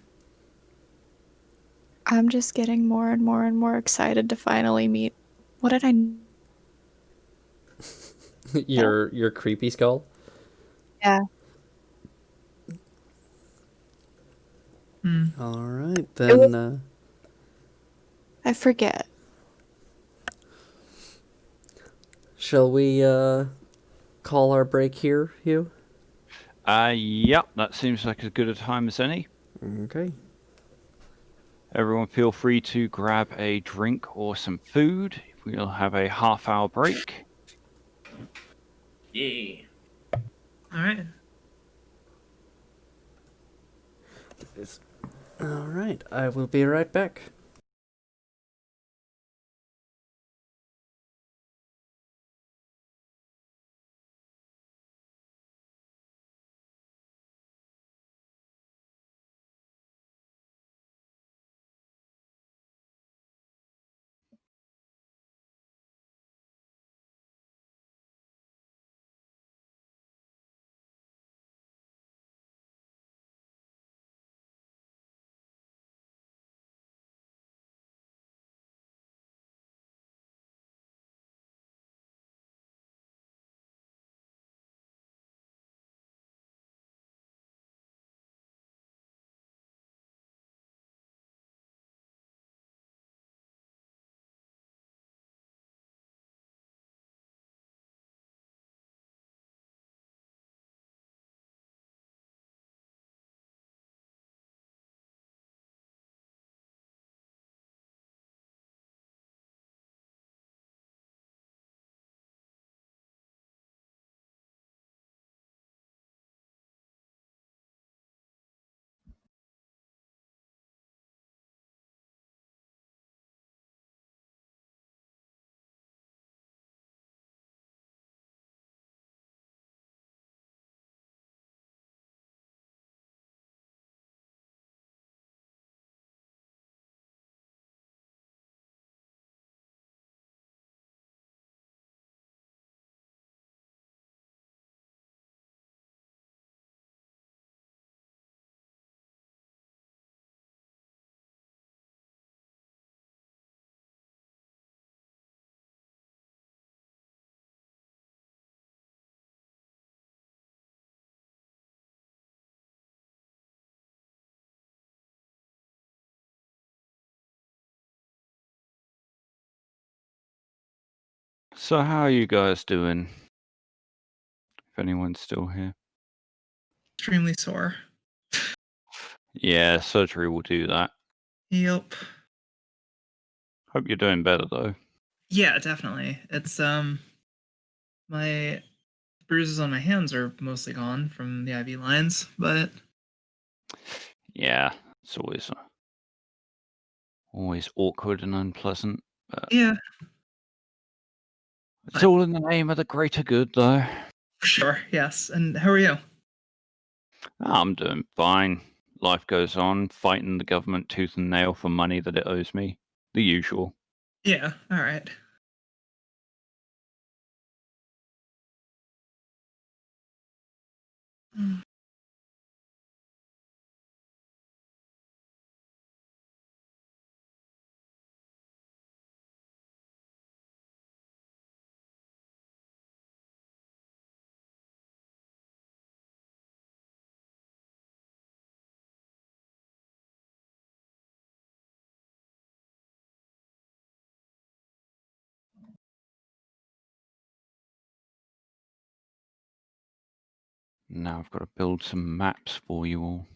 I'm just getting more and more and more excited to finally meet. What did I? Your creepy skull? Yeah. Alright, then I forget. shall we call our break here, Hugh? Yep, that seems like as good a time as any. Okay. Everyone feel free to grab a drink or some food. We'll have a half-hour break. Yeah. Alright. Alright, I will be right back. So how are you guys doing? If anyone's still here. Extremely sore. Yeah, surgery will do that. Yep. Hope you're doing better though. Yeah, definitely. It's my bruises on my hands are mostly gone from the IV lines, but Yeah, it's always awkward and unpleasant. But yeah, it's all in the name of the greater good, though. for sure. Yes. And how are you? I'm doing fine. Life goes on, fighting the government tooth and nail for money that it owes me. The usual. Yeah. All right. Mm. Now I've got to build some maps for you all.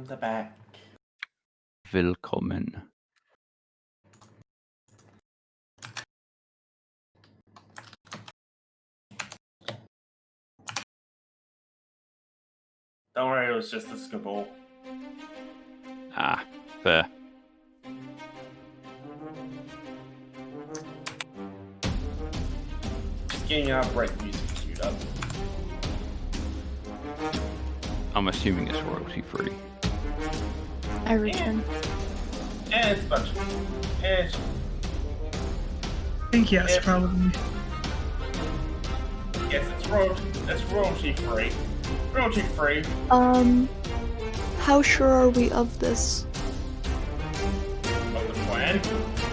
The back. Willkommen. Don't worry, it was just a scribble. Ah, fair. Just getting our break music queued up. I'm assuming it's royalty free. I return. And it's budget. And it's, I think yes, Yeah. probably. yes, it's royalty free. Royalty free. How sure are we of this? Of the plan.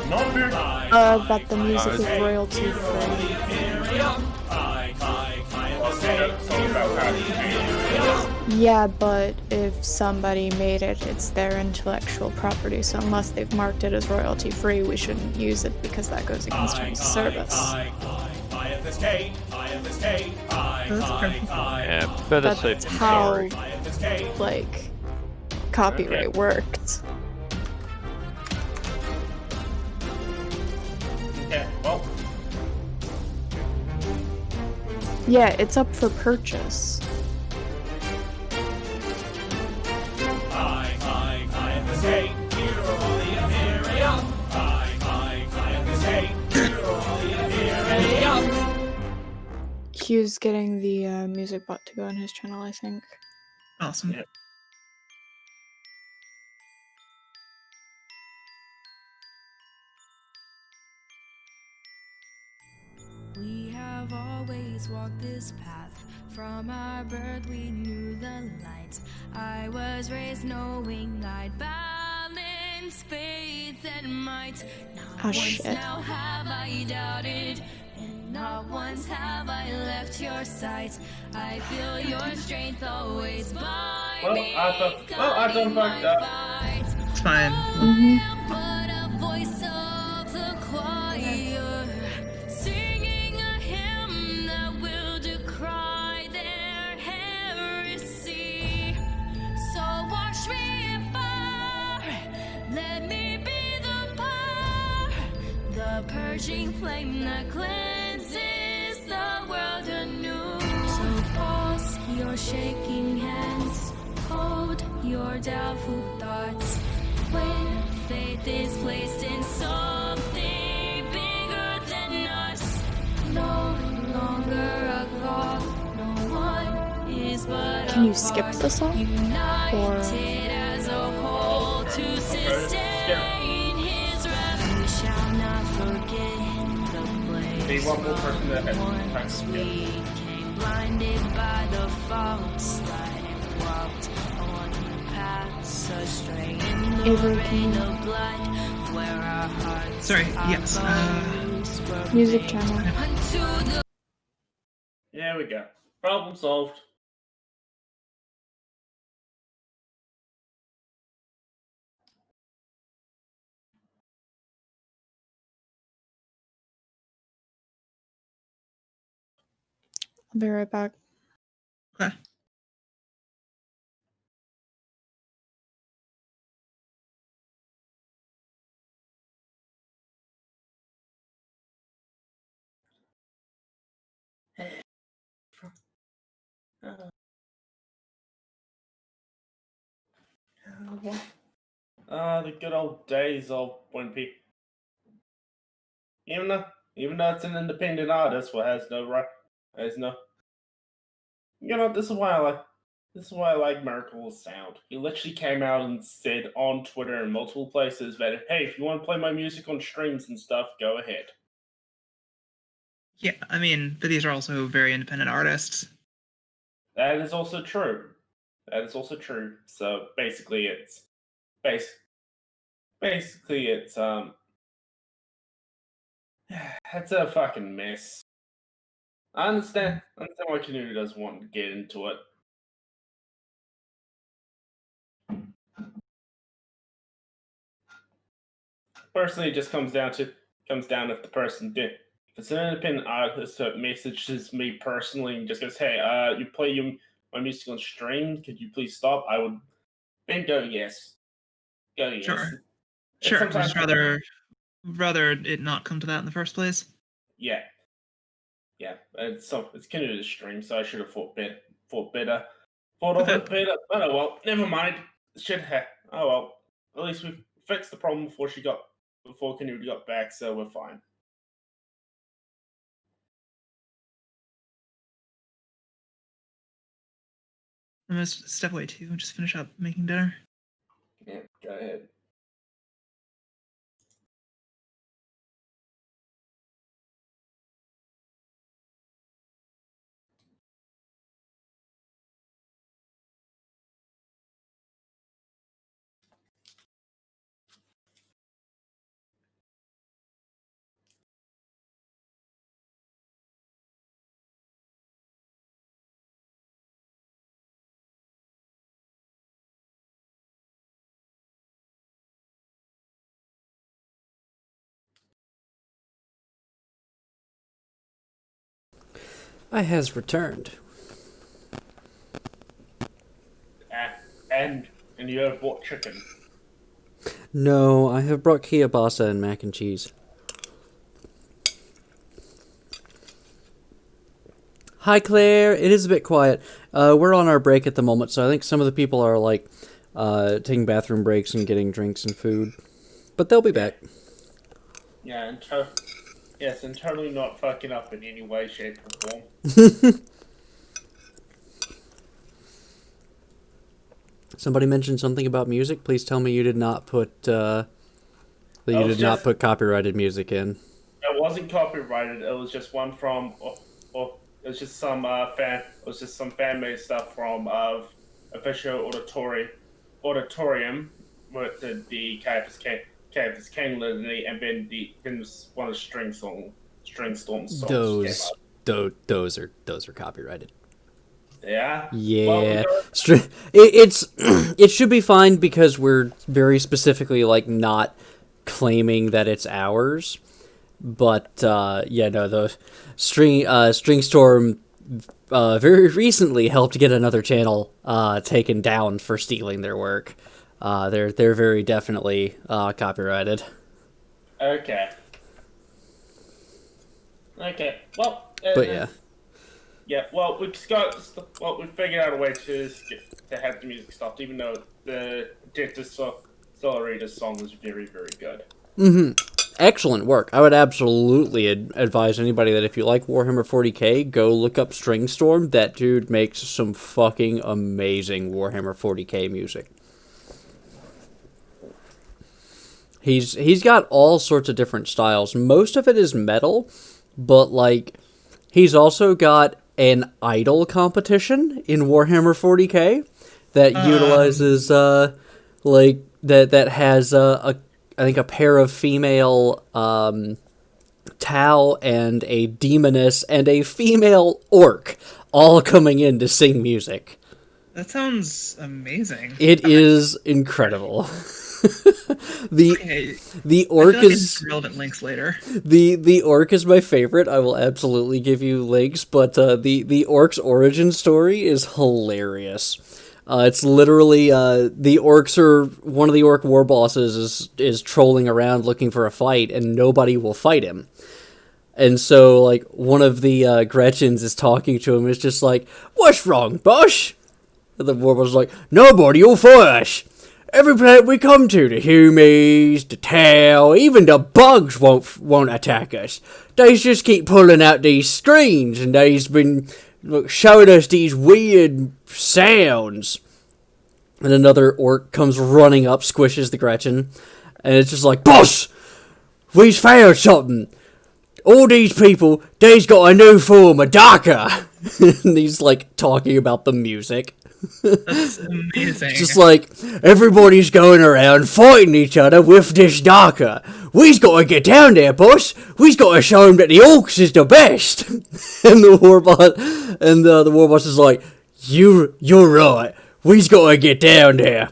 Not good. That the music is royalty free. Something about how you pay. Yeah, but if somebody made it, it's their intellectual property, so unless they've marked it as royalty free, we shouldn't use it because that goes against terms of service. Yeah, better safe That's than how, sorry. like, copyright worked. Yeah, well. Yeah, it's up for purchase. Hugh's getting the music bot to go on his channel, I think. Awesome. Yeah. We have always walked this path. From our birth we knew the light. I was raised knowing I'd balance faith and might. Not once shit. now have I doubted, and not once have I left your sight. I feel your strength always by me. I done fucked up. It's fine. But a voice of the choir, singing a hymn that will decry their heresy. So wash me in fire, let me be the fire, the purging flame that cleanses the world anew. So pause your shaking hands, hold your doubtful thoughts. When faith is placed in something bigger than us, no longer a God, no one is but Can you a skip part, the song? united as a whole to sustain his wrath. We shall not forget the place. Be one more person that Once we came blinded by the false light and walked on the paths astray in the Avery, rain can of blood, where our hearts Sorry, yes, were Music made channel. unto the There we go. Problem solved. I'll be right back. Okay. The good old days of when people, even though it's an independent artist, who has no right, has no, this is why I like Miracle's sound. He literally came out and said on Twitter and multiple places that, hey, if you want to play my music on streams and stuff, go ahead. Yeah, I mean, but these are also very independent artists. That is also true. So basically, it's it's a fucking mess. I understand why Canute doesn't want to get into it. Personally, it just comes down if the person did. If it's an independent artist that messages me personally and just goes, "Hey, you play my music on stream? Could you please stop?" I would then go yes. Go yes. Sure. It's Sure. sometimes Just rather it not come to that in the first place. Yeah. It's Canute's stream, so I should have thought better. Thought of it better. But oh well, never mind. Oh well. At least we've fixed the problem before Canute got back, so we're fine. I'm gonna step away too and just finish up making dinner. Yeah, go ahead. I has returned. And you have bought chicken. No, I have brought kielbasa and mac and cheese. Hi, Claire. It is a bit quiet. We're on our break at the moment, so I think some of the people are, like, taking bathroom breaks and getting drinks and food. But they'll be back. Yeah, and totally not fucking up in any way, shape, or form. Somebody mentioned something about music. Please tell me you did not put not put copyrighted music in. It wasn't copyrighted. It was just one from, it was just some fan made stuff from official auditorium with the Caiaphas King litany, and then one of the string storm songs. Those are copyrighted. Yeah. Yeah, Well, it should be fine because we're very specifically like not claiming that it's ours. But the String Storm very recently helped get another channel taken down for stealing their work. They're very definitely copyrighted. Okay. Well. But yeah. Yeah, well, we figured out a way to have the music stopped, even though the Solarita's song was very, very good. Mm-hmm. Excellent work. I would absolutely advise anybody that if you like Warhammer 40k, go look up String Storm. That dude makes some fucking amazing Warhammer 40k music. He's got all sorts of different styles. Most of it is metal, but like he's also got an idol competition in Warhammer 40k that utilizes that has I think a pair of female Tau and a demoness and a female orc all coming in to sing music. That sounds amazing. It is incredible. The orc is relevant links later. The orc is my favorite. I will absolutely give you links, but the orc's origin story is hilarious. It's literally the orcs are one of the orc war bosses is trolling around looking for a fight, and nobody will fight him. And so like one of the Gretchens is talking to him. It's just like, "What's wrong, boss?" And the war boss is like, "Nobody will fight us. Every planet we come to, the humies, the Tau, even the bugs won't attack us. They just keep pulling out these screens, and they've been showing us these weird sounds." And another orc comes running up, squishes the Gretchen, and it's just like, "Boss, we've found something. All these people, they's got a new form of Daka." And he's like talking about the music. That's amazing. Just like, everybody's going around fighting each other with this Daka. We's got to get down there, boss. We's got to show them that the orcs is the best. And the war boss is like, you're right. We's got to get down there.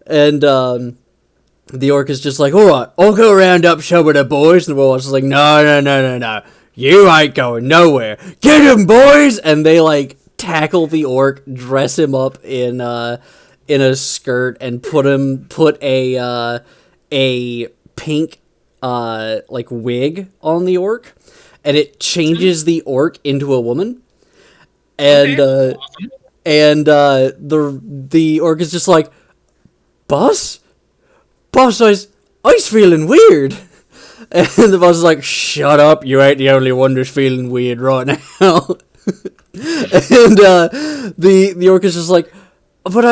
And the orc is just like, all right, I'll go round up some of the boys. And the war boss is like, no. You ain't going nowhere. Get him, boys! And they like tackle the orc, dress him up in a skirt, and put a pink like wig on the orc, and it changes the orc into a woman. And awesome. The orc is just like, boss, I's feeling weird. And the boss is like, shut up, you ain't the only one that's feeling weird right now. And the orc is just like, but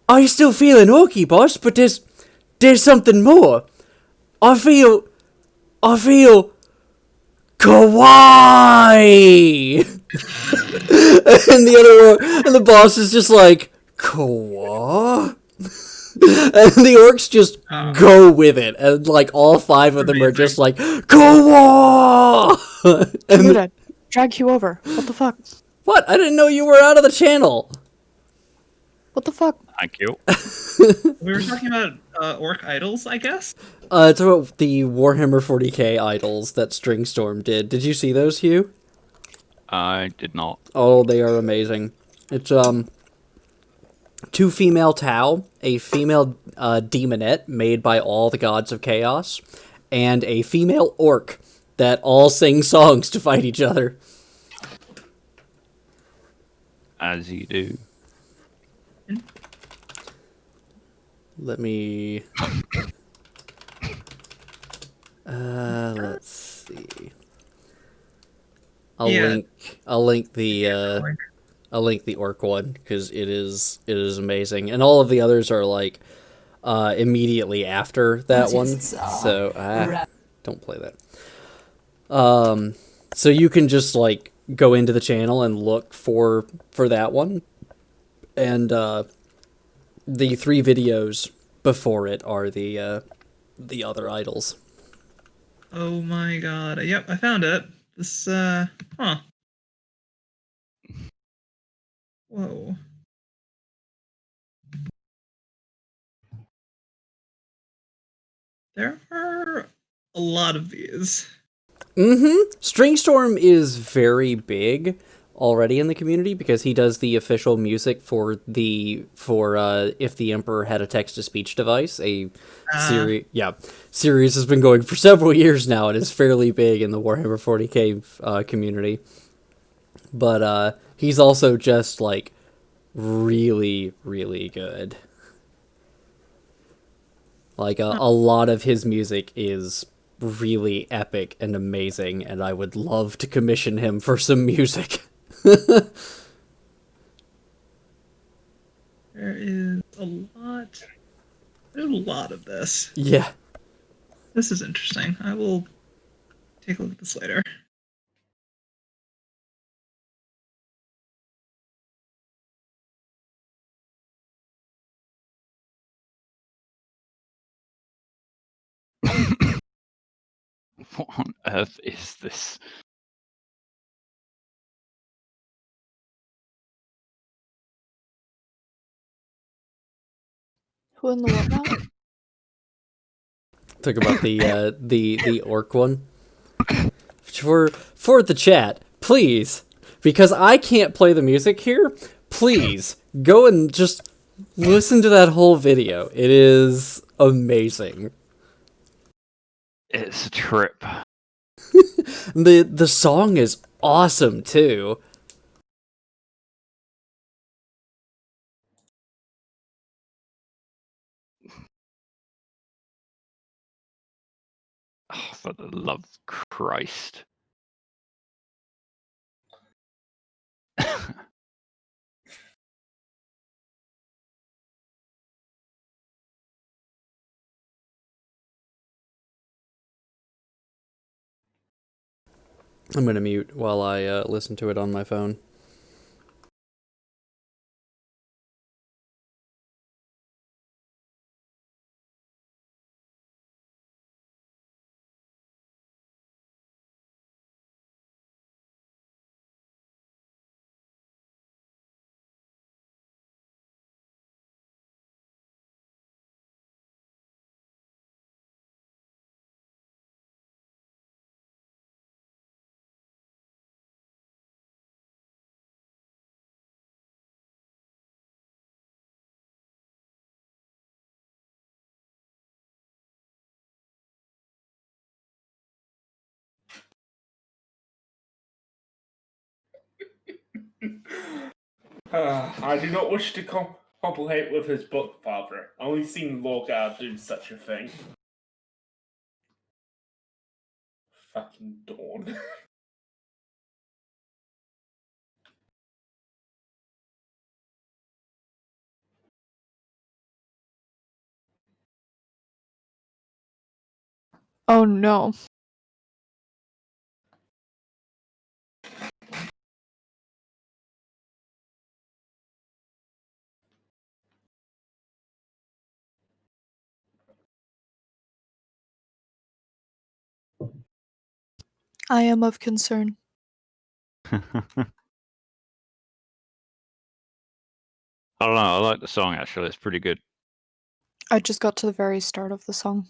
I still feeling orky, boss, but there's something more. I feel kawaii. And the boss is just like, kawaii? And the orcs just go with it, and like all five of them are just like, kawaii. Muda, drag you over. What the fuck? What? I didn't know you were out of the channel. What the fuck? Thank you. We were talking about orc idols, I guess. It's about the Warhammer 40k idols that String Storm did. Did you see those, Hugh? I did not. Oh, they are amazing. It's two female Tau, a female demonette made by all the gods of chaos, and a female orc that all sing songs to fight each other. As you do. Let me. Let's see. I'll Yeah. link the orc one because it is amazing, and all of the others are like immediately after that one. So don't play that. So you can just like go into the channel and look for that one, and the 3 videos before it are the other idols. Oh my god. Yep, I found it. This, huh. Whoa. There are a lot of these. Stringstorm is very big already in the community because he does the official music for If the Emperor Had a Text-to-Speech Device, a series. Yeah, series has been going for several years now and is fairly big in the Warhammer 40k community. But he's also just like really, really good. Like a lot of his music is really epic and amazing, and I would love to commission him for some music. There is a lot. There's a lot of this. Yeah. This is interesting. I will take a look at this later. What on earth is this? Who in the what now? Talk about the orc one. For the chat, please, because I can't play the music here, please go and just listen to that whole video. It is amazing. It's a trip. The song is awesome too. Oh, for the love of Christ. I'm gonna mute while I listen to it on my phone. I do not wish to complicate with his book, Father. Only seen Lorgar do such a thing. Fucking Dawn. Oh no. I am of concern. I don't know. I like the song actually. It's pretty good. I just got to the very start of the song.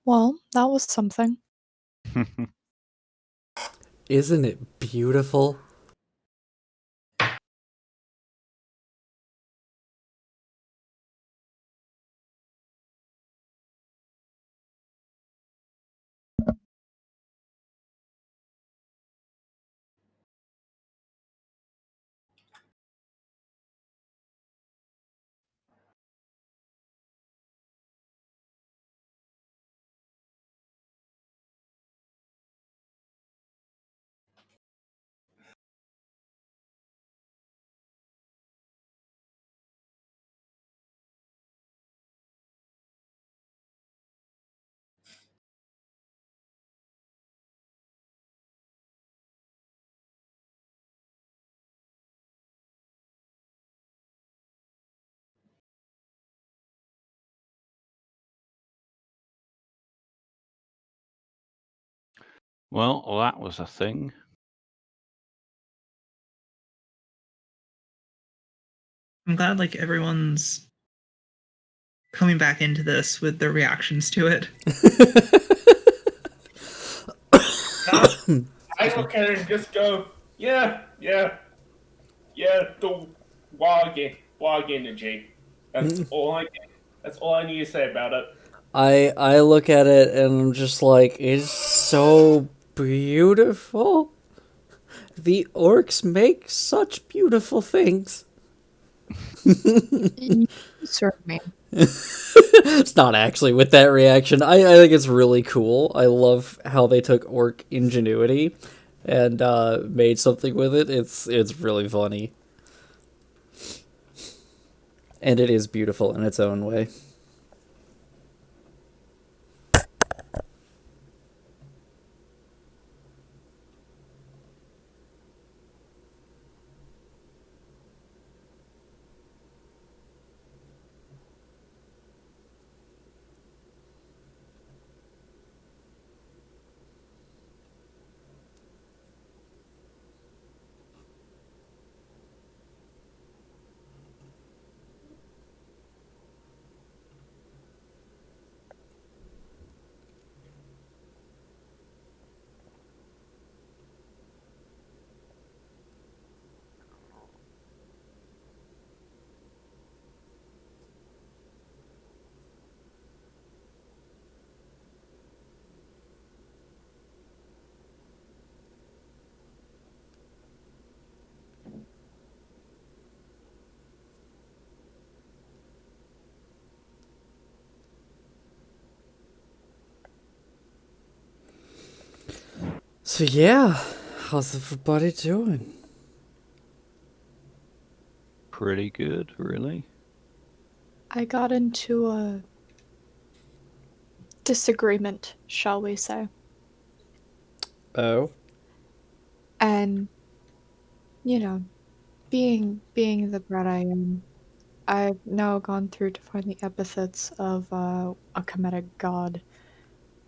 Well, that was something. Isn't it beautiful? Well, that was a thing. I'm glad like everyone's coming back into this with their reactions to it. I look at it and just go, yeah, the wog energy. That's all I need to say about it. I look at it and I'm just like, it's so beautiful. The orcs make such beautiful things. You serve me. It's not actually with that reaction. I think it's really cool. I love how they took orc ingenuity and made something with it. It's really funny. And it is beautiful in its own way. So yeah, how's everybody doing? Pretty good, really. I got into a disagreement, shall we say. Oh? And, you know, being the brat I am, I've now gone through to find the epithets of a comedic god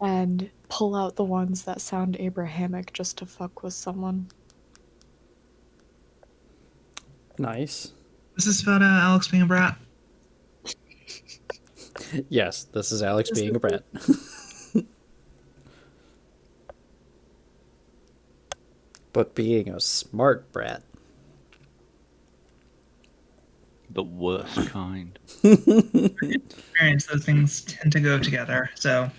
and pull out the ones that sound Abrahamic just to fuck with someone. Nice. Is this about Alex being a brat? Yes, this is Alex This being is a brat. But being a smart brat. The worst kind. Experience, those things tend to go together. So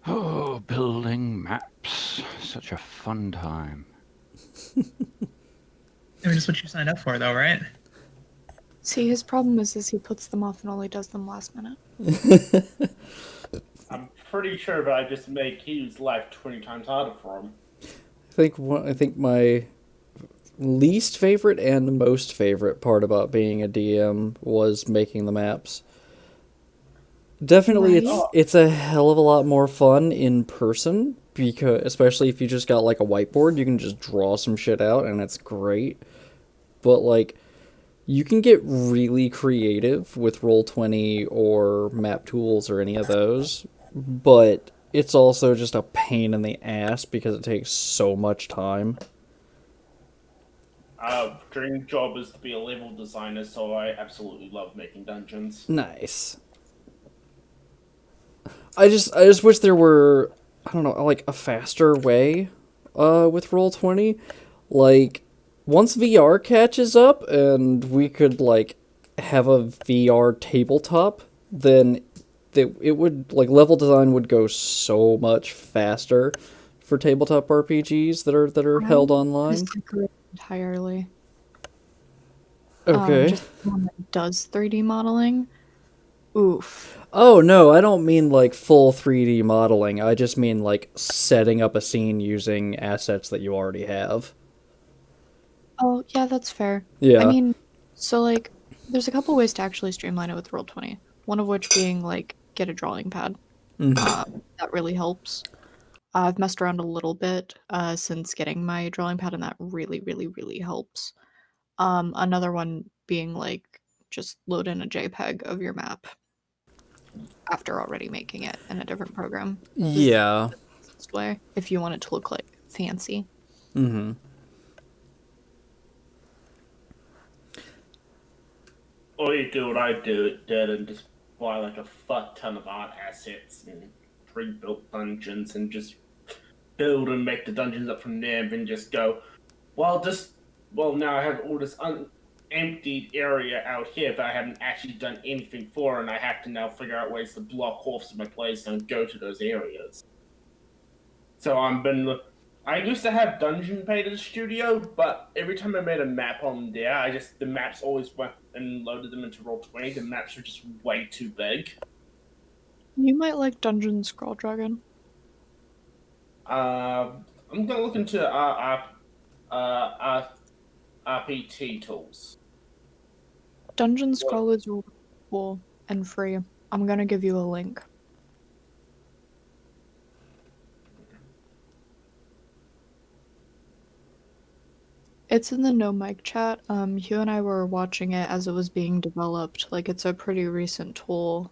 Oh, building maps. Such a fun time. I mean, it's what you signed up for, though, right? See, his problem is he puts them off and only does them last minute. I'm pretty sure if I just make his life 20 times harder for him. I think my least favorite and most favorite part about being a DM was making the maps. Definitely, Right? it's a hell of a lot more fun in person because especially if you just got like a whiteboard, you can just draw some shit out and it's great. But like you can get really creative with Roll20 or Map Tools or any of those, but it's also just a pain in the ass because it takes so much time. Dream job is to be a level designer, so I absolutely love making dungeons. Nice. I just wish there were, I don't know, like a faster way with Roll20. Like once VR catches up and we could like have a VR tabletop, then it would like level design would go so much faster for tabletop RPGs that are held I online. disagree entirely. Okay. Just one that does 3D modeling. Oof. Oh no, I don't mean like full 3D modeling. I just mean like setting up a scene using assets that you already have. Oh, yeah, that's fair. I Yeah. mean, so like, there's a couple ways to actually streamline it with Roll20. One of which being like get a drawing pad. That really helps. I've messed around a little bit since getting my drawing pad, and that really, really, really helps. Another one being like just load in a JPEG of your map after already making it in a different program. Is Yeah. the easiest way if you want it to look like fancy. Mm-hmm. Or you do what I did and just buy like a fuck ton of art assets and pre-built dungeons and just build and make the dungeons up from there, and then just go, well, now I have all this emptied area out here that I haven't actually done anything for, and I have to now figure out ways to block off some of my place and go to those areas. So I used to have Dungeon Painter Studio, but every time I made a map on there, the maps always went and loaded them into Roll20. The maps were just way too big. You might like Dungeon Scroll Dragon. I'm gonna look into RPT tools. Dungeon What? Scroll is really cool and free. I'm gonna give you a link. It's in the no mic chat. Hugh and I were watching it as it was being developed. Like it's a pretty recent tool,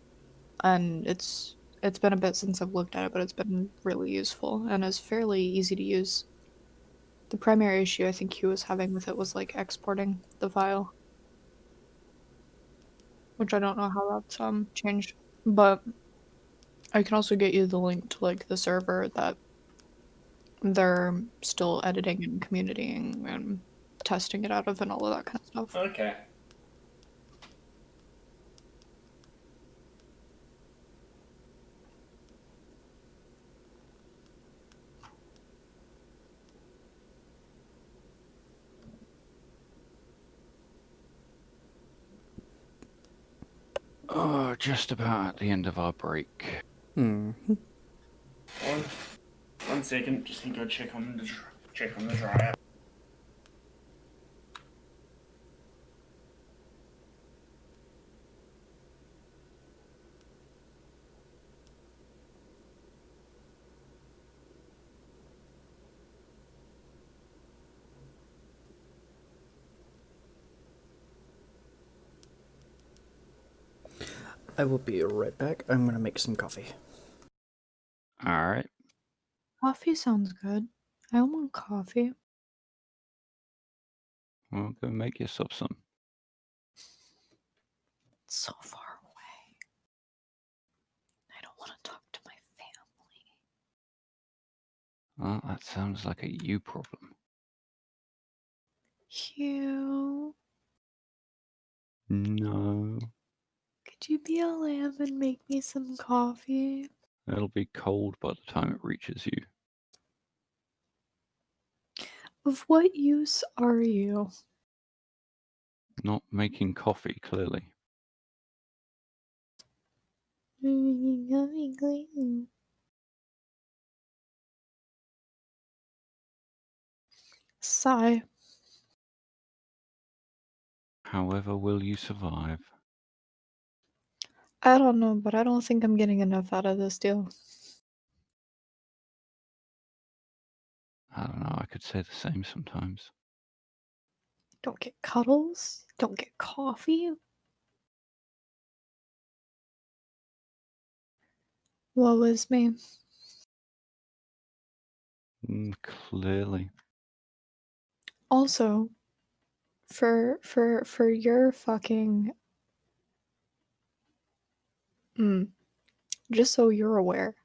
and it's been a bit since I've looked at it, but it's been really useful and is fairly easy to use. The primary issue I think Hugh was having with it was like exporting the file, which I don't know how that's changed. But I can also get you the link to like the server that they're still editing and communitying and testing it out of and all of that kind of stuff. Okay. Oh, just about at the end of our break. One second, just gonna go check on the dryer. I will be right back. I'm gonna make some coffee. All right. Coffee sounds good. I want coffee. Well, go make yourself some. It's so far away. I don't want to talk to my family. Well, that sounds like a you problem. Hugh, No, could you be a lamb and make me some coffee? it'll be cold by the time it reaches you. Of what use are you? Not making coffee, clearly. Sigh. However will you survive? I don't know, but I don't think I'm getting enough out of this deal. I don't know. I could say the same sometimes. Don't get cuddles. Don't get coffee. Woe is me. Clearly. Also, for your fucking just so you're aware,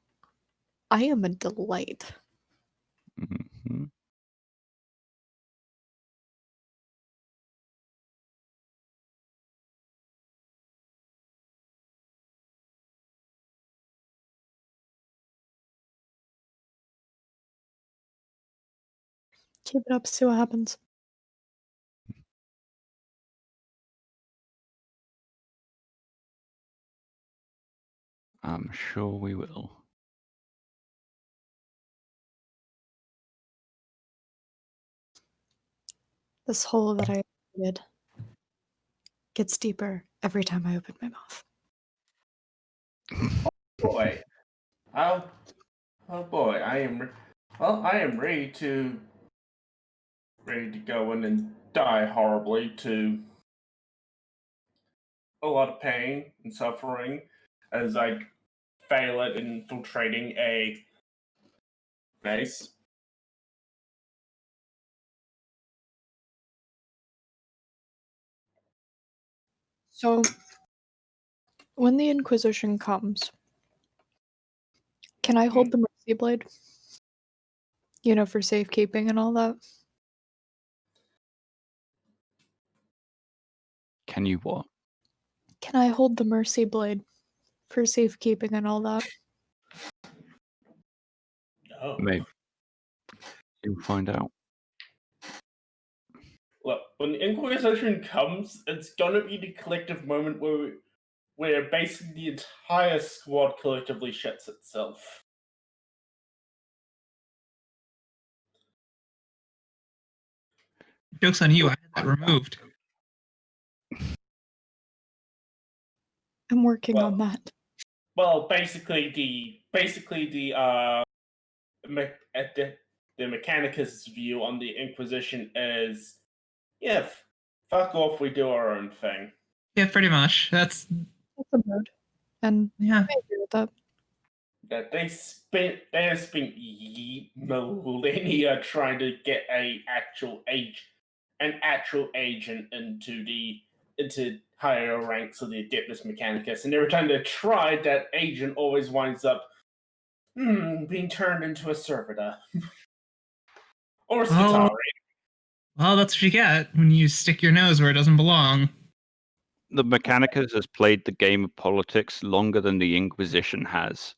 I am a delight. Mm-hmm. Keep it up, see what happens. I'm sure we will. This hole that I did gets deeper every time I open my mouth. Boy, oh boy, I am ready to go in and die horribly to a lot of pain and suffering as I fail at infiltrating a base. So, when the Inquisition comes, can I hold the Mercy Blade? You know, for safekeeping and all that? Can you what? Can I hold the Mercy Blade for safekeeping and all that? No. Maybe. You'll find out. Look, when the Inquisition comes, it's gonna be the collective moment where basically the entire squad collectively shits itself. Joke's on you. I had that removed. I'm working on that. Well, basically the Mechanicus' view on the Inquisition is, yeah, fuck off, we do our own thing. Yeah, pretty much. That's a mode. And yeah. I agree with that. That they have spent millennia trying to get an actual agent into higher ranks of the Adeptus Mechanicus, and every time they tried, that agent always winds up being turned into a servitor or a Skitari. Well, that's what you get when you stick your nose where it doesn't belong. The Mechanicus has played the game of politics longer than the Inquisition has.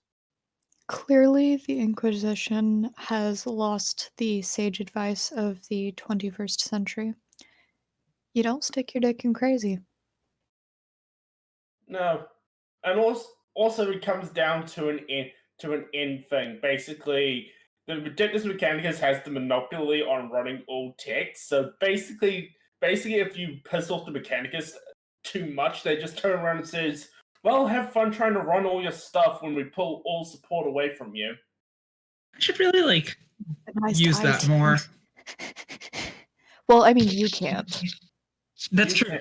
Clearly, the Inquisition has lost the sage advice of the 21st century. You don't stick your dick in crazy. No, and also it comes down to an end thing. Basically, the Adeptus Mechanicus has the monopoly on running all tech. So basically, if you piss off the Mechanicus too much, they just turn around and says, "Well, have fun trying to run all your stuff when we pull all support away from you." I should really Nice use that more. Well, I mean, you can't. That's true.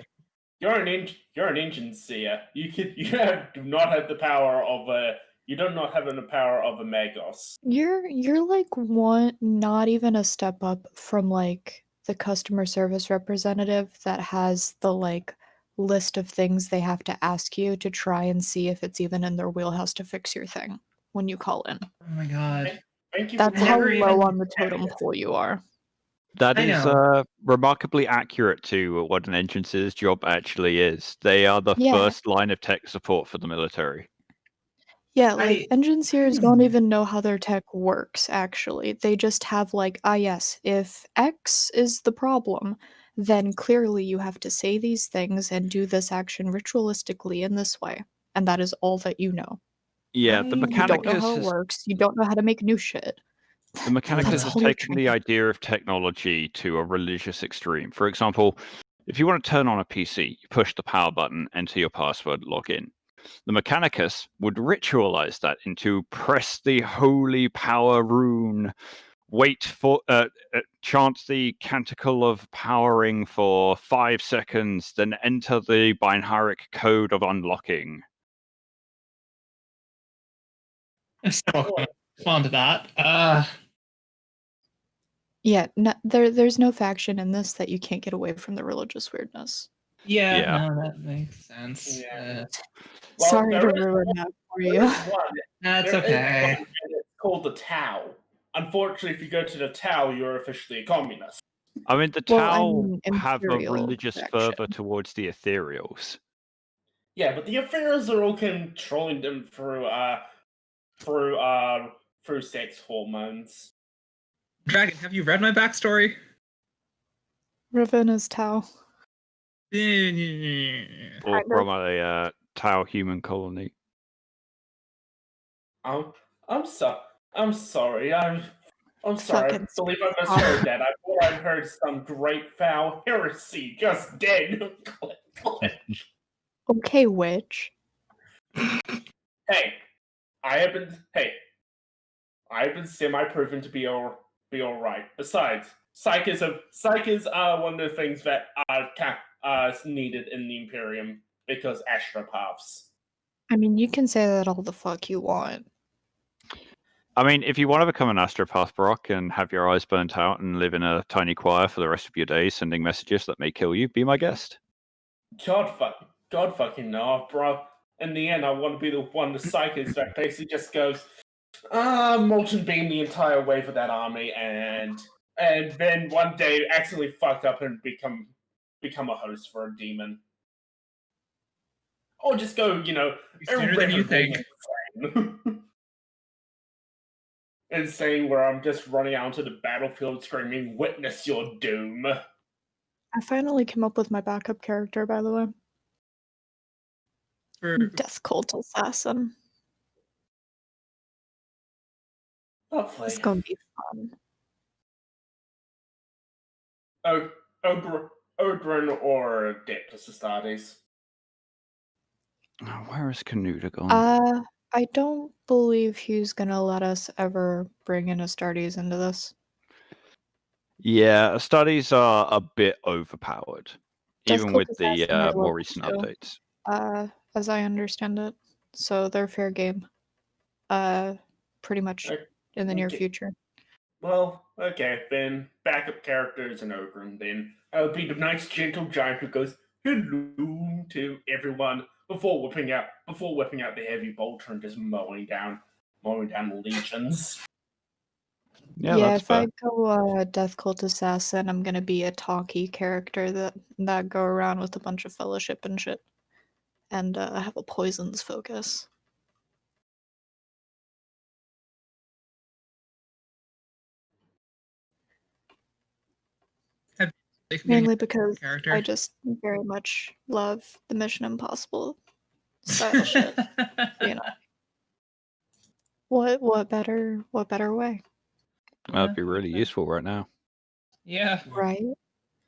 You're an engine seer. You do not have the power of a. You do not have the power of a Magos. You're like one, not even a step up from like the customer service representative that has the like list of things they have to ask you to try and see if it's even in their wheelhouse to fix your thing when you call in. Oh my god. Thank you. That's for how never low even- on the totem pole you are. That I is know. remarkably accurate to what an engine seer's job actually is. They are the Yeah. first line of tech support for the military. Yeah, like engine seers don't even know how their tech works, actually. They just have like, yes, if X is the problem, then clearly you have to say these things and do this action ritualistically in this way. And that is all that you know. Yeah, the You don't know how Mechanicus it has, works. You don't know how to make new shit. the Mechanicus That's has all you're taken trying the to do. idea of technology to a religious extreme. For example, if you want to turn on a PC, you push the power button, enter your password, log in. The Mechanicus would ritualize that into press the holy power rune, wait for chant the canticle of powering for 5 seconds, then enter the binaric code of unlocking. So I'll respond to that. Yeah, there's no faction in this that you can't get away from the religious weirdness. Yeah, Yeah. no, that makes sense. Yeah. Sorry to there is ruin that for There you. is one. That's There is okay. one, and it's called the Tau. Unfortunately, if you go to the Tau, you're officially a communist. I mean, the Well, I Tau mean, have a Imperial religious faction. fervor towards the ethereals. Yeah, but the Ethereals are all controlling them through sex hormones. Dragon, have you read my backstory? Ravenna's Tau. Or Kind from a Tau human colony. I'm sorry. I'm sorry. I'm sorry. I Fucking believe I misheard that. I thought I heard some great foul heresy just dead. Okay, witch. Hey, I have been semi-proven to be all right. Besides, psych is one of the things that are needed in the Imperium because astropaths. I mean, you can say that all the fuck you want. I mean, if you want to become an astropath, Brock, and have your eyes burnt out and live in a tiny choir for the rest of your days, sending messages that may kill you, be my guest. God fucking no, bro. In the end, I want to be the one, the psychist that basically just goes, molten beam the entire way for that army, and then one day accidentally fuck up and become a host for a demon. Or just go, Sooner than you think. Insane, where I'm just running out to the battlefield screaming, "Witness your doom." I finally came up with my backup character, by the way. Death Cult Assassin. Lovely. It's gonna be fun. Ogren or Adeptus Astartes? Where is Canuta gone? I don't believe he's gonna let us ever bring in Astartes into this. Yeah, studies are a bit overpowered, Death even Cult with the Assassin are more level recent 2, updates. as I understand it. So they're fair game. Pretty much in the near future. Well, okay, then backup characters and Ogren. Then I'll be the nice gentle giant who goes hello to everyone before whipping out the heavy bolter and just mowing down legions. Yeah, that's if fair. I go Death Cult Assassin, I'm gonna be a talky character that go around with a bunch of fellowship and shit, and have a poisons focus. Mainly because character. I just very much love the Mission Impossible style shit. You know, what better way, That'd be really useful right now. Yeah. right?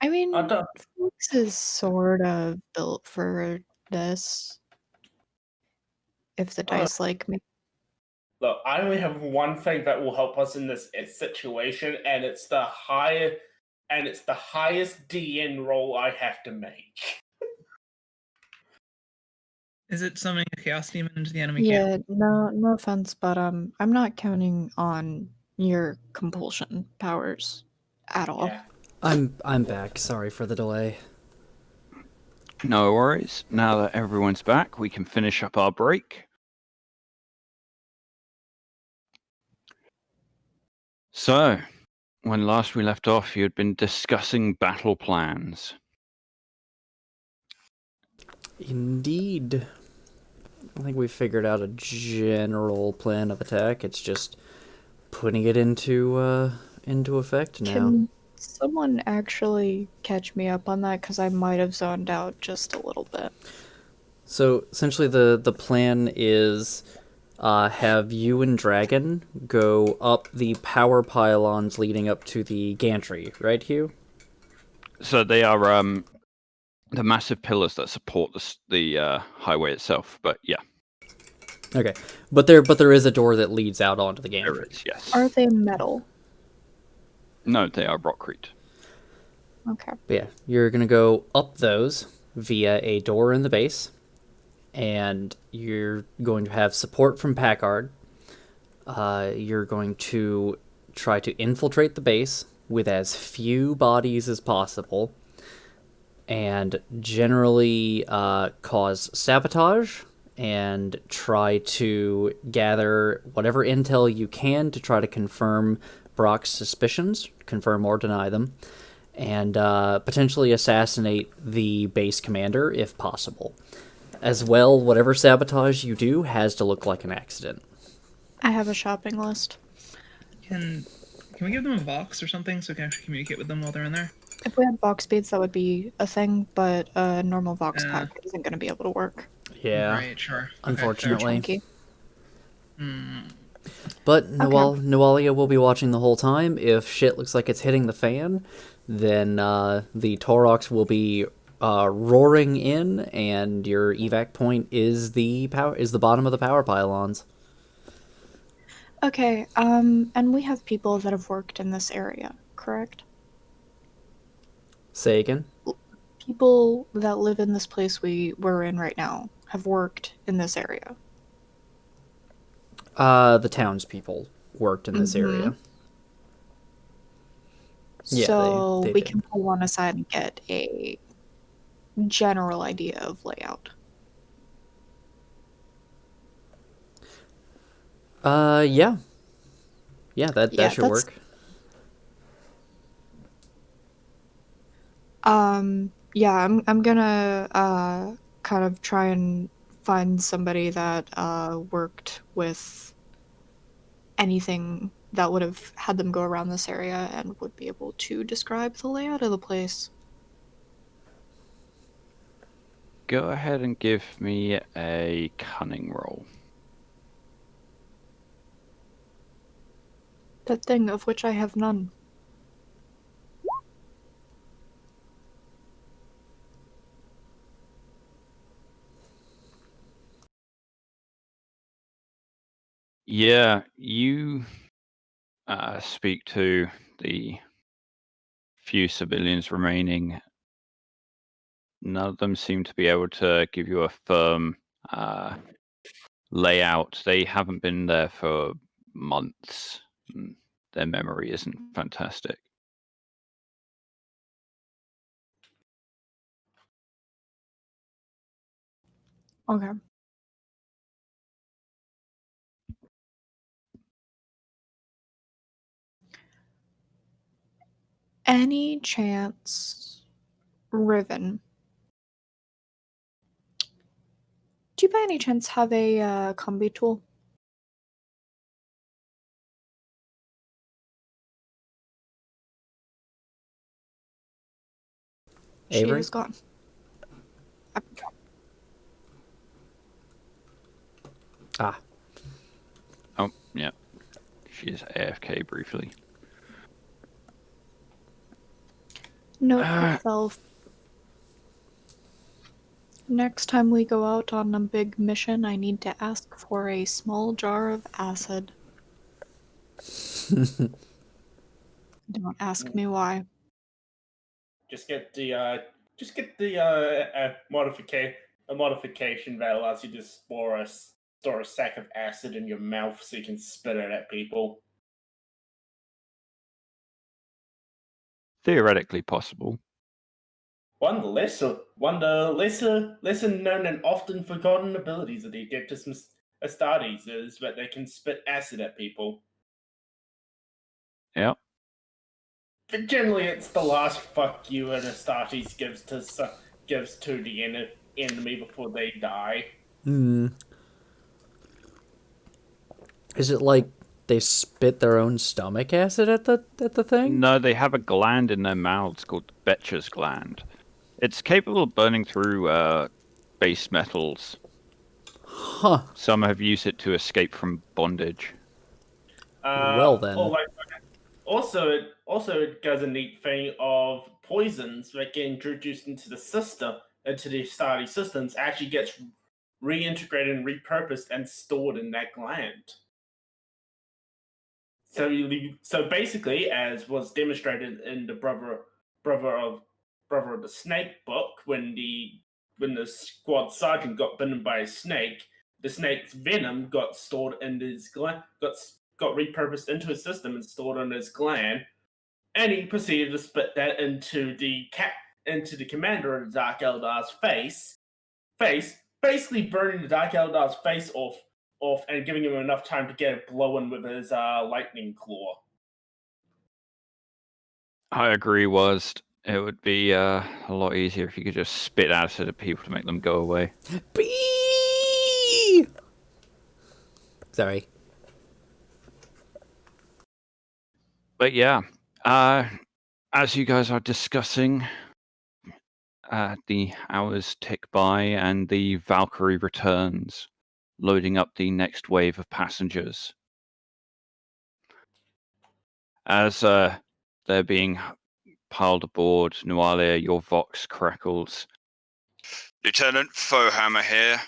I mean, I don't- Flux is sort of built for this. If the dice like me. Look, I only have one thing that will help us in this situation, and it's the highest DN roll I have to make. Is it summoning a chaos demon into the enemy camp? Yeah, no offense, but I'm not counting on your compulsion powers at all. Yeah. I'm back. Sorry for the delay. No worries. Now that everyone's back, we can finish up our break. So, when last we left off, you had been discussing battle plans. Indeed. I think we figured out a general plan of attack. It's just putting it into effect now. Can someone actually catch me up on that? Because I might have zoned out just a little bit. So essentially, the plan is have you and Dragon go up the power pylons leading up to the gantry, right, Hugh? So they are the massive pillars that support the highway itself. But yeah, Okay, but there is a door that leads out onto the there gantry. is. Yes. Are they metal? No, they are rockcrete. Okay. But yeah, you're gonna go up those via a door in the base, and you're going to have support from Packard. You're going to try to infiltrate the base with as few bodies as possible, and generally cause sabotage and try to gather whatever intel you can to try to confirm Brock's suspicions, confirm or deny them, and potentially assassinate the base commander if possible. As well, whatever sabotage you do has to look like an accident. I have a shopping list. Can we give them a box or something so we can actually communicate with them while they're in there? If we had Vox beads, that would be a thing, but a normal Vox Yeah. pack isn't going to be able to work. Yeah, Right, sure. Okay, unfortunately. Chunky. But Nualia will be watching the whole time. If shit looks like it's hitting the fan, then the Taurox will be roaring in, and your evac point is the bottom of the power pylons. Okay, and we have people that have worked in this area, correct? Say again? People that live in this place we're in right now have worked in this area. The townspeople worked in this area. Yeah, So they we did. can pull one aside and get a general idea of layout. Yeah. Yeah, that Yeah, should that's- work. Yeah, I'm gonna kind of try and find somebody that worked with anything that would have had them go around this area and would be able to describe the layout of the place. Go ahead and give me a cunning roll. That thing of which I have none. Yeah, you speak to the few civilians remaining. None of them seem to be able to give you a firm layout. They haven't been there for months. Their memory isn't fantastic. Okay. Any chance, Riven? Do you by any chance have a combi tool? She Avery? is gone. Ah. Oh, yeah. She is AFK briefly. Note to self. Next time we go out on a big mission, I need to ask for a small jar of acid. Don't ask me why. Just get the modification that allows you to store a sack of acid in your mouth so you can spit it at people. Theoretically possible. One of the lesser known and often forgotten abilities that you get to some Astartes is that they can spit acid at people. Yeah. But generally, it's the last fuck you an Astartes gives to the enemy before they die. Is it like they spit their own stomach acid at the thing? No, they have a gland in their mouths called Betcher's gland. It's capable of burning through base metals. Huh. Some have used it to escape from bondage. Well then. Also, it does a neat thing of poisons that get introduced into the system, into the society systems, actually gets reintegrated and repurposed and stored in that gland. So basically, as was demonstrated in the brother of the snake book, when the squad sergeant got bitten by a snake, the snake's venom got stored in his gland, got repurposed into his system and stored in his gland, and he proceeded to spit that into the commander of the Dark Eldar's face, basically burning the Dark Eldar's face off and giving him enough time to get it blowing with his lightning claw. I agree, Worst. It would be a lot easier if you could just spit acid at people to make them go away. Bee! Sorry. But yeah, as you guys are discussing, the hours tick by and the Valkyrie returns, loading up the next wave of passengers. As they're being piled aboard, Nualia, your vox crackles. Lieutenant Fohammer here.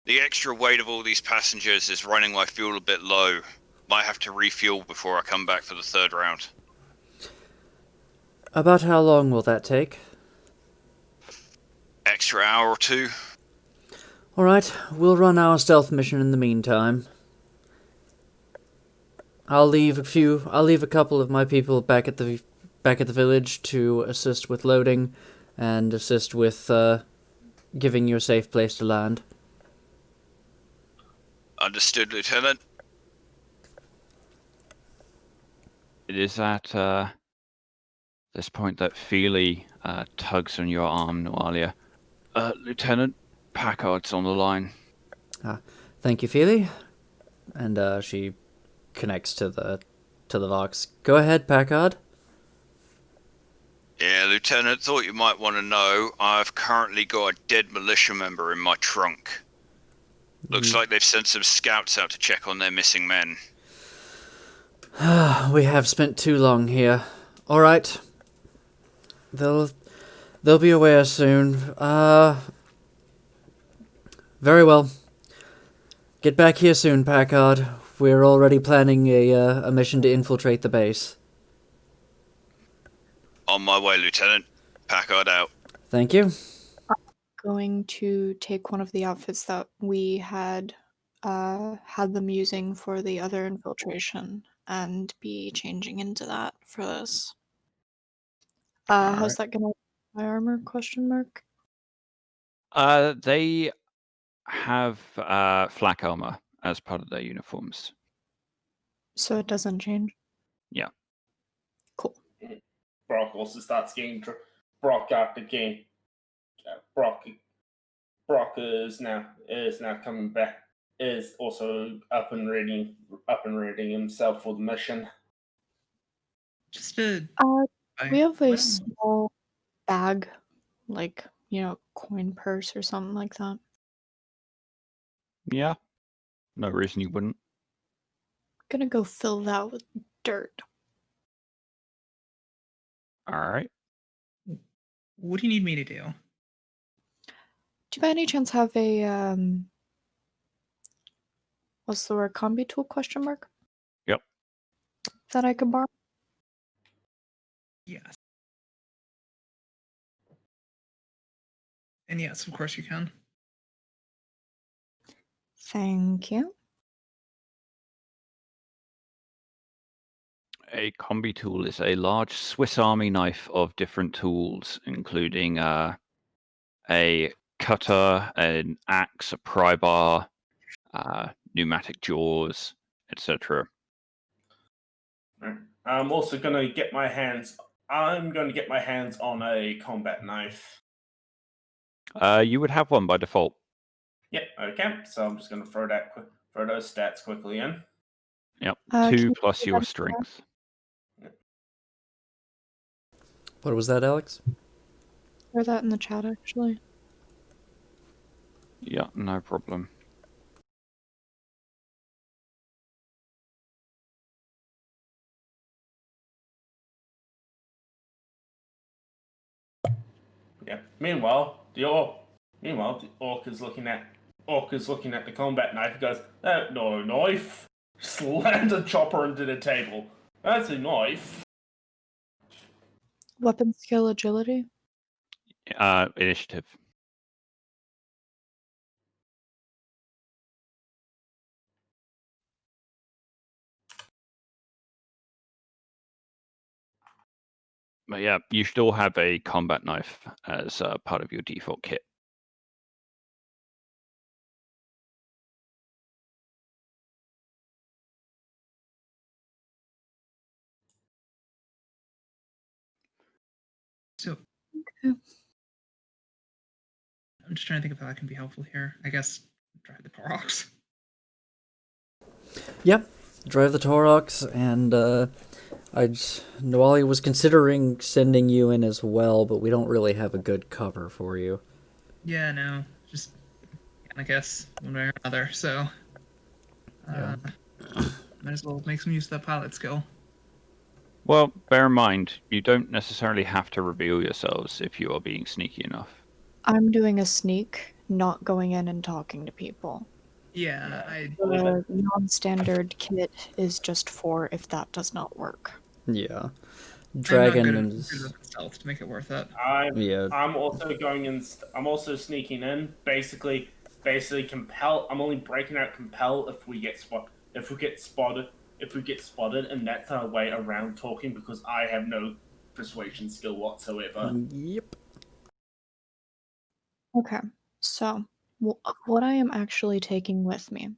The extra weight of all these passengers is running my fuel a bit low. Might have to refuel before I come back for the third round. About how long will that take? Extra hour or two. Alright, we'll run our stealth mission in the meantime. I'll leave a couple of my people back at the village to assist with loading and assist with giving you a safe place to land. Understood, Lieutenant. It is at this point that Feely tugs on your arm, Nualia. Lieutenant, Packard's on the line. Thank you, Feely. And she connects to the Vox. Go ahead, Packard. Yeah, Lieutenant, thought you might want to know I've currently got a dead militia member in my trunk. Looks like they've sent some scouts out to check on their missing men. We have spent too long here. Alright. They'll be aware soon. Very well. Get back here soon, Packard. We're already planning a mission to infiltrate the base. On my way, Lieutenant. Packard out. Thank you. Going to take one of the outfits that we had them using for the other infiltration and be changing into that for this. How's that gonna my armor? Question mark. They have flak armor as part of their uniforms. So it doesn't change. Yeah. Cool. Brock also starts getting Brock out the game. Brock is now coming back. Is also up and ready himself for the mission. Just a. We have a small bag, like, coin purse or something like that. Yeah. No reason you wouldn't. Gonna go fill that with dirt. Alright. What do you need me to do? Do you by any chance have a what's the word? Combi tool? Question mark. Yep. That I could borrow. Yes. And yes, of course you can. Thank you. A combi tool is a large Swiss Army knife of different tools, including a cutter, an axe, a pry bar, pneumatic jaws, etc. I'm also going to get my hands. I'm going to get my hands on a combat knife. You would have one by default. Yep. Okay. So I'm just going to throw those stats quickly in. Yep. Can 2 you plus do your that? strength. What was that, Alex? Throw that in the chat, actually. Yeah, no problem. Meanwhile, the orc is looking at the combat knife. He goes, "That's not a knife." Slams a chopper into the table. That's a knife. Weapon skill agility. Initiative. But yeah, you should all have a combat knife as part of your default kit. So Okay. I'm just trying to think of how that can be helpful here. I guess drive the Torox. Yep, drive the Torox, and Nwali was considering sending you in as well, but we don't really have a good cover for you. Yeah, no, just I guess one way or another. So, Yeah. might as well make some use of that pilot skill. Well, bear in mind, you don't necessarily have to reveal yourselves if you are being sneaky enough. I'm doing a sneak, not going in and talking to people. Yeah, The non-standard kit is just for if that does not work. Yeah. I'm Dragon not good is... with stealth to make it worth it. Yeah. I'm also going in. I'm also sneaking in. Basically compel. I'm only breaking out compel if we get spotted, and that's our way around talking because I have no persuasion skill whatsoever. Yep. Okay, so what I am actually taking with me.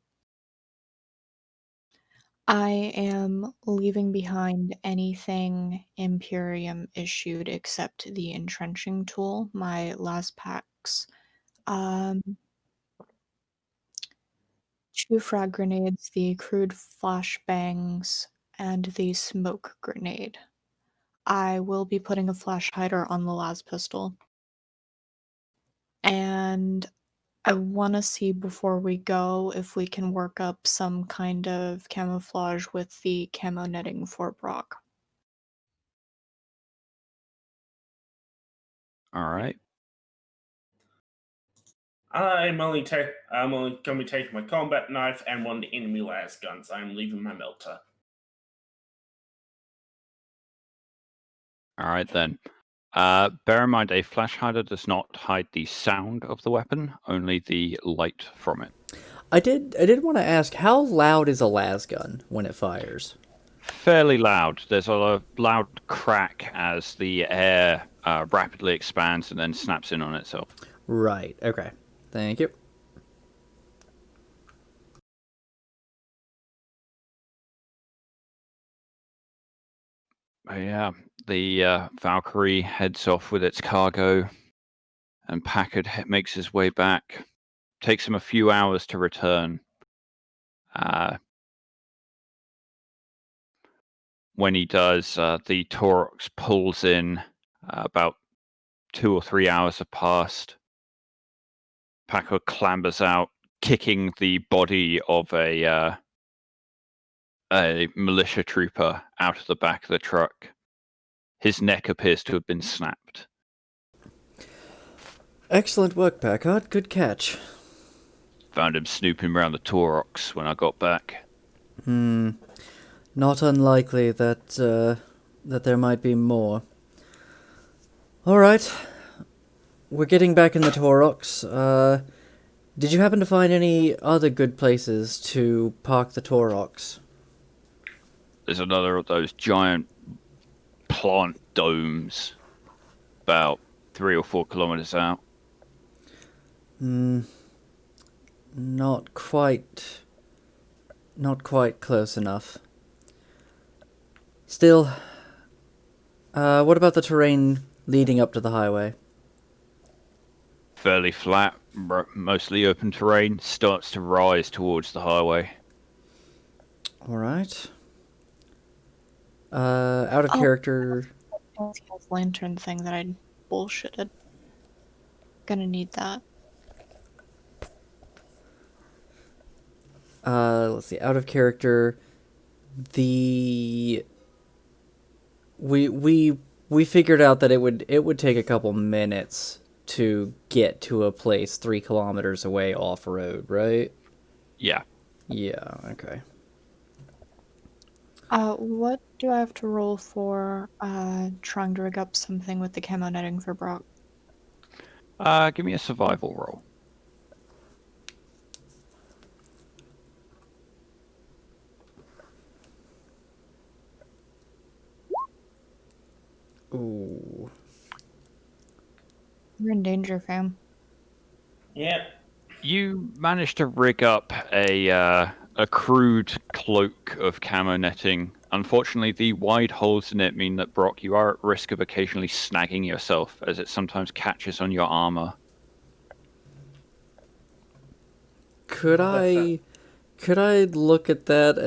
I am leaving behind anything Imperium issued except the entrenching tool, my last packs. 2 frag grenades, the crude flashbangs, and the smoke grenade. I will be putting a flash hider on the las pistol. And I want to see before we go if we can work up some kind of camouflage with the camo netting for Brock. All right. I'm only going to be taking my combat knife and one of the enemy las guns. I'm leaving my melter. All right then. Bear in mind, a flash hider does not hide the sound of the weapon, only the light from it. I did want to ask, how loud is a las gun when it fires? Fairly loud. There's a loud crack as the air rapidly expands and then snaps in on itself. Right, okay. Thank you. But yeah, the Valkyrie heads off with its cargo, and Packard makes his way back. Takes him a few hours to return. When he does, the Torox pulls in. About 2 or 3 hours have passed. Packard clambers out, kicking the body of a militia trooper out of the back of the truck. His neck appears to have been snapped. Excellent work, Packard. Good catch. Found him snooping around the Torox when I got back. Not unlikely that that there might be more. All right. We're getting back in the Torox. Did you happen to find any other good places to park the Torox? There's another of those giant plant domes about 3 or 4 kilometers out. Not quite close enough. Still, what about the terrain leading up to the highway? Fairly flat, mostly open terrain, starts to rise towards the highway. All right. Out of character. Lantern thing that I bullshitted. Gonna need that. Let's see. Out of character. We figured out that it would take a couple minutes to get to a place 3 kilometers away off road, right? Yeah. Yeah, okay. What do I have to roll for trying to rig up something with the camo netting for Brock? Give me a survival roll. Ooh. You're in danger, fam. Yeah. You managed to rig up a crude cloak of camo netting. Unfortunately, the wide holes in it mean that, Brock, you are at risk of occasionally snagging yourself, as it sometimes catches on your armor. Could Well, that's I look at that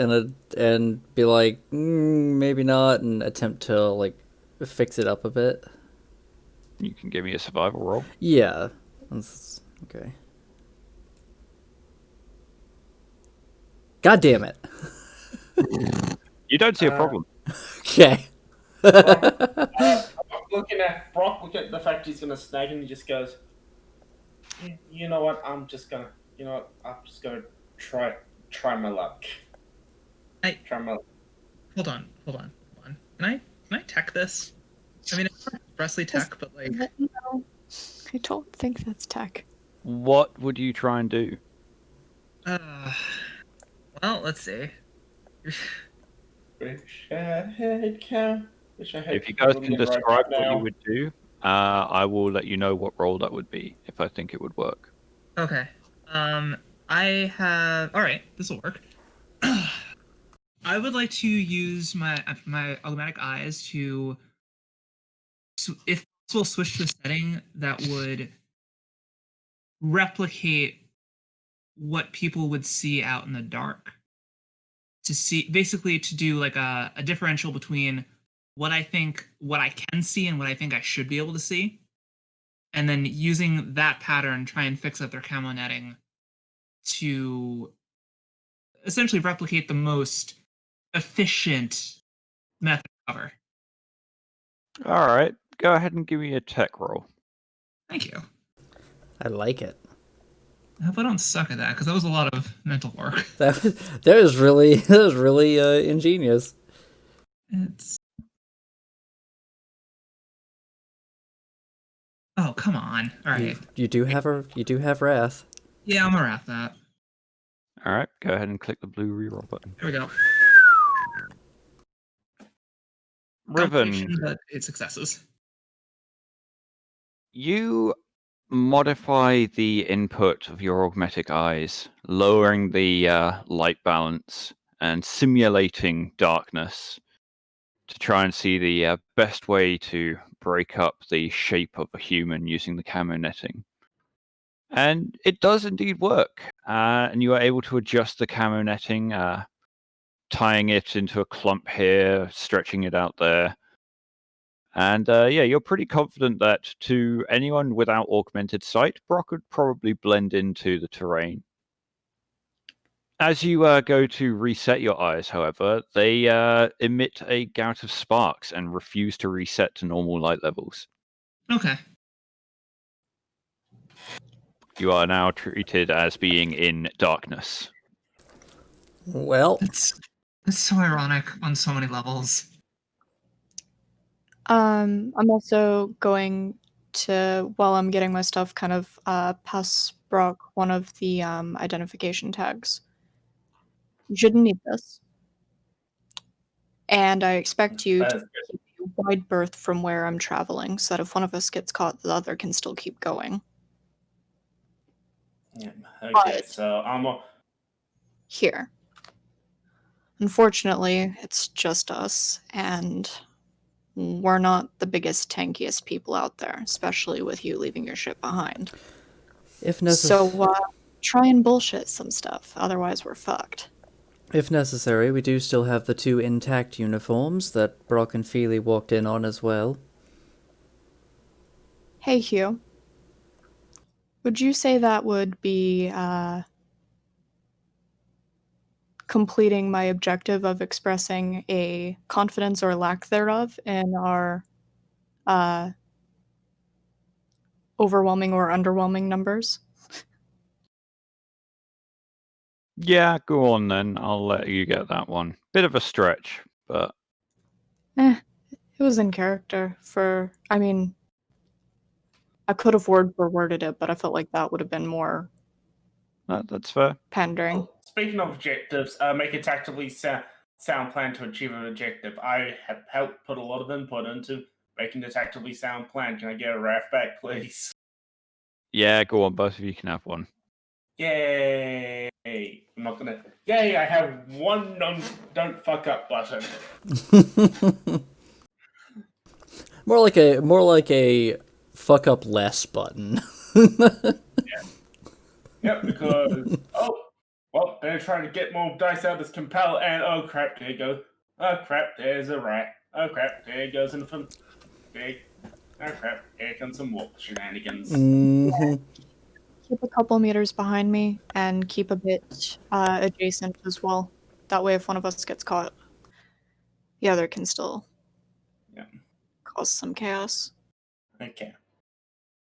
and be like, maybe not, and attempt to like fix it up a bit? You can give me a survival roll. Yeah. Okay. God damn it. You don't see a problem. Okay. looking at Brock, looking at the fact he's gonna snag him, he just goes, you know what? I'm just gonna try my luck. Try my luck. Hold on. Can I tech this? I mean, it's not expressly tech, but like, No, I don't think that's tech. What would you try and do? well, let's see. Wish I had cam. Wish I had. If you guys Ruling can it right describe now. what you would do, I will let you know what role that would be, if I think it would work. Okay. I have. All right, this will work. I would like to use my automatic eyes to, if possible, switch to a setting that would replicate what people would see out in the dark. To see, basically, to do like a differential between what I can see and what I think I should be able to see, and then using that pattern, try and fix up their camo netting to essentially replicate the most efficient method of cover. All right, go ahead and give me a tech roll. Thank you. I like it. I hope I don't suck at that, because that was a lot of mental work. That was really ingenious. It's. Oh, come on. All right. You do have wrath. Yeah, I'm gonna wrap that. All right, go ahead and click the blue reroll button. Here we go. Riven, Compilation, but it's successes. you modify the input of your augmetic eyes, lowering the light balance and simulating darkness to try and see the best way to break up the shape of a human using the camo netting. And it does indeed work. And you are able to adjust the camo netting, tying it into a clump here, stretching it out there. And yeah, you're pretty confident that to anyone without augmented sight, Brock would probably blend into the terrain. As you go to reset your eyes, however, they emit a gout of sparks and refuse to reset to normal light levels. Okay. You are now treated as being in darkness. Well, It's so ironic on so many levels. I'm also going to, while I'm getting my stuff, kind of pass Brock one of the identification tags. You shouldn't need this. And I expect you to keep a wide berth from where I'm traveling, so that if one of us gets caught, the other can still keep going. Yeah. Okay, But- so I'm Here. Unfortunately, it's just us, and we're not the biggest, tankiest people out there, especially with you leaving your ship behind. if necessary, So try and bullshit some stuff, otherwise we're fucked. if necessary, we do still have the 2 intact uniforms that Brock and Feely walked in on as well. Hey, Hugh. Would you say that would be completing my objective of expressing a confidence or lack thereof in our overwhelming or underwhelming numbers? Yeah, go on then. I'll let you get that one. Bit of a stretch, but It was in character for, I mean, I could have word for worded it, but I felt like that would have been more that's fair. pandering. Oh, speaking of objectives, make a tactically sound plan to achieve an objective. I have helped put a lot of input into making the tactically sound plan. Can I get a RAF back, please? Yeah, go on. Both of you can have one. Yay! I'm not gonna. Yay! I have one don't fuck up button. More like a fuck up less button. Yep, because well, they're trying to get more dice out of this compel, and oh crap, there you go. Oh crap, there's a rat. Oh crap, there goes in the big. Oh crap, here comes some more shenanigans. Keep a couple meters behind me and keep a bit adjacent as well. That way, if one of us gets caught, the other can still cause some chaos. Okay.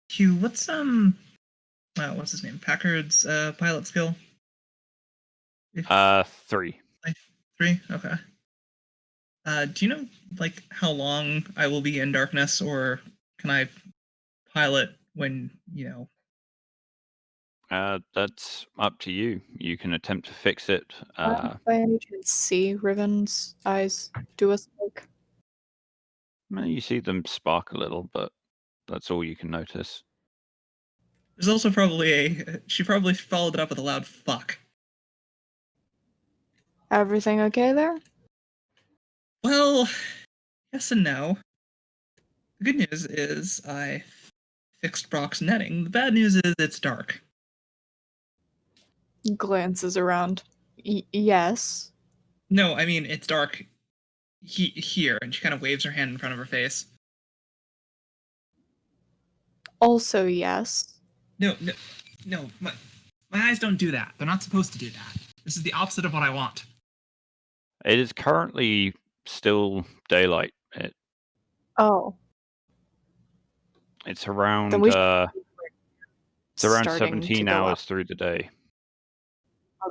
Hugh, what's his name? Packard's pilot skill? 3. 3? Okay. Do you know, like, how long I will be in darkness, or can I pilot when, That's up to you. You can attempt to fix it. By any chance, see Riven's eyes do a smoke? You see them spark a little, but that's all you can notice. There's also probably she probably followed it up with a loud fuck. Everything okay there? Well, yes and no. The good news is I fixed Brock's netting. The bad news is it's dark. Glances around. Yes. No, I mean, it's dark here, and she kind of waves her hand in front of her face. Also, yes. No, my eyes don't do that. They're not supposed to do that. This is the opposite of what I want. It is currently still daylight. Oh. It's around Then we it's around starting to 17 go hours up. through the day.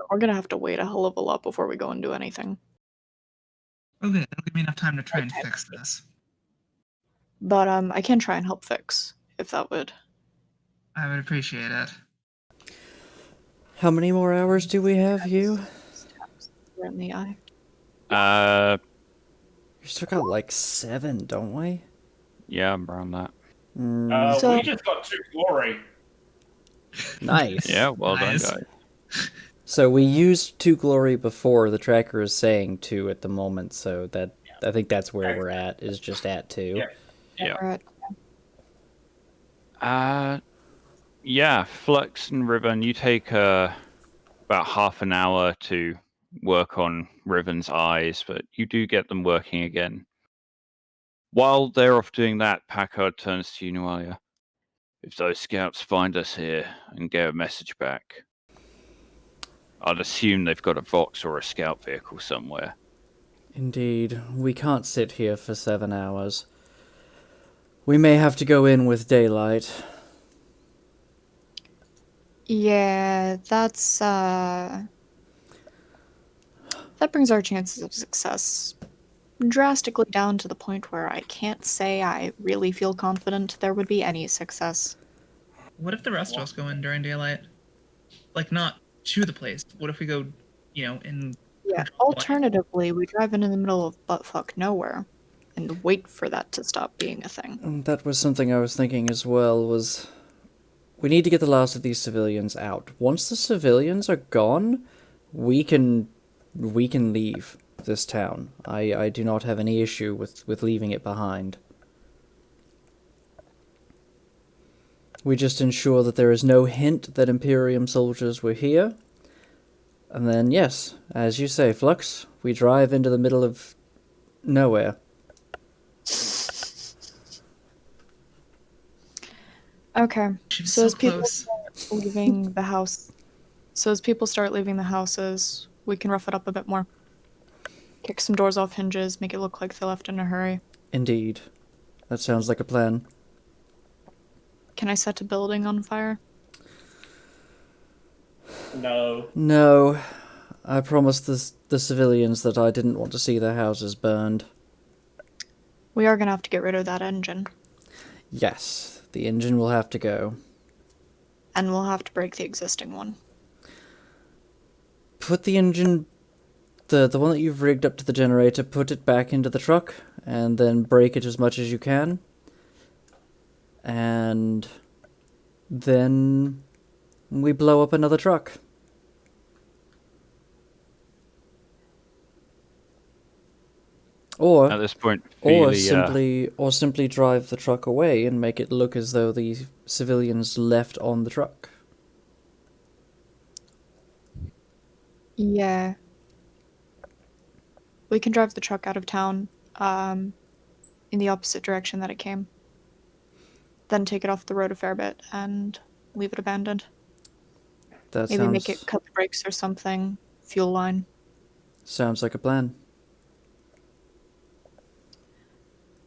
We're gonna have to wait a hell of a lot before we go and do anything. Okay, that'll give me enough time to try and fix this. But I can try and help fix, if that would. I would appreciate it. How many more hours do we have, you? In the eye. We still got like 7, don't we? Yeah, around that. So- We just got 2 glory. Nice. Yeah, well Nice. done, guys. So we used 2 glory before. The tracker is saying 2 at the moment, so that I think that's where we're at, is just at 2. Yeah. Alright. Yeah, Flux and Riven, you take about half an hour to work on Riven's eyes, but you do get them working again. While they're off doing that, Packard turns to you, Noelia. If those scouts find us here and get a message back, I'd assume they've got a Vox or a scout vehicle somewhere. Indeed, we can't sit here for 7 hours. We may have to go in with daylight. Yeah, that's that brings our chances of success drastically down to the point where I can't say I really feel confident there would be any success. What if the rest of us go in during daylight? Like, not to the place. What if we go, in... Yeah, alternatively, we drive in the middle of buttfuck nowhere and wait for that to stop being a thing. And that was something I was thinking as well, was we need to get the last of these civilians out. Once the civilians are gone, we can leave this town. I do not have any issue with leaving it behind. We just ensure that there is no hint that Imperium soldiers were here. And then, yes, as you say, Flux, we drive into the middle of nowhere. Okay, She was so so as people close. start leaving the house, we can rough it up a bit more. Kick some doors off hinges, make it look like they left in a hurry. Indeed. That sounds like a plan. Can I set a building on fire? No. No. I promised the civilians that I didn't want to see their houses burned. We are gonna have to get rid of that engine. Yes, the engine will have to go. And we'll have to break the existing one. Put the engine, the one that you've rigged up to the generator, put it back into the truck, and then break it as much as you can. And then we blow up another truck. Or At this point, or Feely, simply drive the truck away and make it look as though the civilians left on the truck. Yeah. We can drive the truck out of town, in the opposite direction that it came. Then take it off the road a fair bit and leave it abandoned. That Maybe make it cut the brakes or something. Fuel line. sounds like a plan.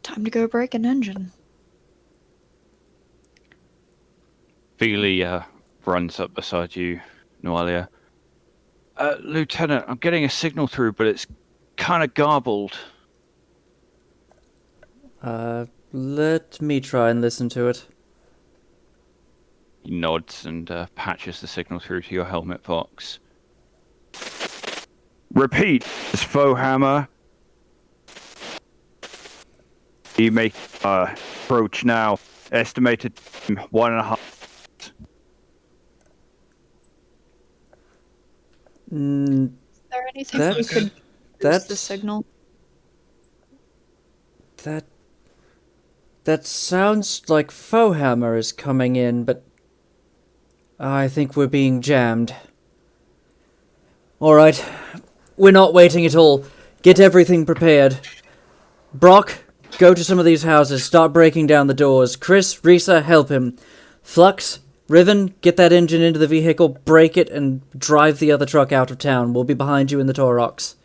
Time to go break an engine. Feely runs up beside you, Noalia. Lieutenant, I'm getting a signal through, but it's kind of garbled. Let me try and listen to it. He nods and patches the signal through to your helmet box. Repeat, this faux hammer. You make approach now. Estimated 1.5. Mm, Is there anything That's- we could use that's the signal? That sounds like Fohammer is coming in, but I think we're being jammed. Alright, we're not waiting at all. Get everything prepared. Brock, go to some of these houses, start breaking down the doors. Chris, Risa, help him. Flux, Riven, get that engine into the vehicle, break it, and drive the other truck out of town. We'll be behind you in the Torox.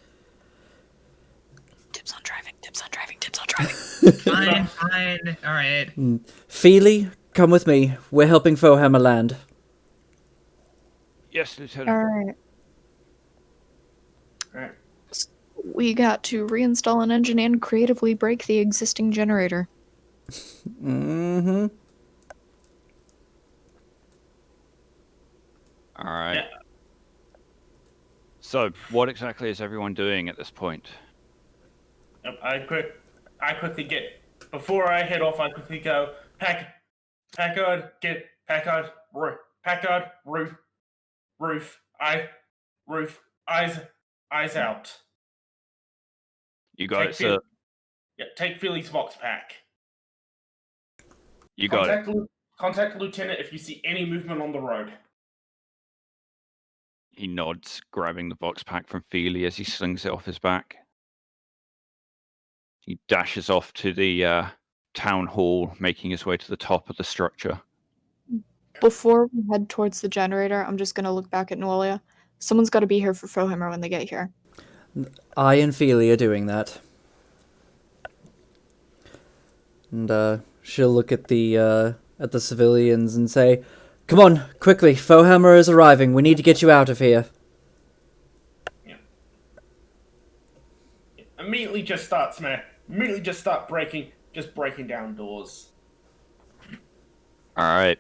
Tips on driving, tips on driving, tips on driving. Fine. All right. Feely, come with me. We're helping Fohammer land. Yes, Lieutenant. Alright. Alright. We got to reinstall an engine and creatively break the existing generator. Mm-hmm. All right. Yeah. So, what exactly is everyone doing at this point? I quickly get before I head off. I quickly go Packard, roof, eyes out. You got Take it, sir. Yeah, take Philly's Vox pack. You got it. Contact Lieutenant if you see any movement on the road. He nods, grabbing the box pack from Feely as he slings it off his back. He dashes off to the town hall, making his way to the top of the structure. Before we head towards the generator, I'm just gonna look back at Noelia. Someone's gotta be here for Frohammer when they get here. I and Feely are doing that. And she'll look at the civilians and say, "Come on, quickly! Fohammer is arriving. We need to get you out of here." Immediately just start breaking down doors. All right.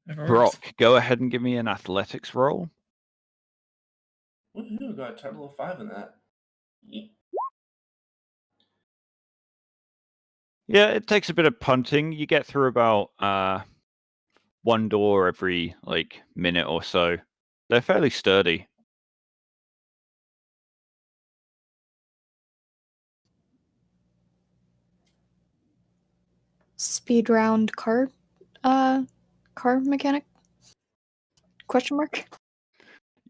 Whatever works. Brock, go ahead and give me an athletics roll. Woohoo, got a total of 5 in that. Yeah, it takes a bit of punting. You get through about one door every minute or so. They're fairly sturdy. Speed round car mechanic? Question mark?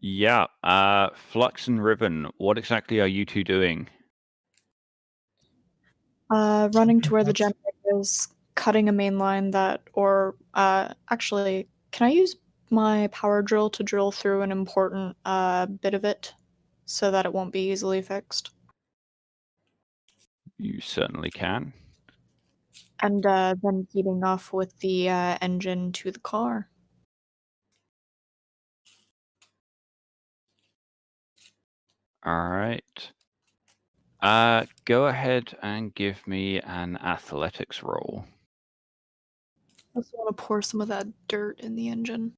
Yeah. Flux and Riven, what exactly are you two doing? Running to where the generator is, cutting a main line actually, can I use my power drill to drill through an important bit of it so that it won't be easily fixed? You certainly can. And then heading off with the engine to the car. All right. Go ahead and give me an athletics roll. I just want to pour some of that dirt in the engine.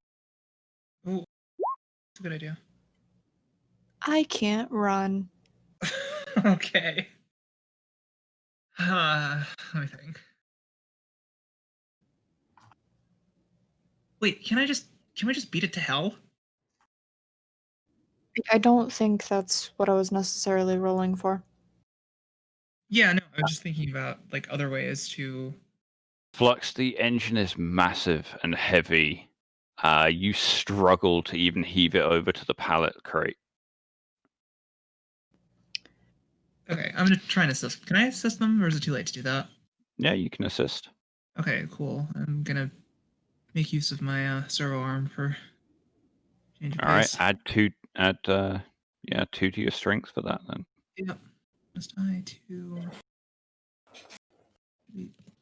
Ooh, that's a good idea. I can't run. Okay. Let me think. Wait, can we just beat it to hell? I don't think that's what I was necessarily rolling for. Yeah, no, I was just thinking about like other ways to. Flux, the engine is massive and heavy. You struggle to even heave it over to the pallet crate. Okay, I'm gonna try and assist. Can I assist them, or is it too late to do that? Yeah, you can assist. Okay, cool. I'm gonna make use of my servo arm for change of All right, pace. add 2 to your strength for that then. Yep. Must I to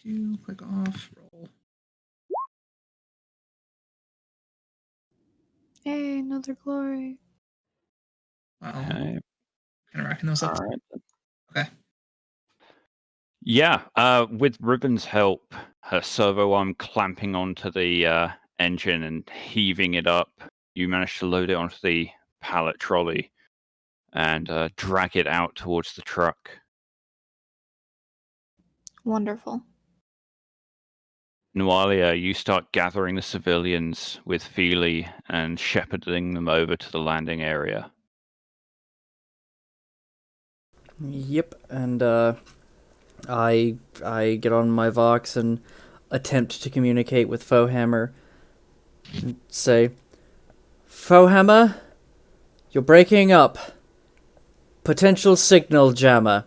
do click off roll? Hey, another glory. Wow, Okay. kind of racking those All up. right. Okay. Yeah, with Ribbon's help, her servo arm clamping onto the engine and heaving it up, you manage to load it onto the pallet trolley and drag it out towards the truck. Wonderful. Nualia, you start gathering the civilians with Feely and shepherding them over to the landing area. Yep, and I get on my Vox and attempt to communicate with Fohammer. And say, Fohammer, you're breaking up. Potential signal jammer.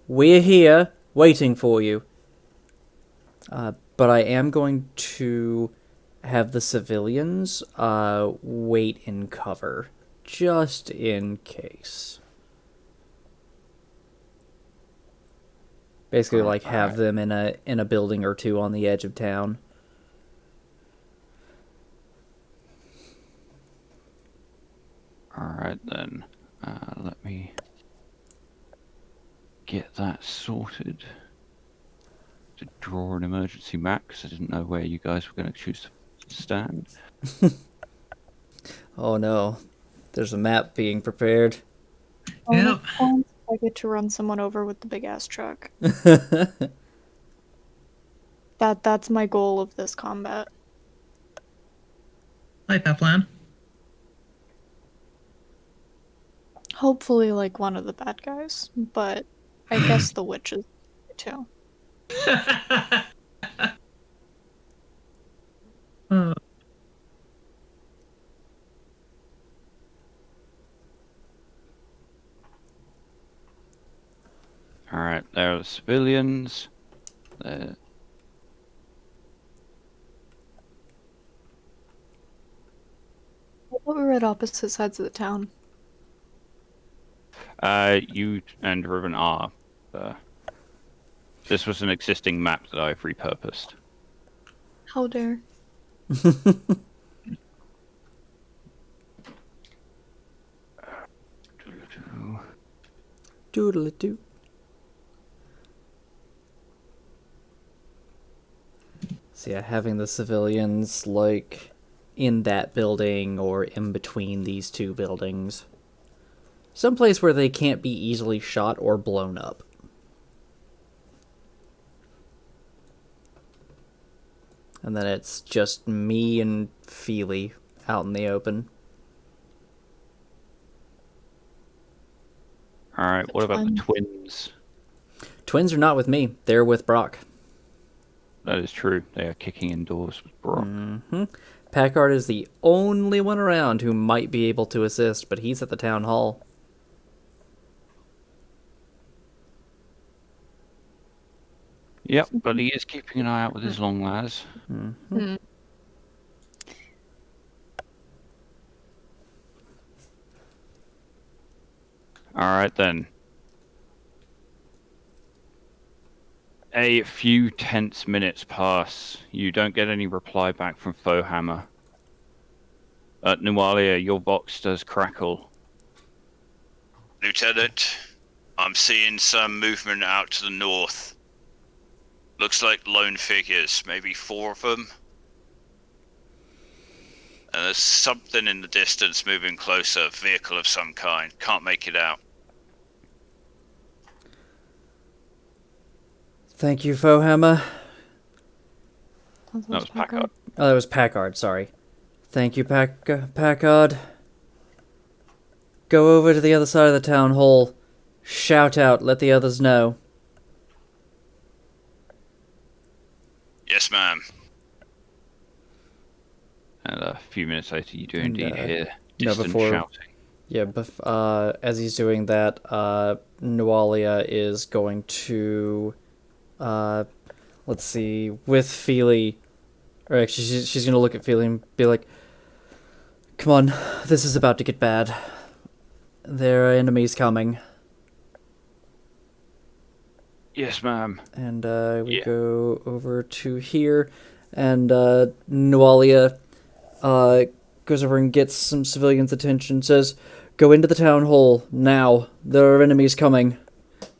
We're here, waiting for you. But I am going to have the civilians wait in cover, just in case. Basically, like have them in a building or two on the edge of town. All right then, let me get that sorted. To draw an emergency map because I didn't know where you guys were going to choose to stand. Oh no, there's a map being prepared. Yep. I get to run someone over with the big ass truck. That's my goal of this combat. Like that plan. Hopefully, like one of the bad guys, but I guess the witches too. Uh, All right, there are the civilians. There. I thought we were at opposite sides of the town. You and Riven are. This was an existing map that I've repurposed. How dare. Doodle-doo. So yeah, having the civilians, like, in that building or in between these two buildings. Someplace where they can't be easily shot or blown up. And then it's just me and Feely out in the open. All right, what about the twins? Twins are not with me. They're with Brock. That is true. They are kicking indoors with Brock. Mm-hmm. Packard is the only one around who might be able to assist, but he's at the town hall. Yep, but he is keeping an eye out with his long las. Mm-hmm. All right then. A few tense minutes pass. You don't get any reply back from Fohammer. Nualia, your box does crackle. Lieutenant, I'm seeing some movement out to the north. Looks like lone figures, maybe 4 of them. And there's something in the distance moving closer, vehicle of some kind. Can't make it out. Thank you, Fohammer. That was Packard. Oh, that was Packard, sorry. Thank you, Packard. Go over to the other side of the town hall. Shout out, let the others know. Yes, ma'am. And a few minutes later, you do indeed hear no, distant before- shouting. Yeah, as he's doing that, Nualia is going to, let's see, with Feely, or actually she's going to look at Feely and be like, come on, this is about to get bad. There are enemies coming. Yes, ma'am. And we Yeah. go over to here, and Nualia goes over and gets some civilians' attention, says, go into the town hall, now. There are enemies coming.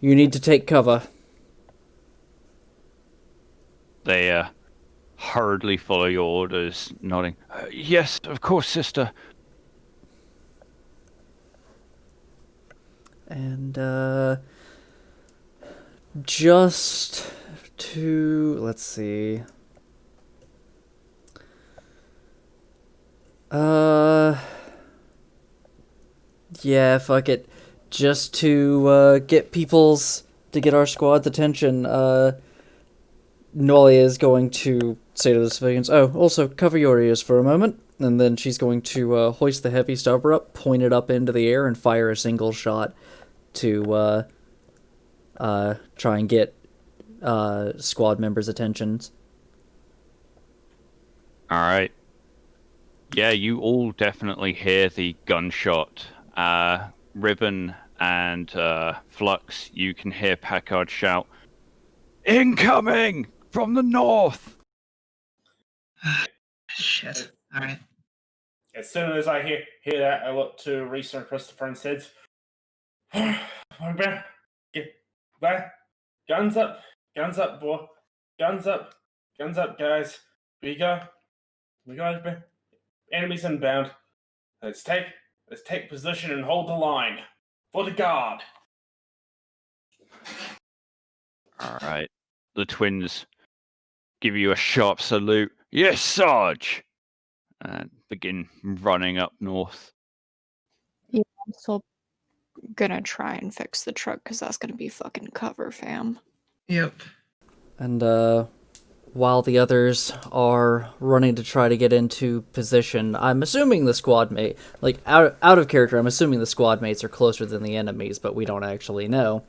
You need to take cover. They hurriedly follow your orders, nodding. Yes, of course, sister. And just to, let's see. Yeah, fuck it. Just to get our squad's attention, Nolly is going to say to the civilians, oh, also cover your ears for a moment. And then she's going to hoist the heavy stubber up, point it up into the air, and fire a single shot to try and get squad members' attentions. Alright. Yeah, you all definitely hear the gunshot. Ribbon and Flux, you can hear Packard shout, incoming! From the north! Shit. Alright. As soon as I hear that, I look to Reese and Christopher and said, guns up, boy. Guns up, guys. We got enemies inbound. Let's take position and hold the line. For the guard. Alright. The twins give you a sharp salute. Yes, Sarge! And begin running up north. Yeah, I'm still gonna try and fix the truck because that's gonna be fucking cover, fam. Yep. And while the others are running to try to get into position, I'm assuming the squad mate, like out of character, I'm assuming the squad mates are closer than the enemies, but we don't actually know.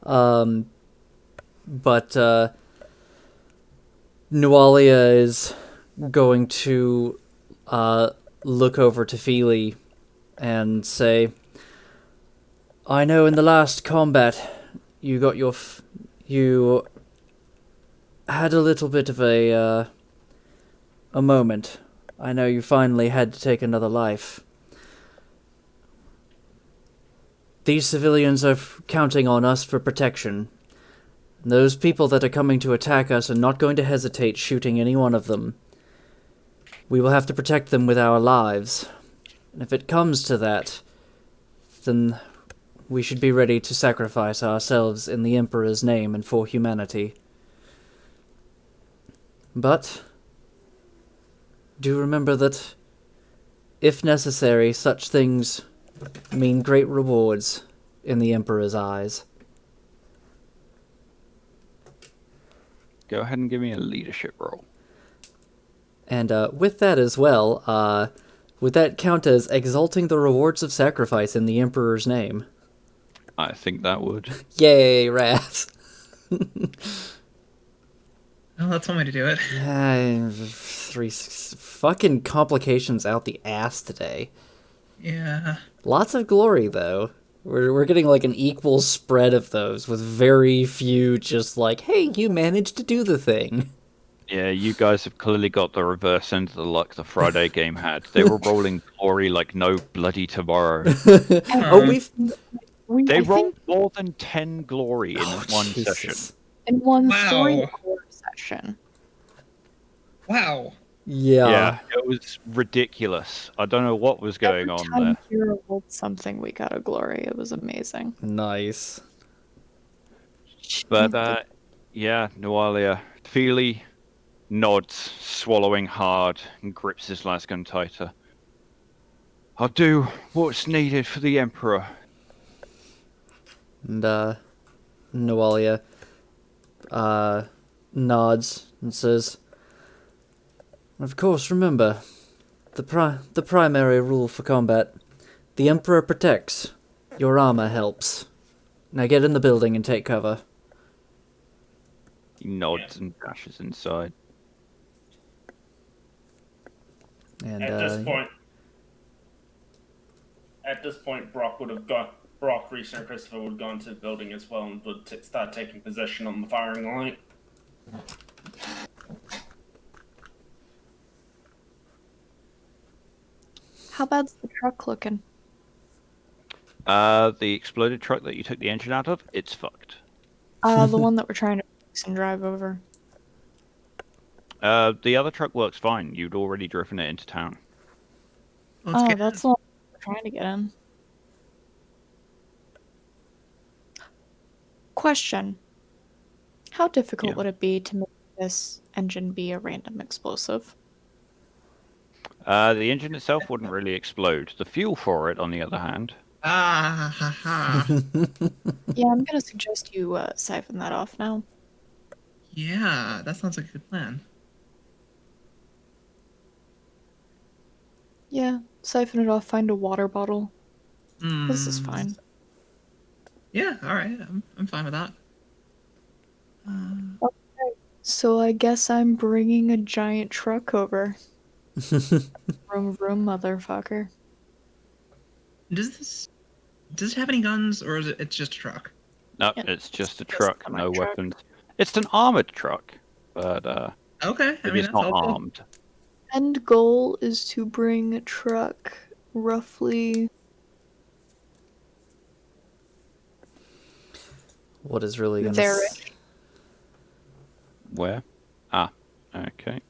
But Nualia is going to look over to Feely and say, I know in the last combat you got you had a little bit of a moment. I know you finally had to take another life. These civilians are counting on us for protection. Those people that are coming to attack us are not going to hesitate shooting any one of them. We will have to protect them with our lives. And if it comes to that, then we should be ready to sacrifice ourselves in the Emperor's name and for humanity. But do remember that, if necessary, such things mean great rewards in the Emperor's eyes. Go ahead and give me a leadership roll. And with that as well, would that count as exalting the rewards of sacrifice in the Emperor's name? I think that would. Yay, rats! Well, that's one way to do it. Three fucking complications out the ass today. Yeah. Lots of glory, though. We're getting like an equal spread of those, with very few just like, hey, you managed to do the thing. Yeah, you guys have clearly got the reverse end of the luck the Friday game had. They were rolling glory like no bloody tomorrow. Oh, we've They I rolled think more than 10 glory in one session. Jesus. in one Wow. 3-hour session. Wow. Yeah, it was ridiculous. I don't know what was going Every on time there. Kira rolled something, we got a glory. It was amazing. Nice. But yeah, Nualia, Feely nods, swallowing hard, and grips his lasgun tighter. I'll do what's needed for the Emperor. And Noalia nods and says, "Of course, remember the primary rule for combat: the Emperor protects, your armor helps. Now get in the building and take cover." He nods and dashes inside. And at this point, Brock, Reese, and Christopher would have gone to the building as well and would start taking position on the firing line. How bad's the truck looking? The exploded truck that you took the engine out of, it's fucked. The one that we're trying to fix and drive over. The other truck works fine. You'd already driven it into town. Let's get That's the one we're trying to get in. Question. How difficult Yeah. would it be to make this engine be a random explosive? The engine itself wouldn't really explode. The fuel for it, on the other hand. Ah, ha, ha. Yeah, I'm gonna suggest you siphon that off now. Yeah, that sounds like a good plan. Yeah, siphon it off, find a water bottle. This is fine. Yeah, all right. I'm fine with that. So I guess I'm bringing a giant truck over. Vroom vroom, motherfucker. Does it have any guns, or is it's just a truck? No, Yeah, it's just a it's truck, a no truck. weapons. It's an armored truck, but Okay, I mean it's that's not helpful. armed. End goal is to bring a truck roughly. What is really gonna There-ish. Where? Ah, okay.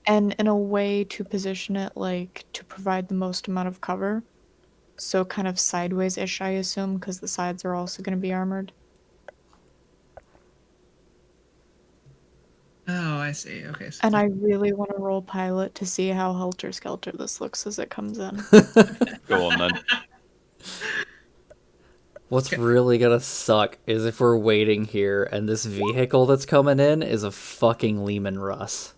And in a way to position it like to provide the most amount of cover. So kind of sideways-ish, I assume, because the sides are also going to be armored. Oh, I see. Okay. So And I really want to roll pilot to see how helter-skelter this looks as it comes in. Go on then. What's really gonna suck is if we're waiting here and this vehicle that's coming in is a fucking Lehman Russ.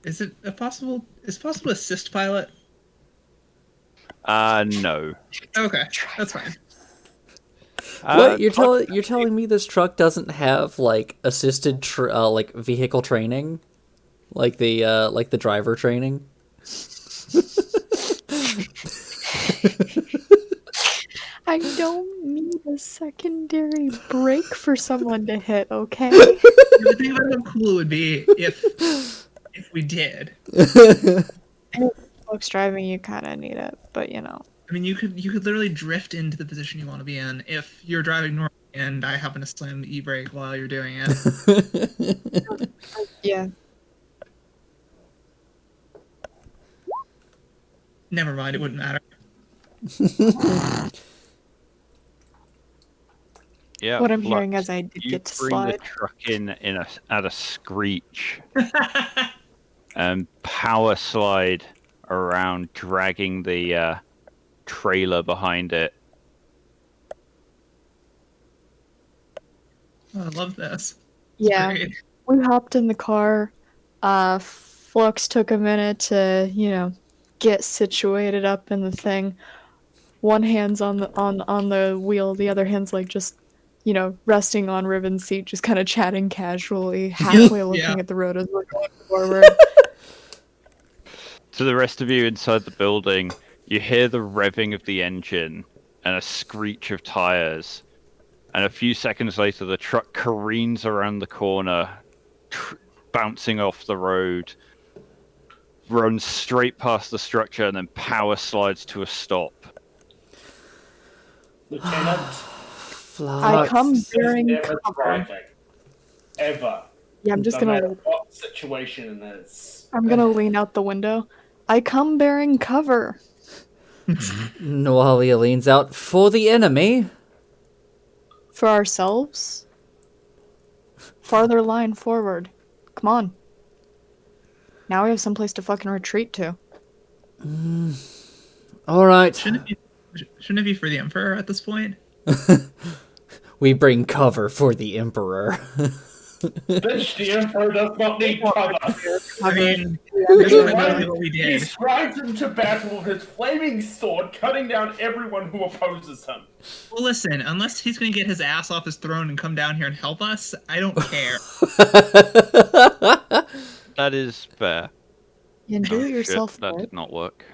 is it possible to assist pilot? No. Okay, that's fine. What you're telling me this truck doesn't have like assisted like vehicle training, like the driver training? I don't need a secondary brake for someone to hit, okay? The thing about how cool it would be if we did. Folks driving, you kind of need it, but you know. I mean, you could literally drift into the position you want to be in if you're driving normally and I happen to slam the e-brake while you're doing it. Yeah. Never mind, it wouldn't matter. Yeah. What I'm Flux, hearing is I did you get to bring the slide. truck in at a screech, and power slide around, dragging the trailer behind it. Oh, I love this. Yeah. Great. We hopped in the car. Flux took a minute to, get situated up in the thing. One hand's on the wheel, the other hand's like just, resting on Riven's seat, just kind of chatting casually, halfway looking at the road as we're going forward. To the rest of you inside the building, you hear the revving of the engine and a screech of tires. And a few seconds later, the truck careens around the corner, bouncing off the road, runs straight past the structure, and then power slides to a stop. Lieutenant, I come this bearing never cover. driving. Ever. Yeah, I'm just No gonna. matter what the situation it is. I'm gonna lean out the window. I come bearing cover. Noalia leans out. For the enemy? For ourselves? Farther line forward. Come on. Now we have someplace to fucking retreat to. Alright. Shouldn't it be for the Emperor at this point? We bring cover for the Emperor. Bitch, the Emperor does not need cover. I mean, that's literally what we He did. strides into battle with his flaming sword, cutting down everyone who opposes him. Well, listen, unless he's going to get his ass off his throne and come down here and help us, I don't care. That is fair. You can do it yourself. Shit, that bud. did not work.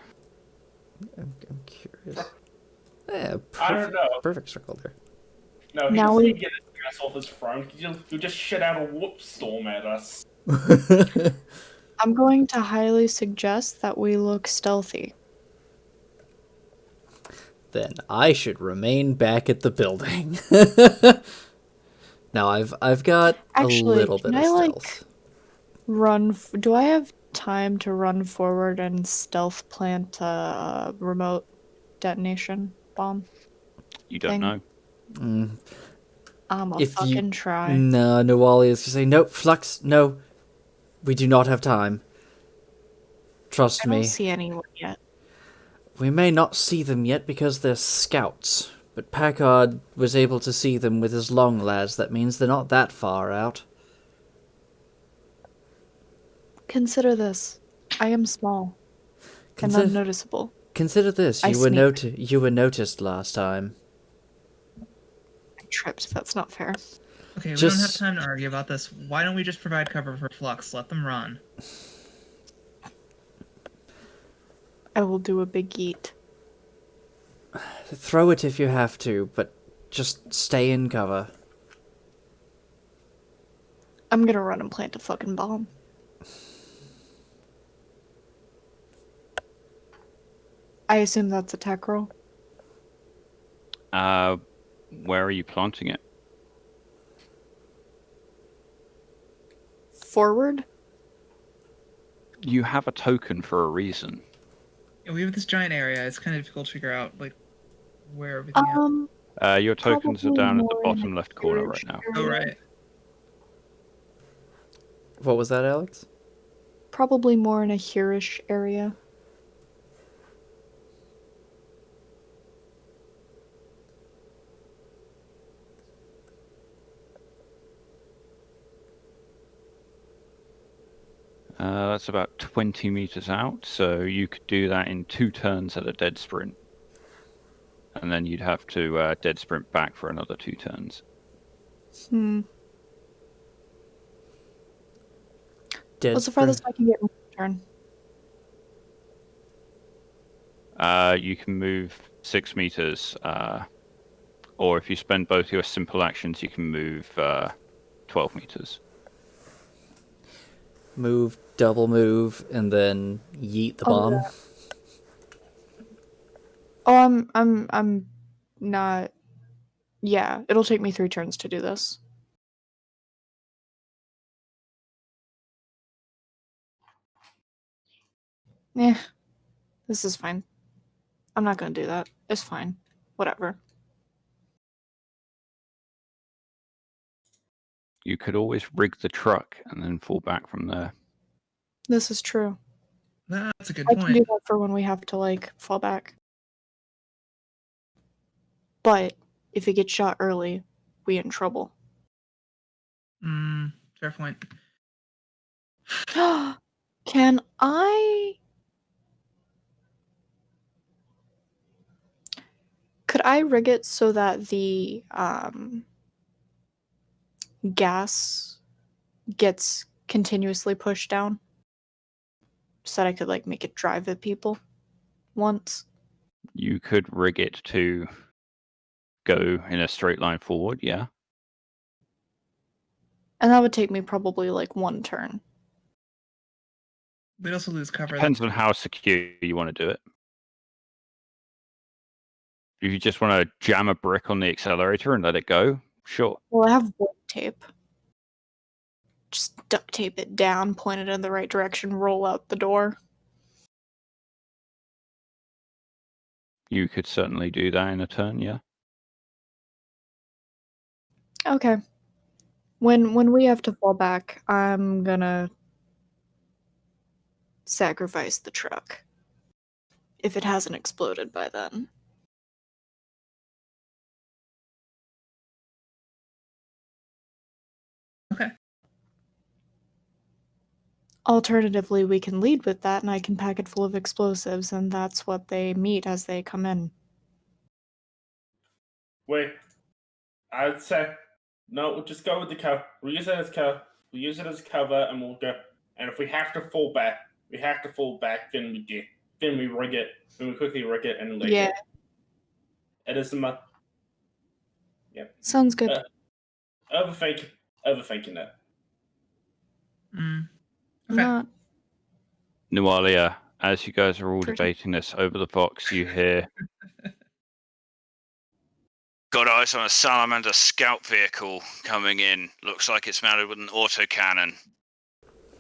I'm curious. Yeah, I don't know. perfect circle there. No, he Now doesn't we- even get his ass off his throne. He'll just shit out a whoop storm at us. I'm going to highly suggest that we look stealthy. Then I should remain back at the building. Now I've got Actually, a little bit can of I, like, stealth. Do I have time to run forward and stealth plant a remote detonation bomb? You don't Thing. know. I'm a If you- fucking try. No, Noalia is to say, nope, Flux, no. We do not have time. Trust I don't me. see anyone yet. We may not see them yet because they're scouts, but Packard was able to see them with his long las. That means they're not that far out. Consider this. I am small and Consi- unnoticeable. Consider this. I You were sneak. you were noticed last time. I tripped. That's not fair. Okay, we Just- don't have time to argue about this. Why don't we just provide cover for Flux? Let them run. I will do a big yeet. Throw it if you have to, but just stay in cover. I'm gonna run and plant a fucking bomb. I assume that's a tech roll. Where are you planting it? Forward? You have a token for a reason. Yeah, we have this giant area. It's kind of difficult to figure out like where everything is. Your tokens are Probably down at the more in bottom a left corner right huge now. Oh area. right. What was that, Alex? Probably more in a here-ish area. That's about 20 meters out, so you could do that in 2 turns at a dead sprint. And then you'd have to dead sprint back for another 2 turns. Dead What's the farthest I can get in turn? You can move 6 meters, or if you spend both your simple actions, you can move 12 meters. Move, double move, and then yeet the I'll do bomb. that. Oh, I'm not. Yeah, it'll take me 3 turns to do this. Eh, this is fine. I'm not gonna do that. It's fine. Whatever. You could always rig the truck and then fall back from there. This is true. That's a good I can do point. that for when we have to, like, fall back. But if it gets shot early, we in trouble. Fair point. Can I... Could I rig it so that the gas gets continuously pushed down? So that I could, like, make it drive at people once? You could rig it to go in a straight line forward, yeah. And that would take me probably like one turn. We'd also lose cover. Depends on how secure you want to do it. If you just want to jam a brick on the accelerator and let it go, sure. Well, I have wood tape. Just duct tape it down, point it in the right direction, roll out the door. You could certainly do that in a turn, yeah. Okay. When we have to fall back, I'm gonna sacrifice the truck. If it hasn't exploded by then. Okay. Alternatively, we can lead with that and I can pack it full of explosives, and that's what they meet as they come in. Wait, I'd say no. We'll just go with the cover. We'll use it as cover. We'll use it as cover, and we'll go. And if we have to fall back, we have to fall back. Then we do. Then we rig it. Then we quickly rig it and leave Yeah, it. It is the Yep. sounds good. Overthinking it. Okay. Not Nualia, as you guys are all Pretty. debating this over the Vox, you hear Got eyes on a Salamander scout vehicle coming in. Looks like it's mounted with an autocannon.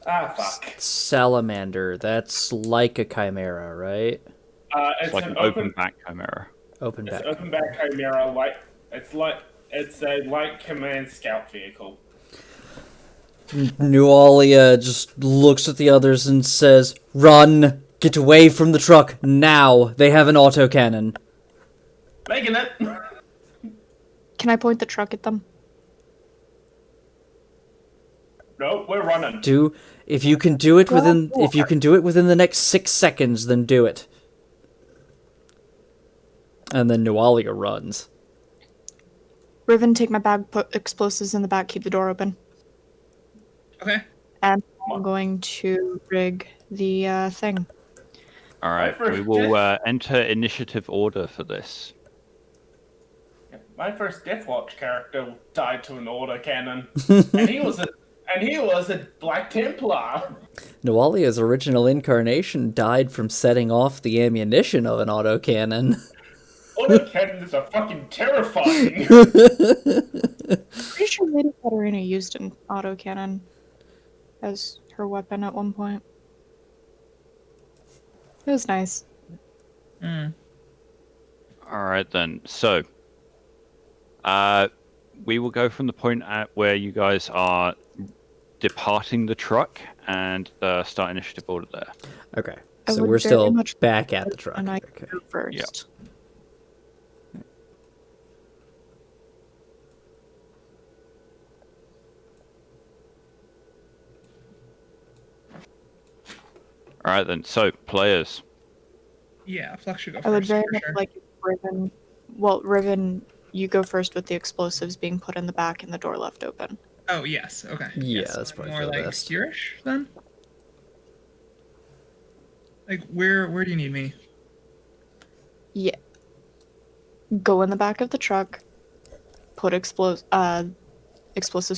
Ah, fuck. Salamander, that's like a chimera, right? It's like an open back chimera. Open It's back. open back chimera. It's a light command scout vehicle. Nualia just looks at the others and says, "Run! Get away from the truck now! They have an autocannon." Making it. Can I point the truck at them? No, we're running. If you can do it within the next 6 seconds, then do it. And then Nualia runs. Riven, take my bag, put explosives in the back, keep the door open. Okay. And I'm going to rig the thing. All right, we will enter initiative order for this. My first Death Watch character died to an autocannon, and he was a Black Templar. Nualia's original incarnation died from setting off the ammunition of an autocannon. Autocannons are fucking terrifying. Pretty sure Lady Katarina used an autocannon as her weapon at one point. It was nice. Mm. All right then. So, we will go from the point at where you guys are departing the truck and start initiative order there. Okay, I so would we're very still much back at the truck. And I Okay. go first. Yeah. All right then. So, players. Yeah, Flux should go I would first. very For much sure. like Riven. Well, Riven, you go first with the explosives being put in the back and the door left open. Oh yes. Okay. Yeah, yes, that's probably more for the like best. here-ish then. Like where do you need me? Yeah. Go in the back of the truck, put explosives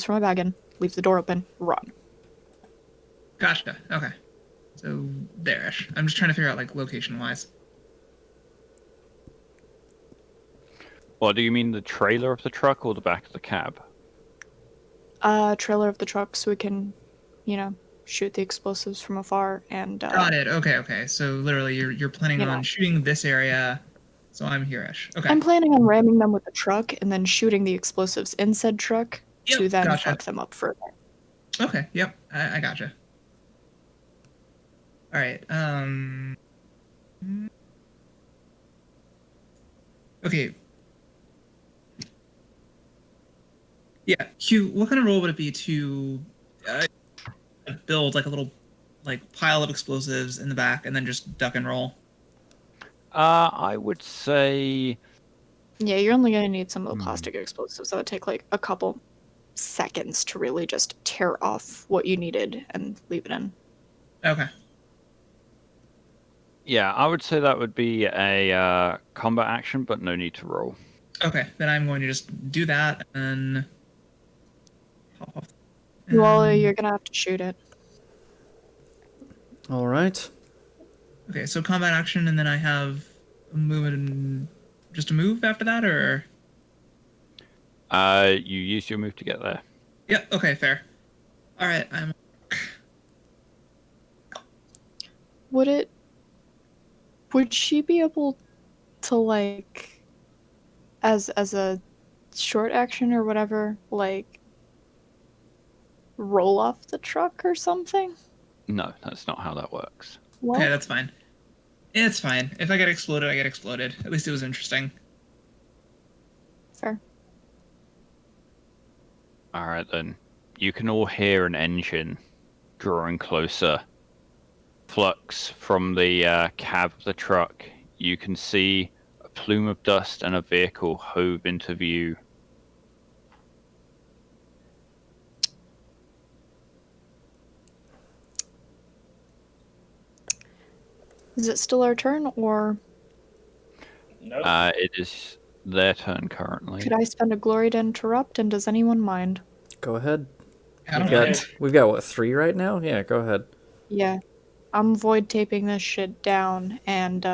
from my bag in, leave the door open, run. Gotcha. Okay. So there-ish. I'm just trying to figure out like location-wise. Well, do you mean the trailer of the truck or the back of the cab? Trailer of the truck so we can, shoot the explosives from afar and Got it. Okay. So literally, you're planning on shooting this area. So I'm here-ish. Okay. I'm planning on ramming them with the truck and then shooting the explosives in said truck to then gotcha. fuck them up further. Okay. Yep. I gotcha. All right. Okay. Yeah. Hugh, what kind of role would it be to build like a little pile of explosives in the back and then just duck and roll? I would say. Yeah, you're only gonna need some of the plastic explosives. That would take like a couple seconds to really just tear off what you needed and leave it in. Okay. Yeah, I would say that would be a combat action, but no need to roll. Okay, then I'm going to just do that and pop off. Well, you're gonna have to shoot it. All right. Okay, so combat action, and then I have a move and just a move after that, or You use your move to get there. yeah. Okay, fair. All right, Would she be able to, like, as a short action or whatever, like, roll off the truck or something? No, that's not how that works. Well, okay, that's fine. It's fine. If I get exploded, I get exploded. At least it was interesting. fair. All right, then. You can all hear an engine drawing closer. Flux from the cab of the truck. You can see a plume of dust and a vehicle hove into view. Is it still our turn, or Nope. It is their turn currently. could I spend a glory to interrupt, and does anyone mind? Go ahead. I don't We've got, mind. we've got what, 3 right now? Yeah, go ahead. Yeah. I'm void taping this shit down and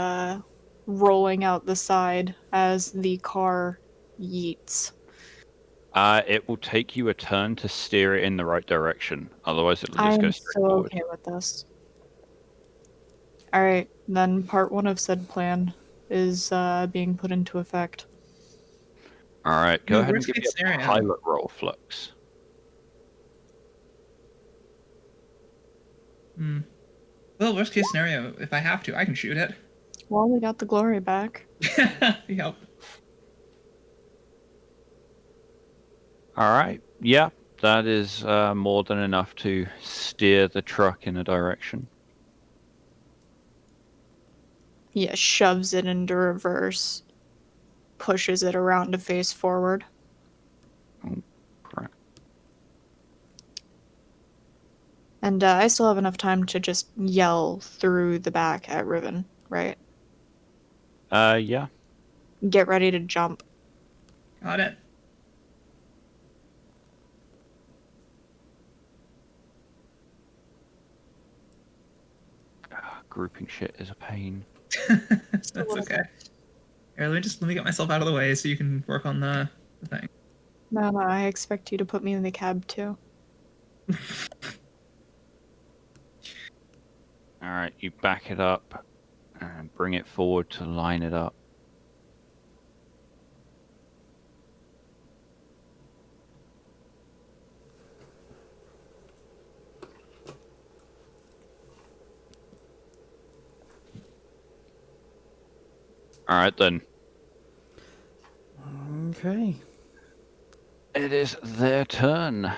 rolling out the side as the car yeets. It will take you a turn to steer it in the right direction. Otherwise, it'll just go I'm straight so forward. okay with this. Alright, then part 1 of said plan is being put into effect. All right, go No, ahead and worst give me case a scenario. pilot roll, Flux. Well, worst case scenario, if I have to, I can shoot it. Well, we got the glory back. Yep. All right, yeah, that is more than enough to steer the truck in a direction. Yeah, shoves it into reverse, pushes it around to face forward. Oh, crap. And I still have enough time to just yell through the back at Riven, right? Yeah. Get ready to jump. Got it. Grouping shit is a pain. That's okay. Here, let me get myself out of the way so you can work on the thing. No, I expect you to put me in the cab too. All right, you back it up and bring it forward to line it up. All right, then. Okay. It is their turn.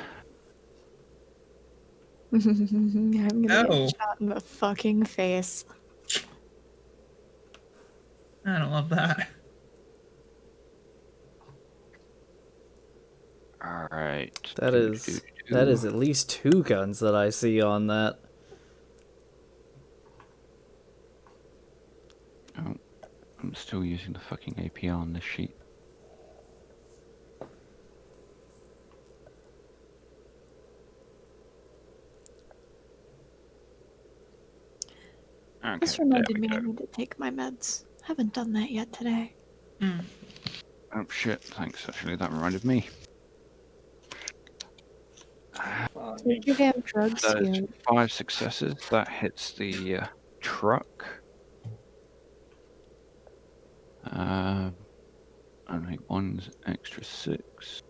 I'm gonna Oh. get shot in the fucking face. I don't love that. All right. That is at least 2 guns that I see on that. Oh, I'm still using the fucking APR on this sheet. Okay, This reminded me I need to take my meds. Haven't done that yet today. Oh shit, thanks. Actually, that reminded me. Take your damn drugs, That is dude. 5 successes. That hits the truck. Only 1 extra 6.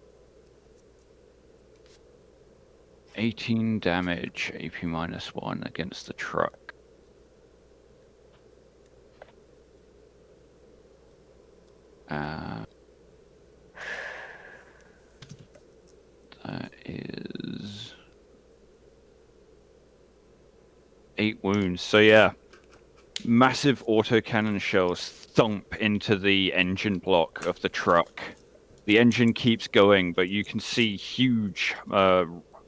18 damage, AP -1 against the truck. That is 8 wounds. So yeah, massive autocannon shells thump into the engine block of the truck. The engine keeps going, but you can see huge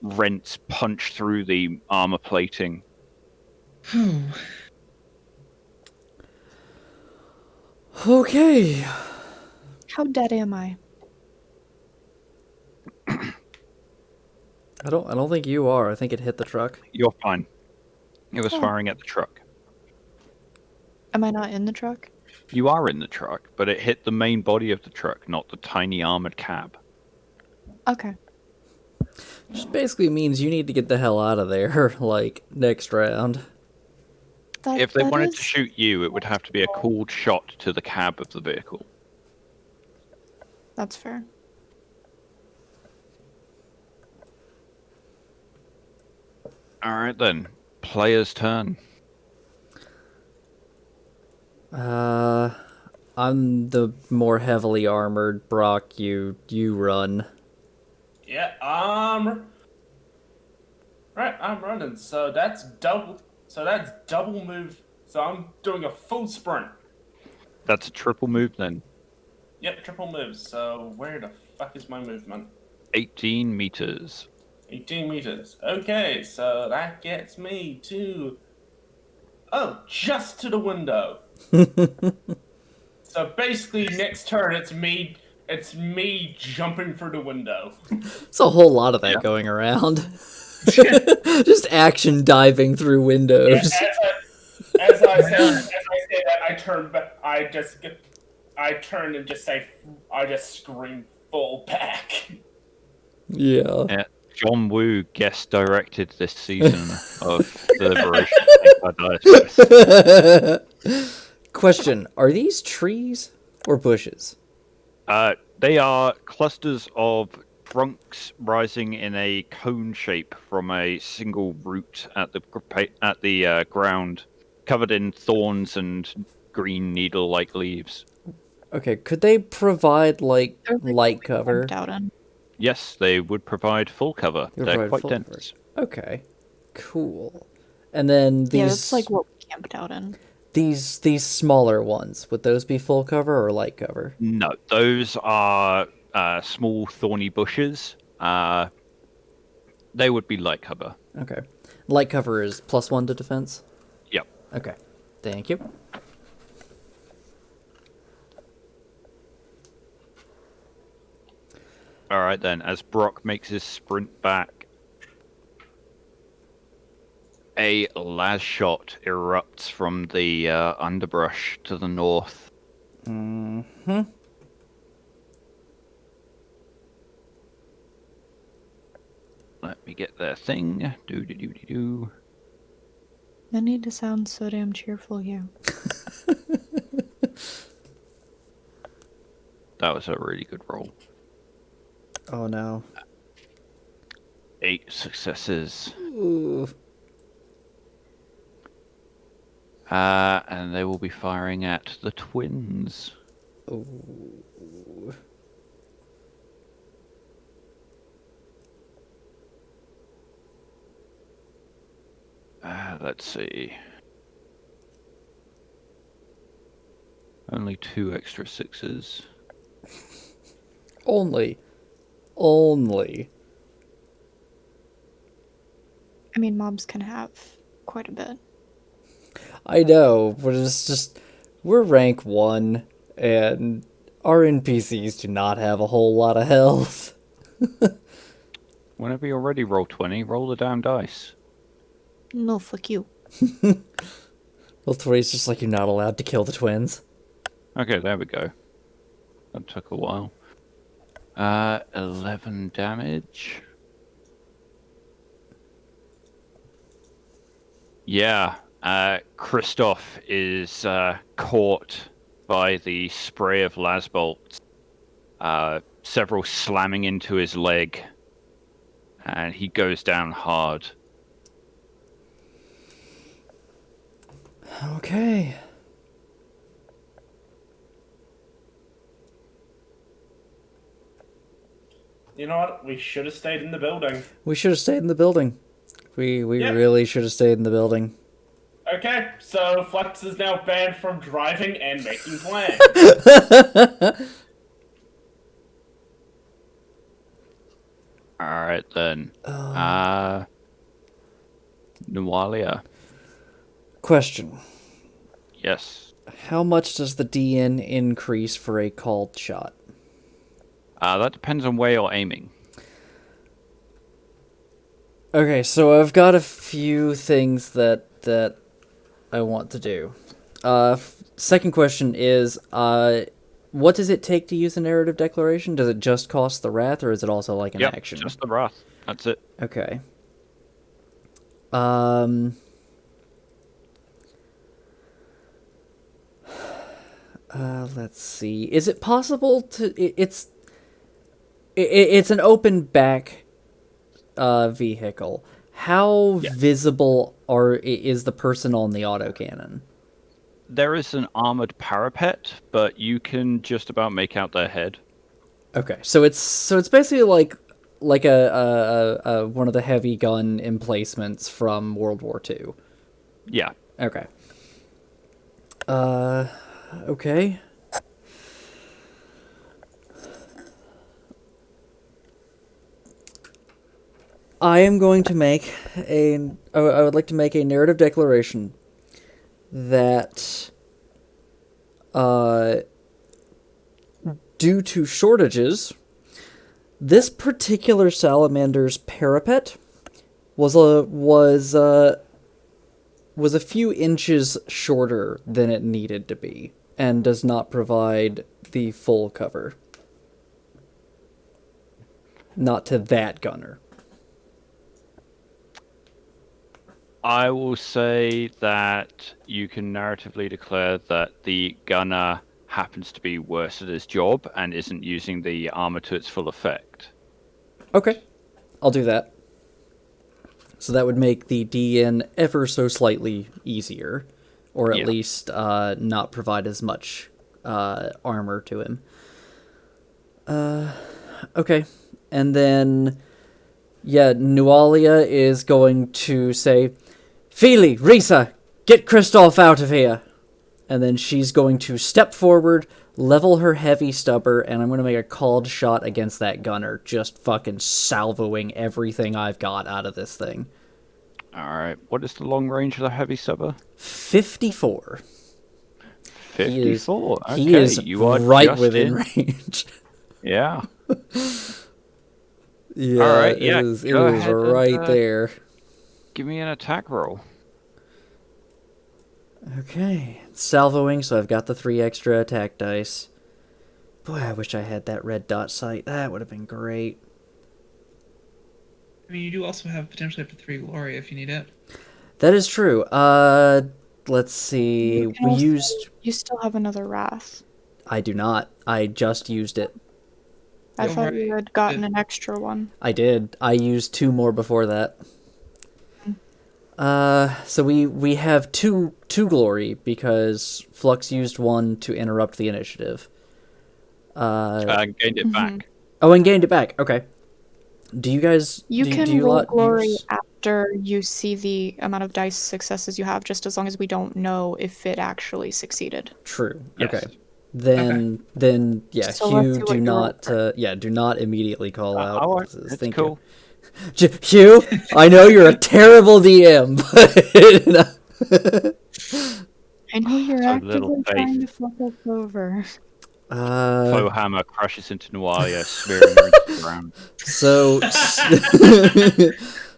rents punch through the armor plating. Okay. How dead am I? I don't think you are. I think it hit the truck. You're fine. It was Oh. firing at the truck. Am I not in the truck? You are in the truck, but it hit the main body of the truck, not the tiny armored cab. Okay. Which basically means you need to get the hell out of there, like, next round. If they That wanted is- to shoot you, it would have to be a cooled shot to the cab of the vehicle. That's fair. Alright then. Player's turn. I'm the more heavily armored. Brock, you run. Yeah, right, I'm running. So that's double move. So I'm doing a full sprint. That's a triple move then. Yep, triple moves. So where the fuck is my movement? 18 meters. 18 meters. Okay, so that gets me to... Oh, just to the window. So basically, next turn, it's me jumping through the window. It's a whole lot of that going around. Just action diving through windows. Yeah, as I say that, I turn back. I turn and just say, I just scream full back. Yeah. Yeah. John Woo guest directed this season of Deliberation. Cardaius. Question, are these trees or bushes? They are clusters of trunks rising in a cone shape from a single root at the ground, covered in thorns and green needle-like leaves. Okay, could they provide, like, They're like light cover? camped out in. Yes, they would provide full cover. They They're provide quite full dense. cover. Okay, cool. And then these... Yeah, that's like what we camped out in. These smaller ones, would those be full cover or light cover? No, those are small thorny bushes. They would be light cover. Okay. Light cover is +1 to defense? Yep. Okay. Thank you. Alright then, as Brock makes his sprint back, a las shot erupts from the underbrush to the north. Mm-hmm. Let me get their thing. Do. No need to sound so damn cheerful, you. That was a really good roll. Oh no. 8 successes. Ooh. And they will be firing at the twins. Ooh. Let's see. Only 2 extra 6s. Only. I mean, mobs can have quite a bit. I know, but it's just... We're rank 1, and our NPCs do not have a whole lot of health. Whenever you're ready, roll 20. Roll the damn dice. No, fuck you. Well, 20's just like you're not allowed to kill the twins. Okay, there we go. That took a while. 11 damage. Yeah, Christoph is caught by the spray of las bolts. Several slamming into his leg. And he goes down hard. Okay. You know what? We should have stayed in the building. We should have stayed in the building. We Yep. really should have stayed in the building. Okay, so Flex is now banned from driving and making plans. Alright then. Nualia. Question. Yes. How much does the DN increase for a called shot? That depends on where you're aiming. Okay, so I've got a few things that I want to do. Second question is, what does it take to use a narrative declaration? Does it just cost the wrath, or is it also like an Yep, action? just the wrath. That's it. Okay. Let's see. Is it possible to? It's an open back vehicle. How visible is the person on the autocannon? There is an armored parapet, but you can just about make out their head. Okay, so it's basically like a one of the heavy gun emplacements from World War II. Yeah. Okay. Okay. I am going to make I would like to make a narrative declaration that, due to shortages, this particular salamander's parapet was a few inches shorter than it needed to be, and does not provide the full cover. Not to that gunner. I will say that you can narratively declare that the gunner happens to be worse at his job and isn't using the armor to its full effect. Okay, I'll do that. So that would make the DN ever so slightly easier, or at least not provide as much armor to him. Okay, and then Nualia is going to say, Feely, Risa, get Kristoff out of here. And then she's going to step forward, level her heavy stubber, and I'm going to make a called shot against that gunner, just fucking salvoing everything I've got out of this thing. Alright, what is the long range of the heavy stubber? 54. 54? He is you are right within range. Yeah. Yeah, Alright, it is right there. Give me an attack roll. Okay, salvoing, so I've got the 3 extra attack dice. Boy, I wish I had that red dot sight. That would have been great. I mean, you do also have potentially up to 3 glory if you need it. That is true. Let's see. You still have another wrath. I do not. I just used it. I thought you had gotten an extra one. I did. I used 2 more before that. So we have two glory because Flux used 1 to interrupt the initiative. Gained it back. Oh, and gained it back. Okay. Do you guys? You can roll glory after you see the amount of dice successes you have, just as long as we don't know if it actually succeeded. True. Yes. Okay. Then yeah, So Hugh, do not immediately call out. It's Thank cool. you. Hugh, I know you're a terrible DM, but I know you're So actively little trying to faith. flip us over. Foe hammer crashes into Nualia, smearing her into the ground.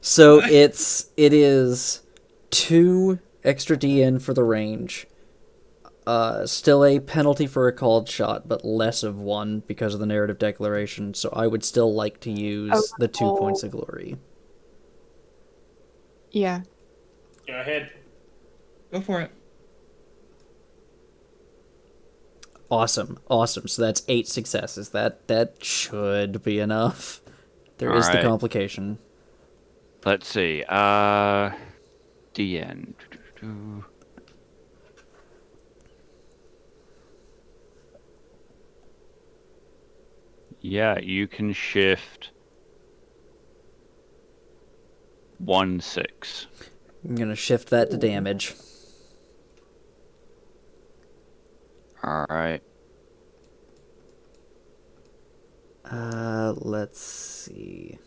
So it is 2 extra DN for the range. Still a penalty for a called shot, but less of 1 because of the narrative declaration. So I would still like to use the 2 points of glory. Yeah. Go ahead. Go for it. Awesome. So that's 8 successes. That should be enough. There is the complication. Let's see. DN. Yeah, you can shift 1/6. I'm gonna shift that to damage. Alright. Let's see.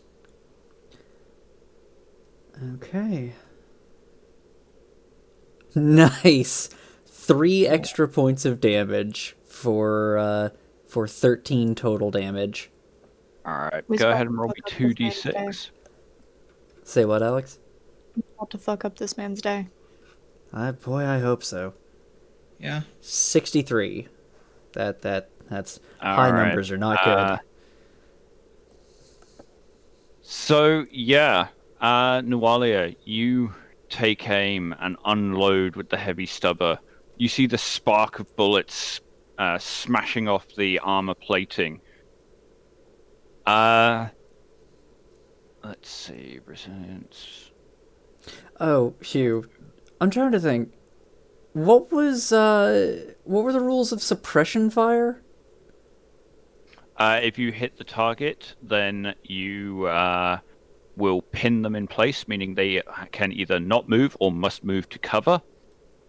Okay. Nice. 3 extra points of damage for 13 total damage. Alright, We're go about ahead to and roll fuck me up this man's 2d6. Say what, Alex? About to fuck up this man's day. Boy, I hope so. Yeah. 63. That's high Alright. numbers are not good. So, yeah, Nualia, you take aim and unload with the heavy stubber. You see the spark of bullets smashing off the armor plating. Let's see, resilience. Oh, Hugh, I'm trying to think. What were the rules of suppression fire? If you hit the target, then you will pin them in place, meaning they can either not move or must move to cover.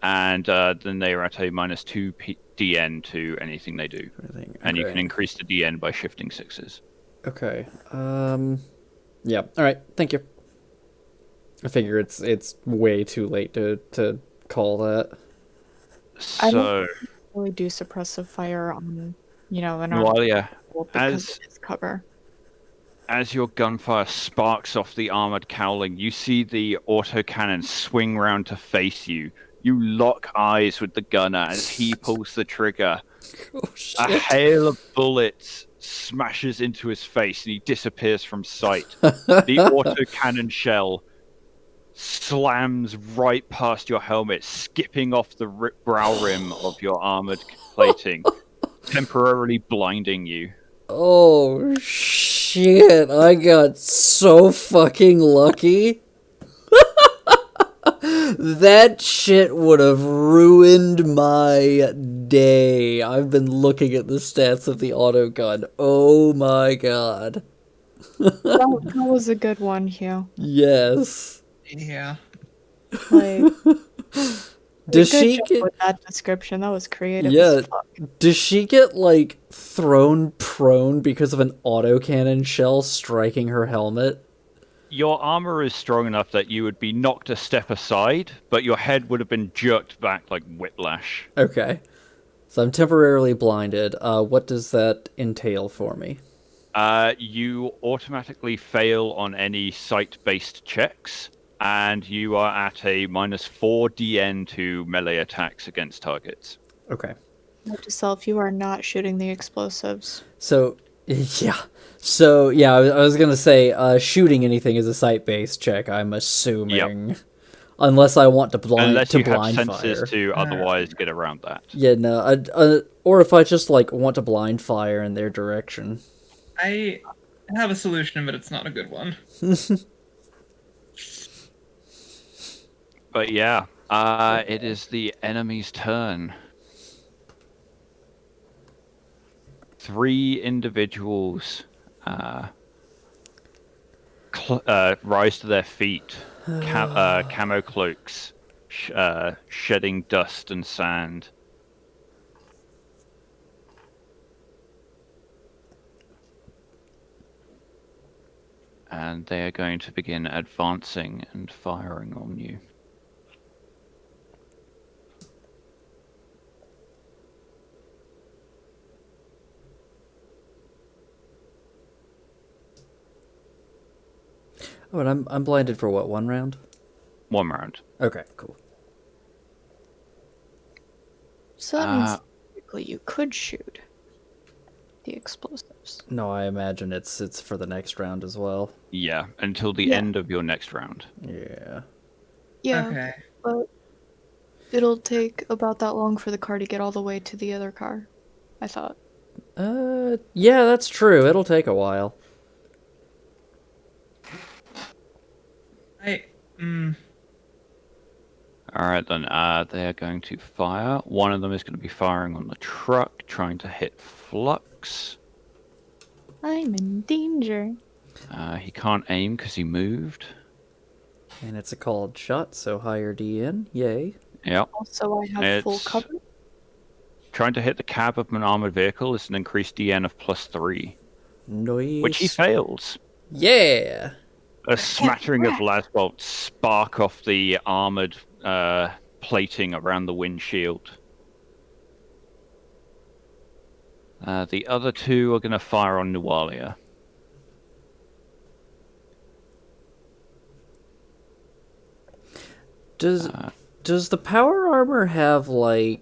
And then they are at a -2 DN to anything they do. Okay. And you can increase the DN by shifting 6s. Okay. Yeah. All right. Thank you. I figure it's way too late to call that. I don't So, really do suppressive fire on, an armed Nualia, people because it is cover. as your gunfire sparks off the armored cowling, you see the autocannon swing round to face you. You lock eyes with the gunner as he pulls the trigger. Oh A hail of bullets smashes into his face and he disappears from sight. The autocannon shell slams right past your helmet, skipping off the brow rim of your armored plating, temporarily blinding you. Oh shit! I got so fucking lucky. That shit would have ruined my day. I've been looking at the stats of the autogun. Oh my god. That was a good one, Hugh. Yes. Yeah. Like, Does good she job get... with that description? That was creative Yeah. as fuck. Does she get, like, thrown prone because of an autocannon shell striking her helmet? Your armor is strong enough that you would be knocked a step aside, but your head would have been jerked back like whiplash. Okay. So I'm temporarily blinded. What does that entail for me? You automatically fail on any sight-based checks, and you are at a -4 DN to melee attacks against targets. Okay. Note to self, you are not shooting the explosives. So, yeah. So, yeah, I was gonna say, shooting anything is a sight-based check, I'm assuming. Yep. Unless I want to blind Unless you blind have fire. senses to otherwise get around that. Yeah, no, or if I just, like, want to blind fire in their direction. I have a solution, but it's not a good one. But yeah, it is the enemy's turn. 3 individuals rise to their feet, camo cloaks, shedding dust and sand. And they are going to begin advancing and firing on you. Oh, and I'm blinded for what, 1 round? 1 round. Okay, cool. So that means technically you could shoot the explosives. No, I imagine it's for the next round as well. Yeah, until the end of your next round. Yeah. Yeah, Okay. but it'll take about that long for the car to get all the way to the other car, I thought. Yeah, that's true. It'll take a while. Alright then, they are going to fire. One of them is going to be firing on the truck, trying to hit Flux. I'm in danger. He can't aim because he moved. And it's a called shot, so higher DN. Yay. Yep. Also, I have full cover. Trying to hit the cab of an armored vehicle is an increased DN of +3. Nice. Which he fails. Yeah. A smattering of las bolts spark off the armored plating around the windshield. The other 2 are going to fire on Nualia. Does the power armor have like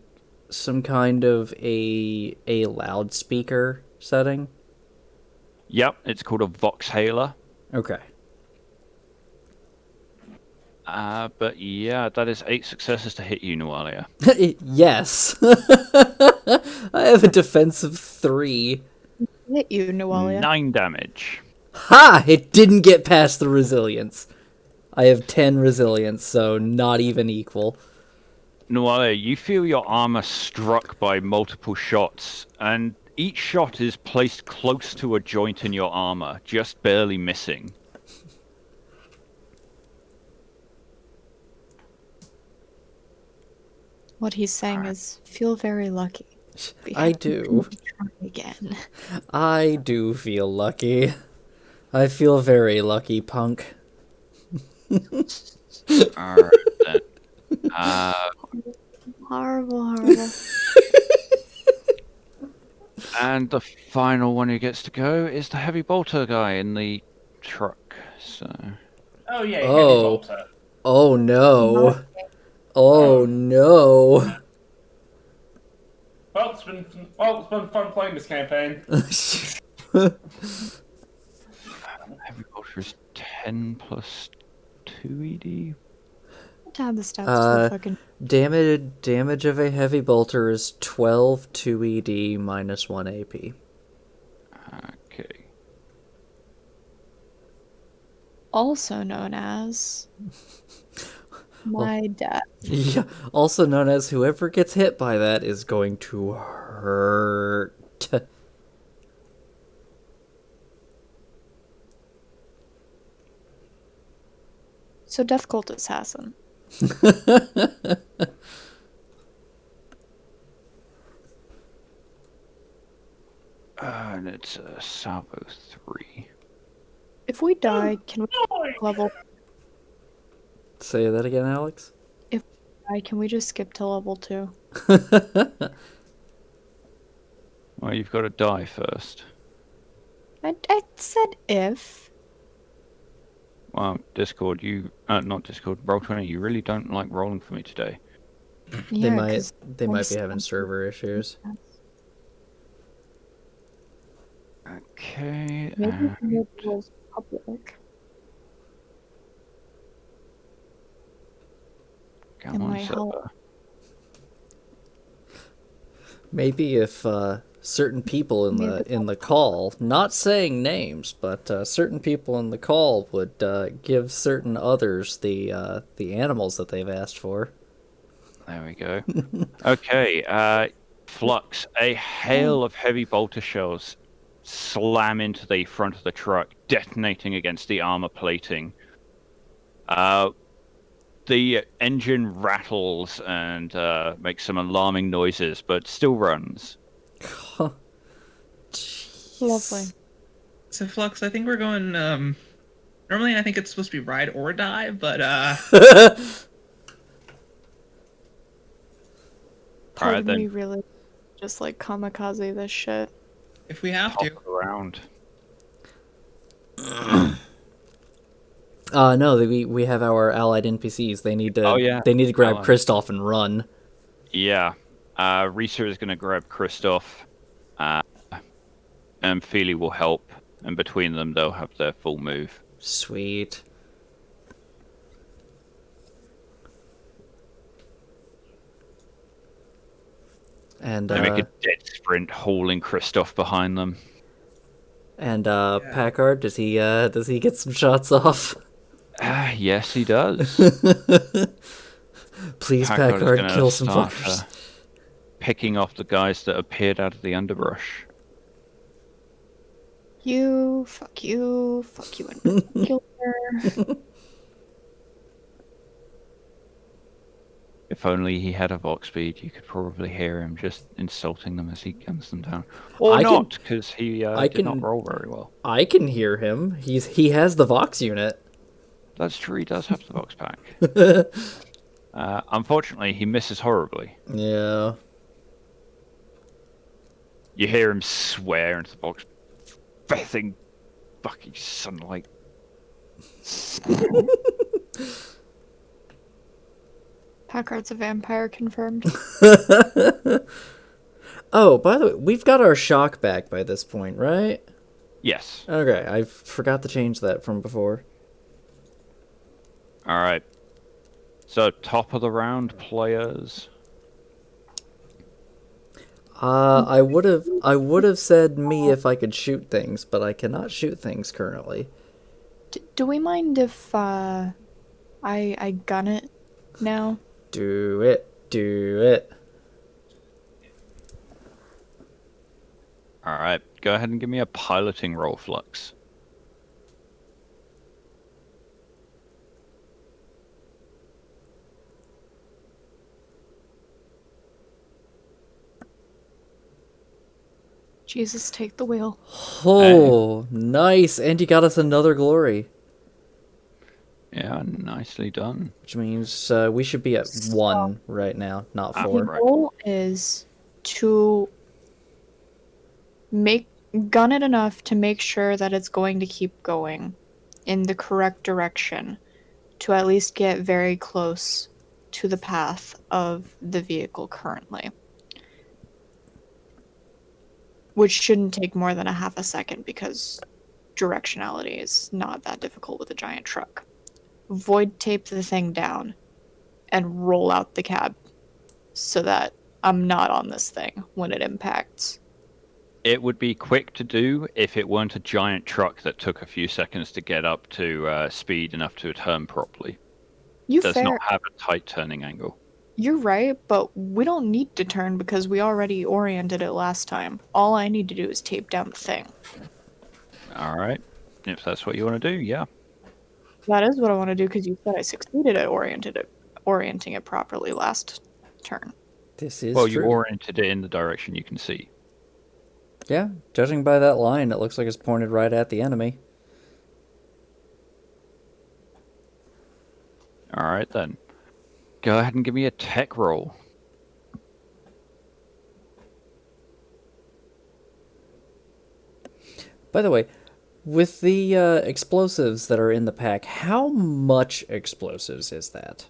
some kind of a loudspeaker setting? Yep, it's called a Voxhaler. Okay. But yeah, that is 8 successes to hit you, Nualia. Yes. I have a defense of 3. Hit you, Noelia. 9 damage. Ha! It didn't get past the resilience. I have 10 resilience, so not even equal. Nualia, you feel your armor struck by multiple shots, and each shot is placed close to a joint in your armor, just barely missing. What he's saying is, feel very lucky. I do. Try again. I do feel lucky. I feel very lucky, punk. Alright then. Horrible. And the final one who gets to go is the heavy bolter guy in the truck. So Oh yeah, Oh. heavy bolter. Oh no. Oh no. Well, it's been fun playing this campaign. heavy bolter is 10 plus 2 ED. Add the stats to the fucking. Damage of a heavy bolter is 12 2 ED minus 1 AP. Okay. Also known as my death. Yeah, also known as whoever gets hit by that is going to hurt. So Death Cult Assassin. And it's a salvo 3. If we die, can we level? Say that again, Alex? If we die, can we just skip to level 2? Well, you've got to die first. I said if. Well, Discord, not Discord, Roll20, you really don't like rolling for me today. They Yeah, might 'cause be most having times- server issues. Okay. Maybe it was public. Come It on, might help. server. Maybe if certain people in the call, not saying names, but certain people in the call would give certain others the animals that they've asked for. There we go. Okay, Flux, a hail of heavy bolter shells slam into the front of the truck, detonating against the armor plating. The engine rattles and makes some alarming noises, but still runs. Lovely. So Flux, I think we're going. Normally, I think it's supposed to be ride or die, but Part Alright, of then. me really just like kamikaze this shit. if we have Hop to, around. No, we have our allied NPCs. They need to. Oh, yeah. They need to grab Allied. Kristoff and run. Yeah. Risa is going to grab Kristoff, and Feely will help, and between them they'll have their full move. Sweet. And They make a dead sprint, hauling Kristoff behind them. and Packard, does he get some shots off? Yes, he does. Please, Packard is Packard, gonna kill some start, fuckers. Picking off the guys that appeared out of the underbrush. Fuck you, and killer. If only he had a Vox speed, you could probably hear him just insulting them as he guns them down. Or I can- not, because he did not can- roll very well. I can hear him. He has the Vox unit. That's true, he does have the Vox pack. Unfortunately, he misses horribly. Yeah. You hear him swear into the box. Fething fucking sunlight. Packard's a vampire confirmed. Oh, by the way, we've got our shock back by this point, right? Yes. Okay, I forgot to change that from before. All right. So top of the round, players. I would have said me if I could shoot things, but I cannot shoot things currently. Do we mind if I gun it now? Do it. Do it. All right. Go ahead and give me a piloting roll, Flux. Jesus, take the wheel. Oh, nice. And you got us another glory. Yeah, nicely done. Which means we should be at 1 right now, not Ah, 4. The right. goal is to gun it enough to make sure that it's going to keep going in the correct direction to at least get very close to the path of the vehicle currently. Which shouldn't take more than a half a second because directionality is not that difficult with a giant truck. Void tape the thing down and roll out the cab so that I'm not on this thing when it impacts. It would be quick to do if it weren't a giant truck that took a few seconds to get up to speed enough to turn properly. You Does fair. not have a tight turning angle. You're right, but we don't need to turn because we already oriented it last time. All I need to do is tape down the thing. All right. If that's what you want to do, yeah. That is what I want to do because you said I succeeded at orienting it properly last turn. This is Well, true. you oriented it in the direction you can see. Yeah, judging by that line, it looks like it's pointed right at the enemy. All right, then. Go ahead and give me a tech roll. By the way, with the explosives that are in the pack, how much explosives is that?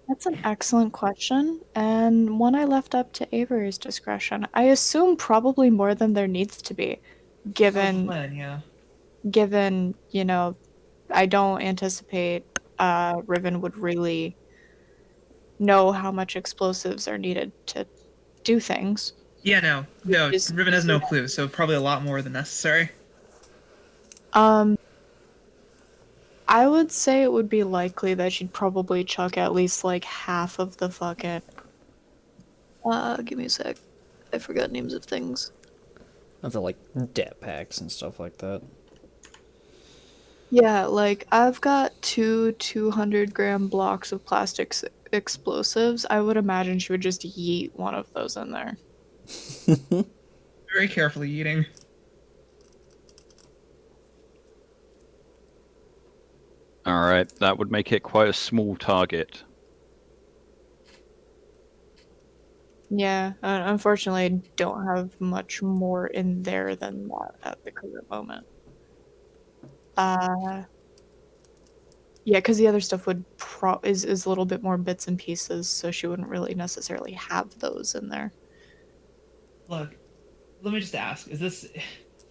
That's an excellent question, and one I left up to Avery's discretion. I assume probably more than there needs to be, given, Yeah. I don't anticipate Riven would really know how much explosives are needed to do things. Yeah, no. Just- Riven has no clue, so probably a lot more than necessary. I would say it would be likely that she'd probably chuck at least like half of the fucking. Give me a sec. I forgot names of things. Of the, like, det packs and stuff like that. Yeah, like I've got 200-gram blocks of plastic explosives. I would imagine she would just yeet one of those in there. Very carefully eating. All right, that would make it quite a small target. Yeah, unfortunately, I don't have much more in there than that at the current moment. Yeah, because the other stuff would is a little bit more bits and pieces, so she wouldn't really necessarily have those in there. Look, let me just ask: do you think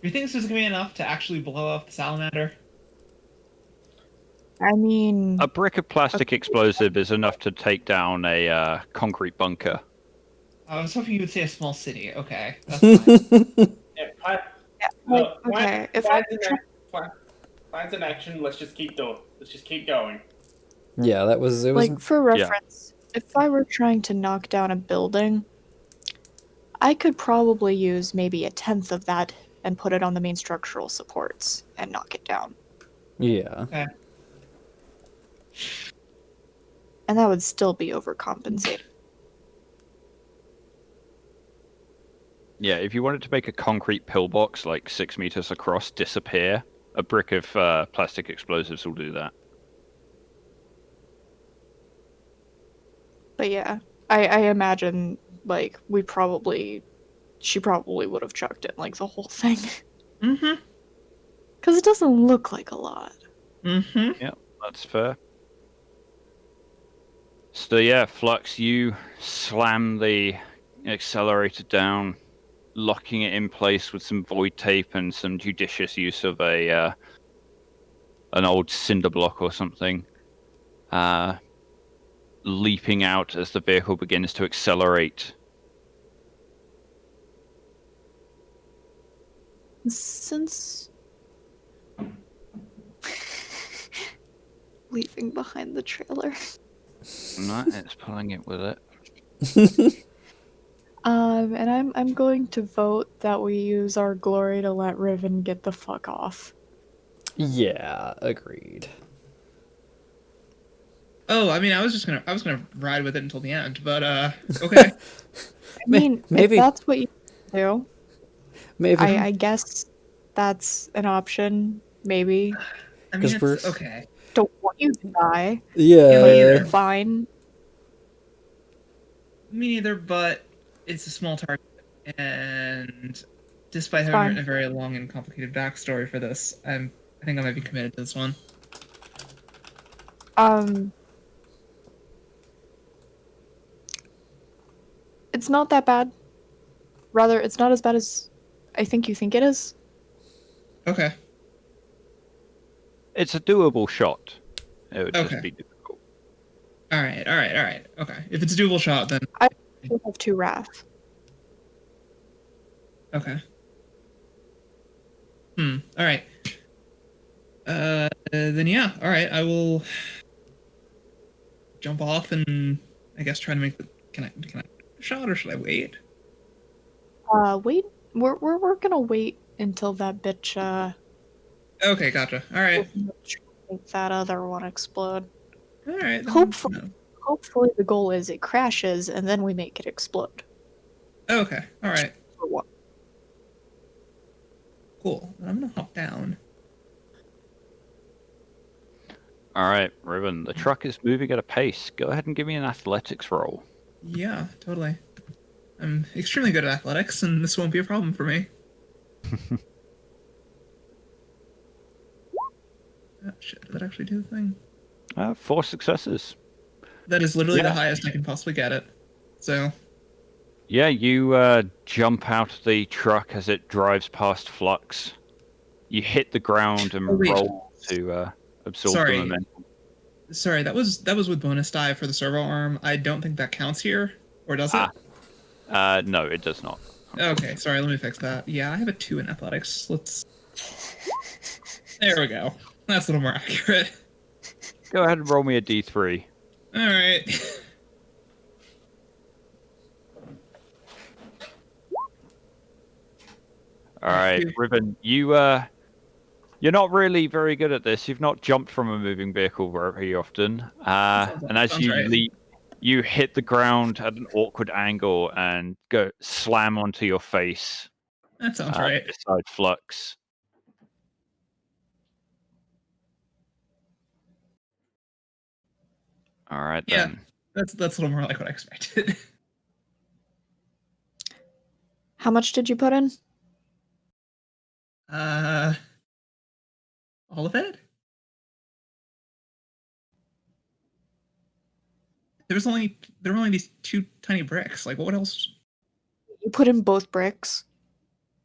this is gonna be enough to actually blow up the salamander? I mean, A brick of plastic explosive is enough to take down a concrete bunker. I was hoping you would say a small city. Okay, that's fine. Yeah, look, okay, if I plans in action, let's just keep going. Let's just keep going. Yeah, it was like for reference, if I were trying to knock down a building, I could probably use maybe 1/10 of that and put it on the main structural supports and knock it down. Yeah. Okay. And that would still be overcompensated. Yeah, if you wanted to make a concrete pillbox like 6 meters across disappear, a brick of plastic explosives will do that. But yeah, I imagine like she probably would have chucked it like the whole thing. Mm-hmm. Because it doesn't look like a lot. Mm-hmm. Yeah, that's fair. So yeah, Flux, you slam the accelerator down, locking it in place with some void tape and some judicious use of an old cinder block or something. Leaping out as the vehicle begins to accelerate. Since leaving behind the trailer. No, it's pulling it with it. And I'm going to vote that we use our glory to let Riven get the fuck off. Yeah, agreed. Oh, I mean, I was gonna ride with it until the end, but okay. I mean, maybe- if that's what you do, Maybe I guess that's an option. Maybe. I mean, 'Cause we're- it's okay. Don't want you to die. Yeah, me yeah. either. Fine. Me neither, but it's a small target, and despite having Fine. written a very long and complicated backstory for this, I think I might be committed to this one. It's not that bad. Rather, it's not as bad as I think you think it is. Okay. It's a doable shot. It would Okay. just be difficult. All right. Okay. If it's a doable shot, then I still have 2 wrath. okay. All right. Then yeah. All right. I will jump off and I guess try to make the. Can I make a shot or should I wait? Wait. We're gonna wait until that bitch Okay. Gotcha. All right. make that other one explode. All right. then, Hopefully, no. hopefully the goal is it crashes and then we make it explode. Okay. All right. For what? Cool. I'm gonna hop down. All right, Riven, the truck is moving at a pace. Go ahead and give me an athletics roll. Yeah. Totally. I'm extremely good at athletics, and this won't be a problem for me. Oh, shit, did that actually do the thing? 4 successes. That is literally Yeah. the highest I can possibly get it. So, Yeah, you jump out of the truck as it drives past Flux. You hit the ground and Oh, wait. roll to absorb Sorry. the momentum. sorry, that was with bonus die for the servo arm. I don't think that counts here, or does it? No, it does not. Okay, sorry, let me fix that. Yeah, I have a 2 in athletics. There we go. That's a little more accurate. Go ahead and roll me a d3. All right. All right, Riven, you're not really very good at this. You've not jumped from a moving vehicle very often. And as sounds you right. leap, you hit the ground at an awkward angle and go slam onto your face That sounds right. beside Flux. All right, Yeah. then. That's a little more like what I expected. How much did you put in? All of it? There were only these 2 tiny bricks. Like, what else You put in both bricks.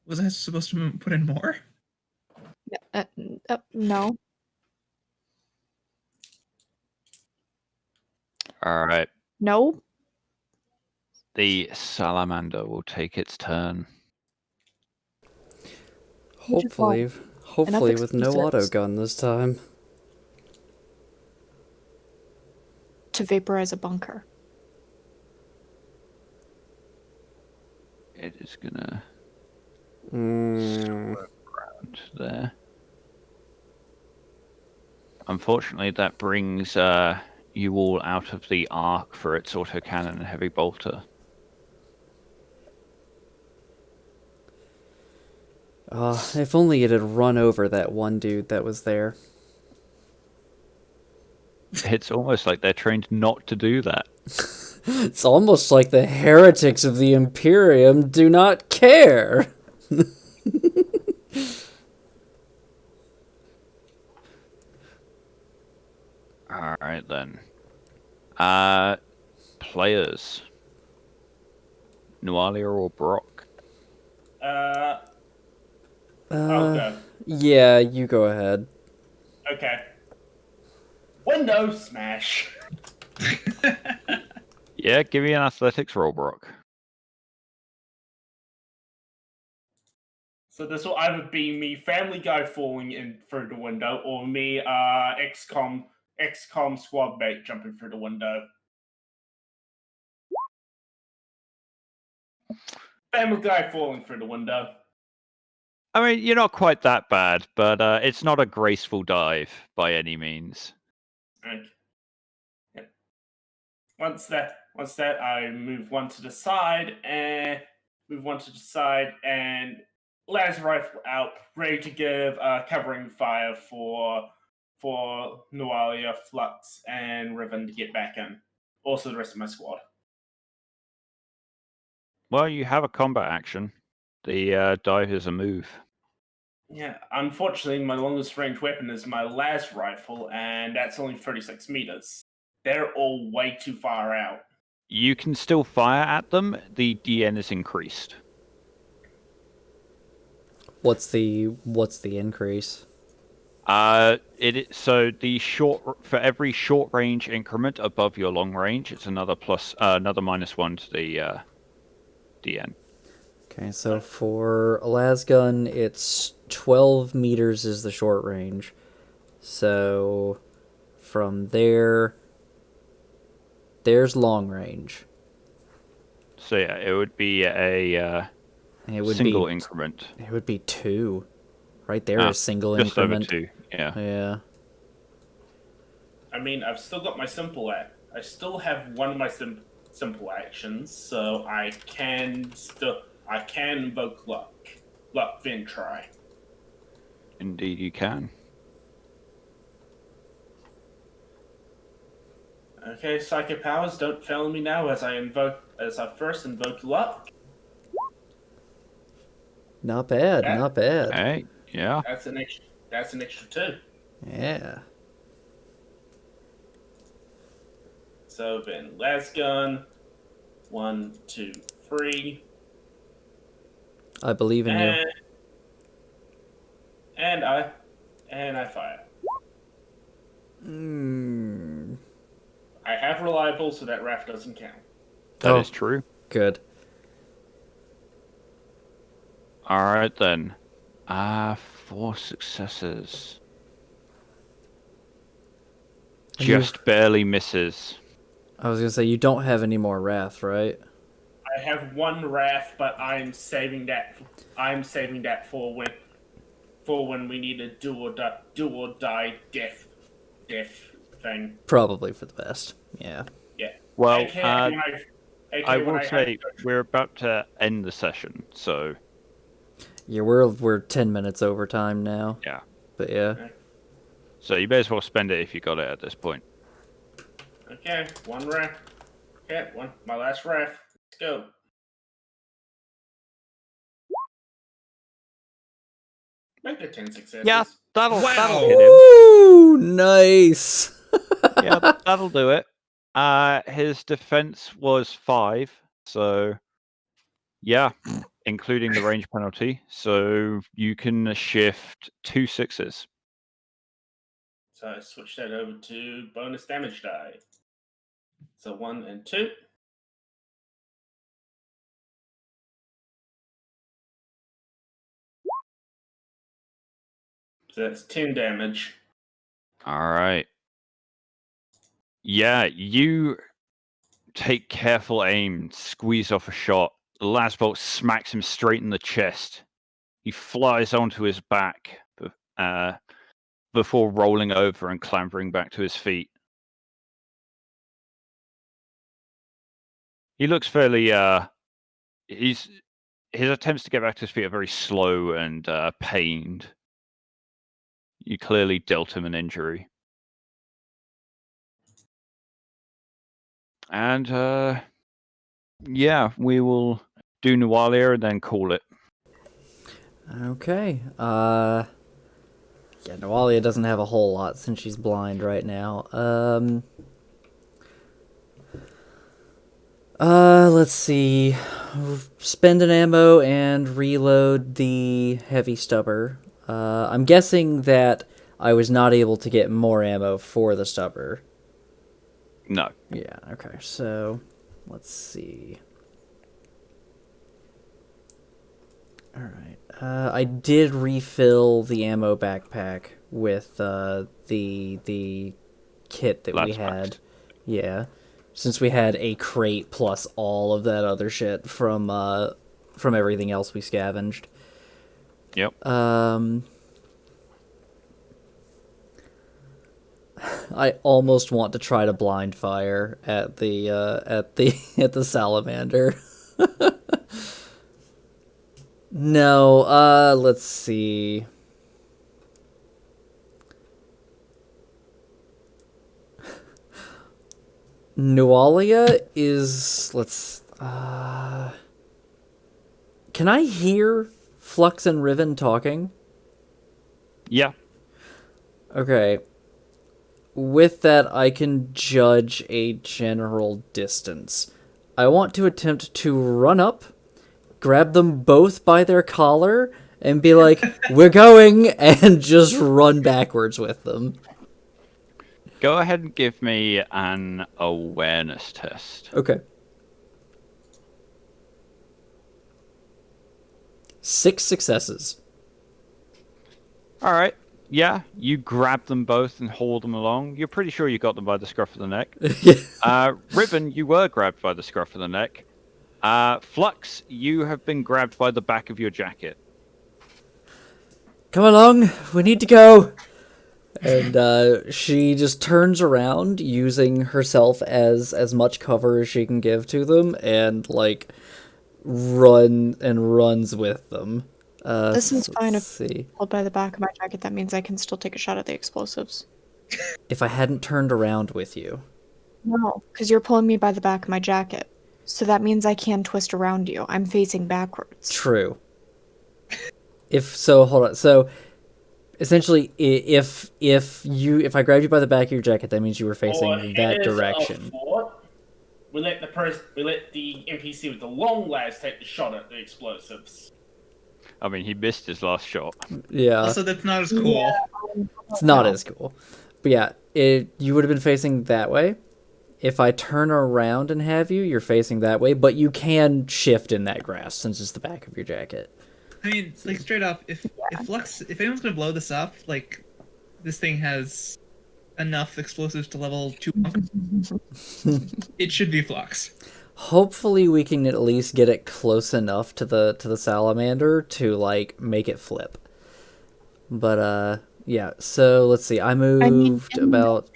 was I supposed to put in more? No. All right. No. The salamander will take its turn. Hopefully with no auto explosives. gun this time. To vaporize a bunker. It is gonna Mm, around there. Unfortunately, that brings you all out of the arc for its autocannon and heavy bolter. if only it had run over that one dude that was there. It's almost like they're trained not to do that. It's almost like the heretics of the Imperium do not care. All right then. Players. Nualia or Brock? I'll go. Yeah, you go ahead. Okay. Window smash. Yeah, give me an athletics roll, Brock. So this will either be me, Family Guy, falling in through the window, or me, XCOM squad mate jumping through the window. Family Guy falling through the window. I mean, you're not quite that bad, but it's not a graceful dive by any means. Okay. Once that, I move one to the side and laser rifle out, ready to give covering fire for Noalia, Flux, and Riven to get back in. Also, the rest of my squad. Well, you have a combat action. The dive is a move. Yeah, unfortunately, my longest range weapon is my laser rifle, and that's only 36 meters. They're all way too far out. You can still fire at them. The DN is increased. What's the increase? So for every short range increment above your long range, it's another -1 to the DN. Okay, so for a lasgun, it's 12 meters is the short range. So from there's long range. So yeah, it would be a It would single be increment. It would be 2. Right there is single Just increment. over 2. Yeah. Yeah. I mean, I've still got my simple act. I still have one of my simple actions, so I can invoke luck. Luck, then try. Indeed, you can. Okay, psychic powers, don't fail me now as I first invoke luck. Not bad, not bad. Hey, yeah. That's an extra 2. Yeah. So then, last gun. 1, 2, 3. I believe in you. And I fire. I have reliable, so that RAF doesn't count. That is true. Good. Alright then. 4 successes. Just barely misses. I was gonna say, you don't have any more wrath, right? I have 1 RAF, but I'm saving that for when we need a do or die death thing. Probably for the best. Yeah. Yeah. Well, I will say we're about to end the session, so Yeah, we're 10 minutes over time now. yeah. But yeah. So you may as well spend it if you got it at this point. Okay, 1 RAF. Okay, my last RAF. Let's go. Make the 10 successes. Yeah, that'll hit him. Ooh, nice. Yeah, that'll do it. His defense was 5, so yeah, including the range penalty. So you can shift 2 6s. So I switch that over to bonus damage die. So 1 and 2. So that's 10 damage. All right. Yeah, you take careful aim, squeeze off a shot. The last bolt smacks him straight in the chest. He flies onto his back before rolling over and clambering back to his feet. He looks fairly his attempts to get back to his feet are very slow and pained. You clearly dealt him an injury. And yeah, we will do Nualia and then call it. Okay. Yeah, Noalia doesn't have a whole lot since she's blind right now. Let's see. Spend an ammo and reload the heavy stubber. I'm guessing that I was not able to get more ammo for the stubber. No. Yeah, okay, so let's see. Alright. I did refill the ammo backpack with the kit that we That's had. fact. Yeah. Since we had a crate plus all of that other shit from everything else we scavenged. Yep. I almost want to try to blind fire at the at the salamander. No, let's see. Nualia is can I hear Flux and Riven talking? Yeah. Okay. With that, I can judge a general distance. I want to attempt to run up, grab them both by their collar, and be like, "We're going," and just run backwards with them. Go ahead and give me an awareness test. Okay. 6 successes. All right. Yeah, you grab them both and haul them along. You're pretty sure you got them by the scruff of the neck. Ribbon, you were grabbed by the scruff of the neck. Flux, you have been grabbed by the back of your jacket. Come along, we need to go. And she just turns around, using herself as much cover as she can give to them, and like runs with them. This is fine let's if see. held by the back of my jacket. That means I can still take a shot at the explosives. If I hadn't turned around with you. No, because you're pulling me by the back of my jacket. So that means I can twist around you. I'm facing backwards. True. Hold on. So essentially, if I grabbed you by the back of your jacket, that means you were facing that direction. We let the NPC with the long legs take the shot at the explosives. I mean, he missed his last shot. Yeah. Also, that's not as cool. Yeah, It's not as cool. But yeah, you would have been facing that way. If I turn around and have you, you're facing that way, but you can shift in that grass since it's the back of your jacket. I mean, like straight up, if anyone's gonna blow this up, like this thing has enough explosives to level 2 it should be Flux. Hopefully we can at least get it close enough to the salamander to like make it flip. But yeah, so let's see. I moved about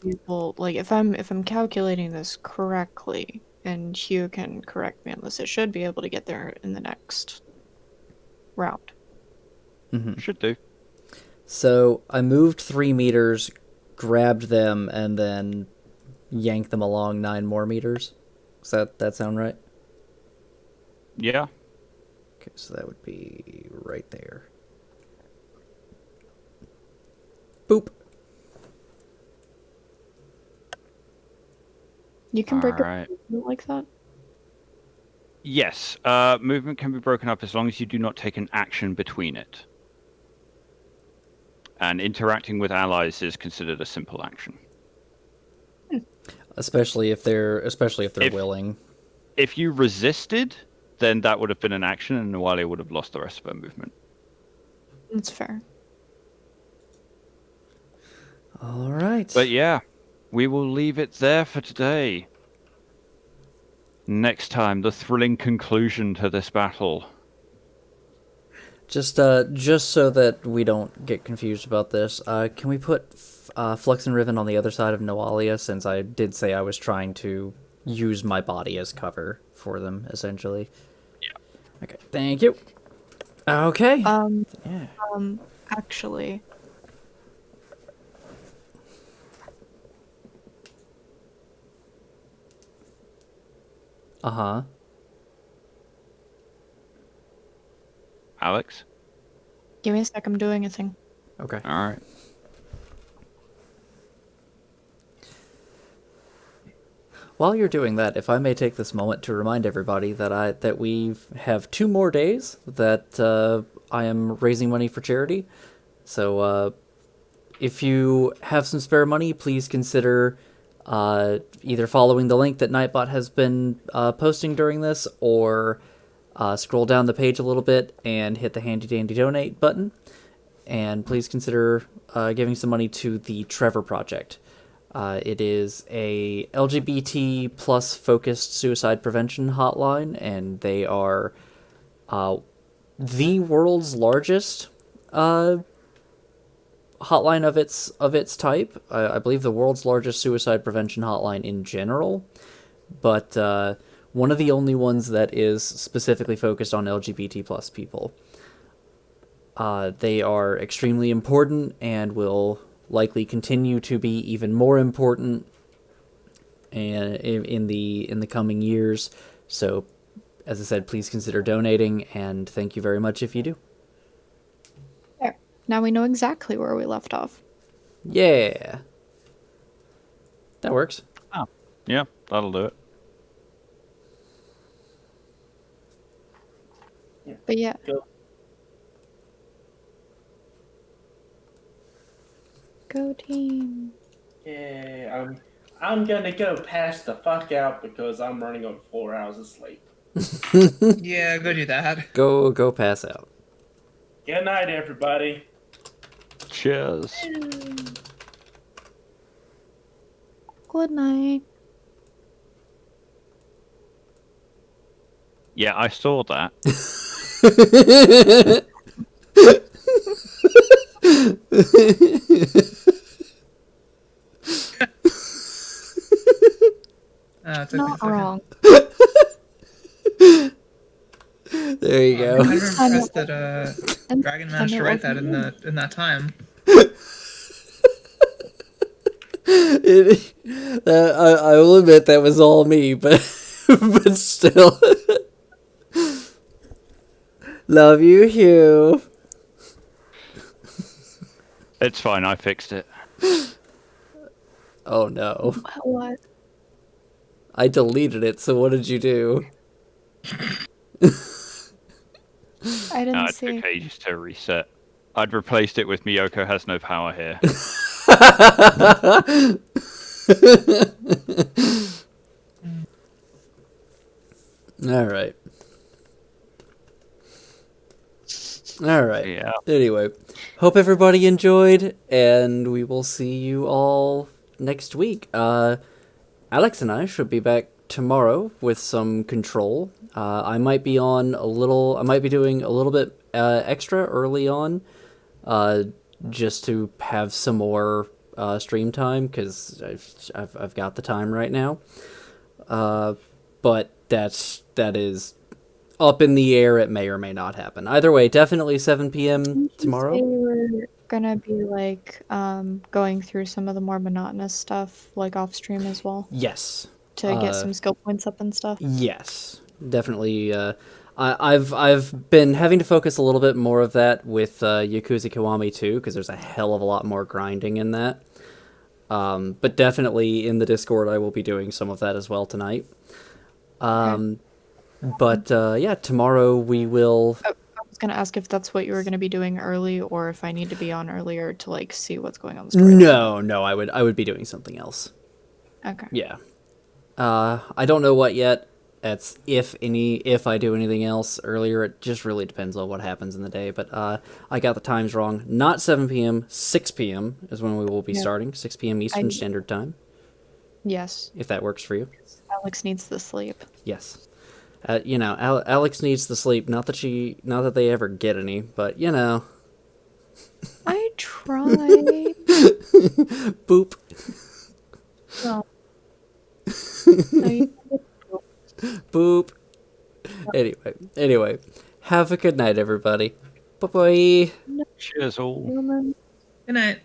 people, like if I'm calculating this correctly, and Hugh can correct me on this, it should be able to get there in the next round. Should do. So I moved 3 meters, grabbed them, and then yanked them along 9 more meters. Does that sound right? Yeah. Okay, so that would be right there. Boop. You can break Alright. a like that? Yes. Movement can be broken up as long as you do not take an action between it. And interacting with allies is considered a simple action. Especially if they're willing. If you resisted, then that would have been an action, and Nualia would have lost the rest of her movement. That's fair. All right. But yeah, we will leave it there for today. Next time, the thrilling conclusion to this battle. Just so that we don't get confused about this, can we put Flux and Riven on the other side of Noalia, since I did say I was trying to use my body as cover for them, essentially? Yeah. Okay, thank you. Okay. Yeah. Actually, Uh-huh. Alex? give me a sec, I'm doing a thing. Okay. Alright. while you're doing that, if I may take this moment to remind everybody that we have 2 more days that I am raising money for charity. So if you have some spare money, please consider either following the link that Nightbot has been posting during this, or scroll down the page a little bit and hit the handy dandy donate button. And please consider giving some money to the Trevor Project. It is a LGBT plus focused suicide prevention hotline, and they are the world's largest hotline of its type. I believe the world's largest suicide prevention hotline in general, but one of the only ones that is specifically focused on LGBT plus people. They are extremely important and will likely continue to be even more important in the coming years. So, as I said, please consider donating, and thank you very much if you do. There. Now we know exactly where we left off. Yeah. That works. Oh, yeah, that'll do it. But yeah. Go team. Yeah, I'm gonna go pass the fuck out because I'm running on 4 hours of sleep. Yeah, go do that. Go pass out. Good night, everybody. Cheers. Good night. Yeah, I saw that. It's okay, Not it's okay. wrong. There you go. I'm kind of impressed that Dragon managed to write that in that time. I will admit that was all me, but but still. Love you, Hugh. It's fine, I fixed it. Oh no. What? I deleted it, so what did you do? I didn't It see. took ages to reset. I'd replaced it with Miyoko has no power here. Alright. Alright. Yeah. Anyway, hope everybody enjoyed, and we will see you all next week. Alex and I should be back tomorrow with some control. I might be doing a little bit extra early on, just to have some more stream time, because I've got the time right now. But that is up in the air. It may or may not happen. Either way, definitely 7 p.m. tomorrow. Say we're gonna be like going through some of the more monotonous stuff like off stream as well Yes. to get some skill points up and stuff. Yes, definitely. I've been having to focus a little bit more of that with Yakuza Kiwami 2, because there's a hell of a lot more grinding in that. But definitely in the Discord, I will be doing some of that as well tonight. But yeah, tomorrow we will. I was gonna ask if that's what you were gonna be doing early, or if I need to be on earlier to like see what's going on the story. No, I would be doing something else. Okay. Yeah. I don't know what yet. That's if I do anything else earlier. It just really depends on what happens in the day. But I got the times wrong. Not 7 p.m., 6 p.m. is when we will be starting. 6 p.m. Eastern Standard Time. Yes. If that works for you. Alex needs the sleep. Yes. Alex needs the sleep. Not that they ever get any, but I try. Boop. No. No, you Boop. Anyway, have a good night, everybody. Bye bye. Cheers all. human. Good night.